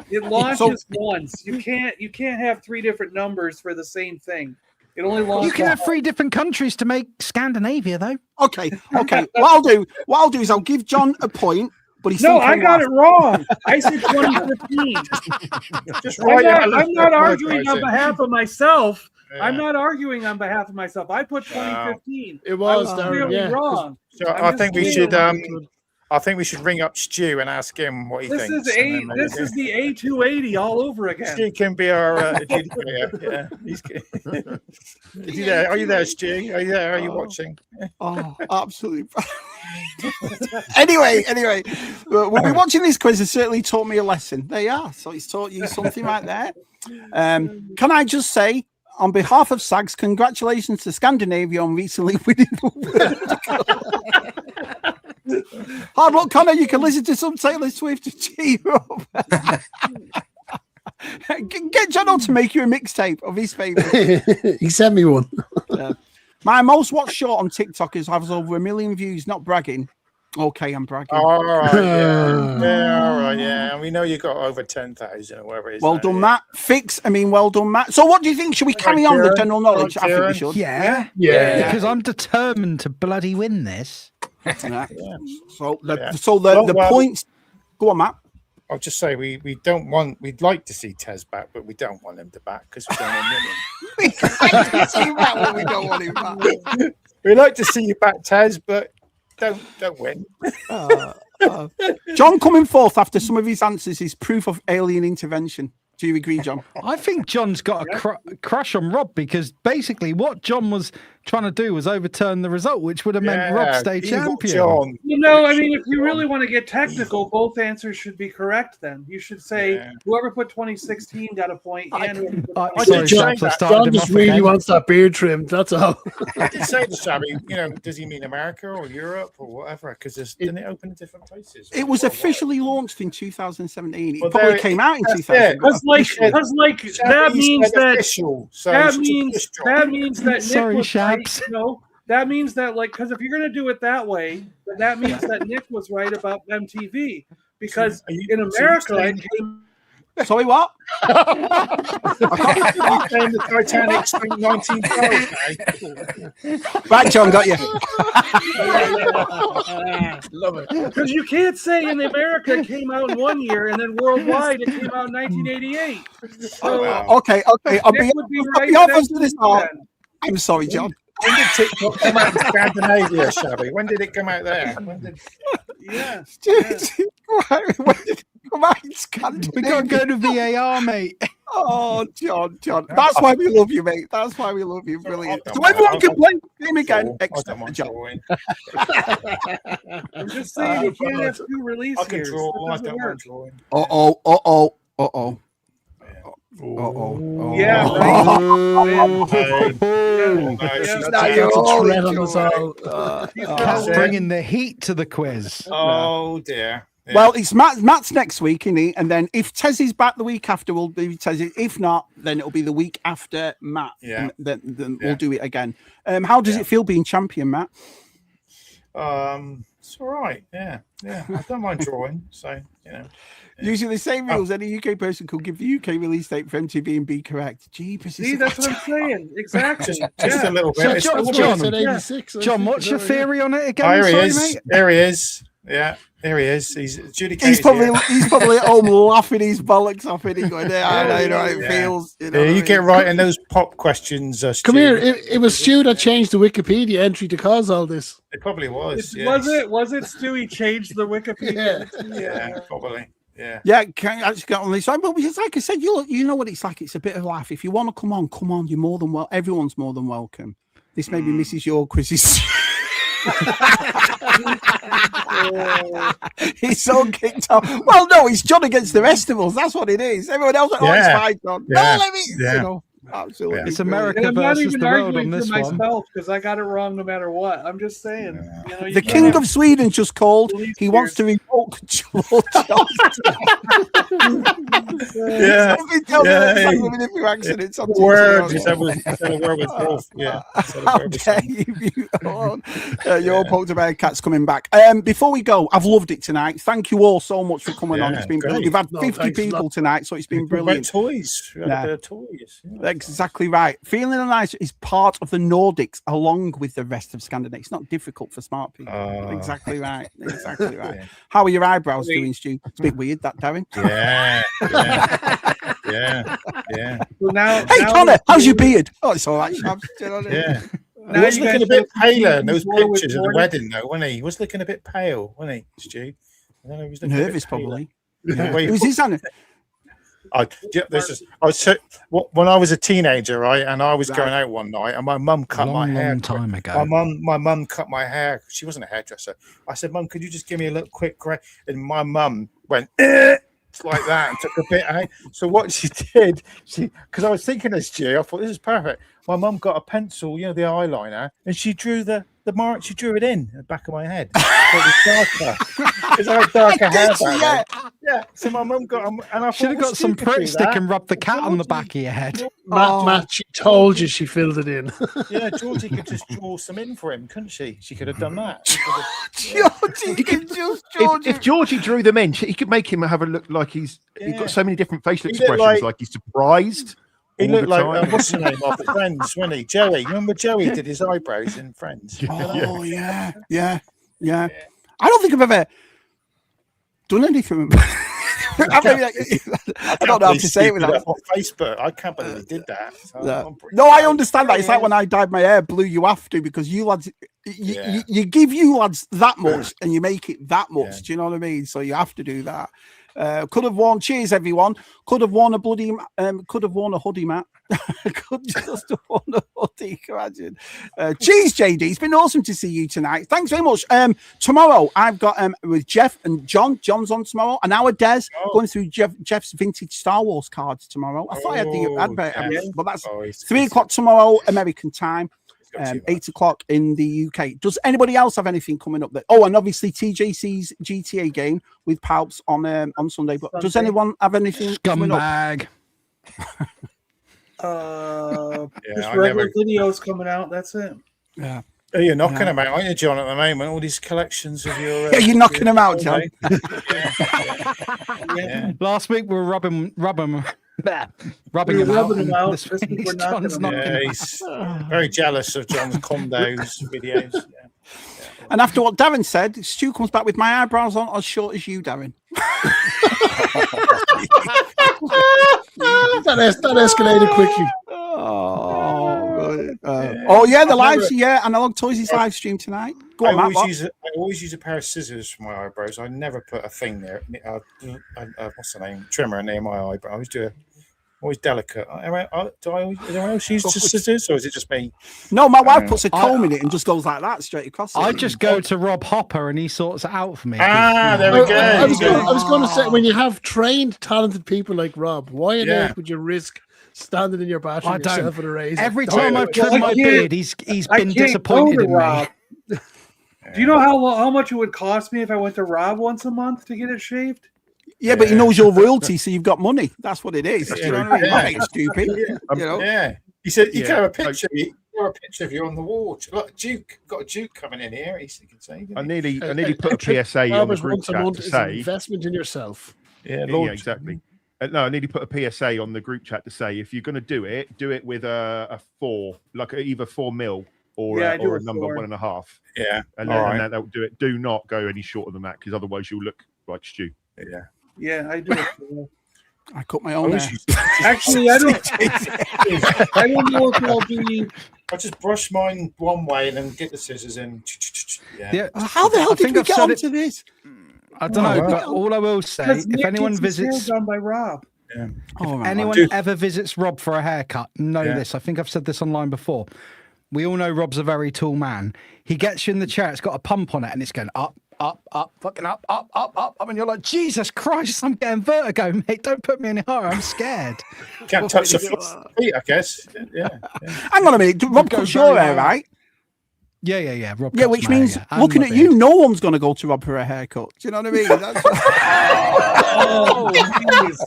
It launches once. You can't have three different numbers for the same thing. It only launches. You can have 3 different countries to make Scandinavia, though. Okay. What I'll do is I'll give John a point, but he's No, I got it wrong. I said 2015. Just I'm not arguing on behalf of myself. Yeah. I'm not arguing on behalf of myself. I put 2015. It was I Darren, clearly yeah. wrong. So I'm I just think we saying. should I think we should ring up Stu and ask him what he This thinks. is the A280 all over again. Stu can be our adjudicator. Yeah, he's good. Is he there? Are you there, Stu? Are you there? Are you watching? Oh, absolutely. Anyway, we'll be watching this quiz. It certainly taught me a lesson. There you are. So it's taught you something right there. Can I just say, on behalf of SAGS, congratulations to Scandinavia on recently winning the World Cup. Hard luck, Connor. You can listen to some Taylor Swift to cheer you up. Get John to make you a mixtape of his favourite. He sent me one. My most watched short on TikTok has over 1 million views. Not bragging. Okay, I'm bragging. All right, yeah, all right, yeah. And we know you got over 10,000 or whatever it is. Well done, Matt. Well done, Matt. So, what do you think? Should we carry on the general knowledge? I think we should. Yeah. Because I'm determined to bloody win this. Yeah. So the points. Go on, Matt. I'll just say we'd like to see Tez back, but we don't want him to back because we don't want him. We like to see Matt, but we don't want him back. We'd like to see you back, Tez, but don't win. John coming forth after some of his answers is proof of alien intervention. Do you agree, John? I think John's got a crush on Rob because basically what John was trying to do was overturn the result, which would have meant Rob stay champion. John. You know, I mean, if you really want to get technical, both answers should be correct then. You should say whoever put 2016 got a point. And John just really wants that beard trimmed, that's all. I did say to Shabby, does he mean America or Europe or whatever? Because didn't it open in different places? It was officially launched in 2017. It probably came out in 2000. Because that means that Sorry, Nick was right, Shabs. that means that because if you're going to do it that way, that means that Nick was right about MTV because in America it came. Sorry, what? The Titanic spring 1912. Right, John, got you. Love it. Because you can't say in America it came out in 1 year and then worldwide it came out in 1988. So, Okay. I'll be honest with this. I'm sorry, John. When did TikTok come out in Scandinavia, Shabby? When did it come out there? Yeah. Come on, Scandinavia. We got to go to VAR, mate. Oh, John. That's why we love you, mate. That's why we love you. Brilliant. So everyone can play the game again. Except John. I'm just saying you can't have two release I can years. draw. I don't mind drawing. Uh-oh. Yeah, Cat's bringing the heat to the quiz. Oh dear. Yeah. Well, it's Matt's next week, isn't he? And then if Tez is back the week after, we'll be Tez. If not, then it'll be the week after Matt. Yeah. And then we'll do it again. How does it feel being champion, Matt? It's all right. Yeah. I don't mind drawing. So Using the same rules, any UK person could give the UK release date for MTV and be correct. Jeepers. See, that's what I'm saying. Exactly. Just a little bit. So John, what's your theory on it again? There he is. There he is. Yeah, there he is. He's adjudicated. He's probably at home laughing his bollocks off it. He's going, I know how it feels. You get right in those pop questions. Come here. It was Stu that changed the Wikipedia entry to cause all this. It probably was. Was it Stu? He changed the Wikipedia. Yeah, probably. Yeah. Can I just get on this side? But it's like I said, you know what it's like. It's a bit of a laugh. If you want to come on. You're more than well. Everyone's more than welcome. This maybe misses your quizzes. He's so kicked off. Well, no, it's John against the rest of us. That's what it is. Everyone else, it's fine, John. Yeah. No, let me. Absolutely. It's America versus the world on this one. Myself because I got it wrong no matter what. I'm just saying. The King of Sweden just called. He wants to revoke George. Word. You said a word with both. Yeah. You're poked about cats coming back. Before we go, I've loved it tonight. Thank you all so much for coming on. It's been brilliant. We've had 50 people tonight, so it's been brilliant. Toys. We had a bit of toys. Exactly right. Feeling nice is part of the Nordics along with the rest of Scandinavia. It's not difficult for smart people. Exactly right. Yeah. How are your eyebrows doing, Stu? It's a bit weird, that, Darren. Yeah. So now, hey, Connor, how's your beard? Oh, it's all right. Yeah. He was looking a bit paler in those pictures of the wedding, though, wasn't he? He was looking a bit pale, wasn't he, Stu? I don't know, he was looking nervous, probably. It was his hand. When I was a teenager, right, and I was going out one night, and my mum cut my hair. Long time ago. My mum cut my hair. She wasn't a hairdresser. I said, "Mum, could you just give me a little quick grey?" And my mum went like that and took a bit out. So what she did, because I was thinking this, Stu, I thought this is perfect. My mum got a pencil, the eyeliner, and she drew the mark. She drew it in the back of my head. It was darker. Because I had darker hair back then. Yeah. So my mum got, and I should have got some Pritt stick and rubbed the cat on the back of your head. Matt, she told you she filled it in. Yeah, Georgie could just draw some in for him, couldn't she? She could have done that. Georgie could just if Georgie drew them in, he could make him have a look like he's got so many different facial expressions, like he's surprised. He looked like what's the name of Friends, wasn't he? Joey. Remember Joey did his eyebrows in Friends? Oh yeah. I don't think I've ever done anything. I don't know how to say it without on Facebook. I can't believe he did that. So no, I understand that. It's like when I dyed my hair blue. You have to, because you lads, you give you lads that much and you make it that much. Yeah. Do you know what I mean? So you have to do that. Could have worn, cheers everyone. Could have worn a bloody, could have worn a hoodie, Matt. Could just have worn a hoodie, imagine. Cheers, JD. It's been awesome to see you tonight. Thanks very much. Tomorrow I've got with Jeff and John. John's on tomorrow. An hour Des going through Jeff's vintage Star Wars cards tomorrow. I thought I had the advert, but that's 3 o'clock tomorrow American time. 8 o'clock in the UK. Does anybody else have anything coming up there? Oh, and obviously TJC's GTA game with Palps on Sunday. But does anyone have anything coming up? Scumbag. Just regular videos coming out. That's it. Yeah. Oh, you're knocking them out, aren't you, John? At the moment, all these collections of your. Yeah, you're knocking them out, John. Last week we were rubbing them out. John's he's very jealous of John's condos videos. And after what Darren said, Stu comes back with my eyebrows on as short as you, Darren. that escalated quickly. The live, Analog Toys' live stream tonight. Go on, I always use a pair of scissors for my eyebrows. I never put a thing there. What's the name? Trimmer near my eyebrow. I always do always delicate. Do I always use scissors, or is it just me? No, my wife puts a comb in it and just goes like that straight across. I just go to Rob Hopper and he sorts it out for me. There we go. I was going to say, when you have trained, talented people like Rob, why on earth would you risk standing in your bathroom yourself with a razor? Every time I've trimmed my beard, he's been disappointed in me. Do you know how much it would cost me if I went to Rob once a month to get it shaved? Yeah, but he knows your royalty, so you've got money. That's what it is. You know what I mean? Stupid. He said you can have a picture of you. A picture of you on the wall, like a Duke. Got a Duke coming in here. He can say. I nearly put a PSA on the group chat to say investment in yourself. Yeah, exactly. No, I nearly put a PSA on the group chat to say if you're going to do it with a 4, like either 4 mil or a number 1.5. Yeah, and that will do it. Do not go any shorter than that, because otherwise you'll look like Stu. Yeah, I do it. I cut my own hair. Actually, I don't know if I'll be. I just brush mine one way and then get the scissors in. Yeah. How the hell did we get onto this? I don't know, but all I will say, if anyone visits, done by Rob. Yeah. If anyone ever visits Rob for a haircut, know this. I think I've said this online before. We all know Rob's a very tall man. He gets you in the chair. It's got a pump on it, and it's going up, fucking up, and you're like, Jesus Christ, I'm getting vertigo, mate. Don't put me in a hurry. I'm scared. Can't touch the feet, I guess. Yeah. Hang on a minute. Rob cuts your hair, right? Yeah. Rob. Yeah, which means looking at you, no one's going to go to Rob for a haircut. Do you know what I mean? That's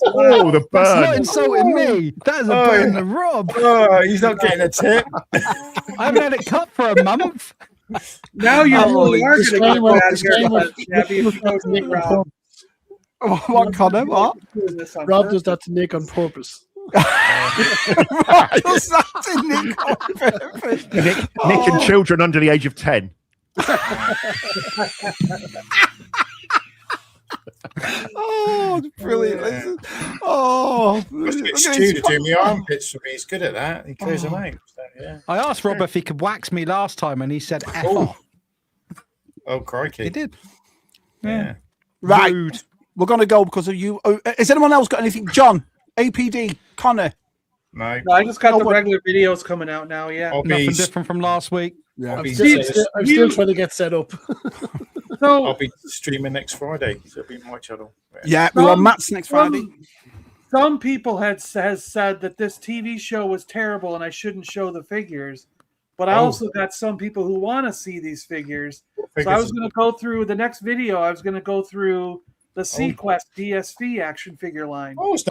the burn. That's not insulting me. That is a burn to Rob. Oh, he's not getting a tip. I haven't had it cut for a month. Now you really are going to get What, Connor? What? Rob does that to Nick on purpose. Rob does that to Nick on purpose. Nick and children under the age of 10. Oh, brilliant. Oh, Stu to do my armpits for me. He's good at that. He clears them out. I asked Rob if he could wax me last time, and he said F off. Oh, crikey. He did. Yeah. Right. Rude. We're going to go because of you. Has anyone else got anything? John, APD, Connor? No, I just got the regular videos coming out now. Yeah. Nothing different from last week. Yeah. I'm still trying to get set up. So I'll be streaming next Friday. So it'll be my channel. Yeah, we're on Matt's next Friday. Some people has said that this TV show was terrible and I shouldn't show the figures. But I also got some people who want to see these figures. So I was going to go through the next video. I was going to go through the Sequest DSV action figure line. That was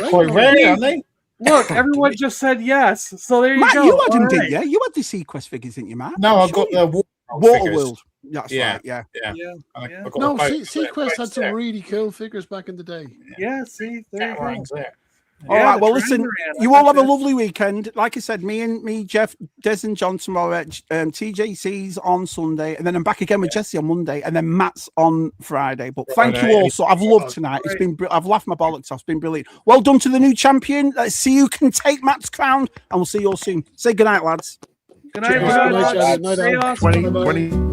quite rare, aren't they? Look, everyone just said yes. So there you Matt, go. you had them, didn't you? You had the Sequest figures, didn't you, Matt? No, I've got the Waterworld. That's right, yeah. No, Sequest had some really cool figures back in the day. Yeah, see, there you go. All right, well, listen, you all have a lovely weekend. Like I said, me, Jeff, Des and John tomorrow at TJC's on Sunday, and then I'm back again with Jesse on Monday, and then Matt's on Friday. But thank you all. So I've loved tonight. It's been, I've laughed my bollocks off. It's been brilliant. Well done to the new champion. Let's see who can take Matt's crown, and we'll see you all soon. Say goodnight, lads. Good night, lads. 20.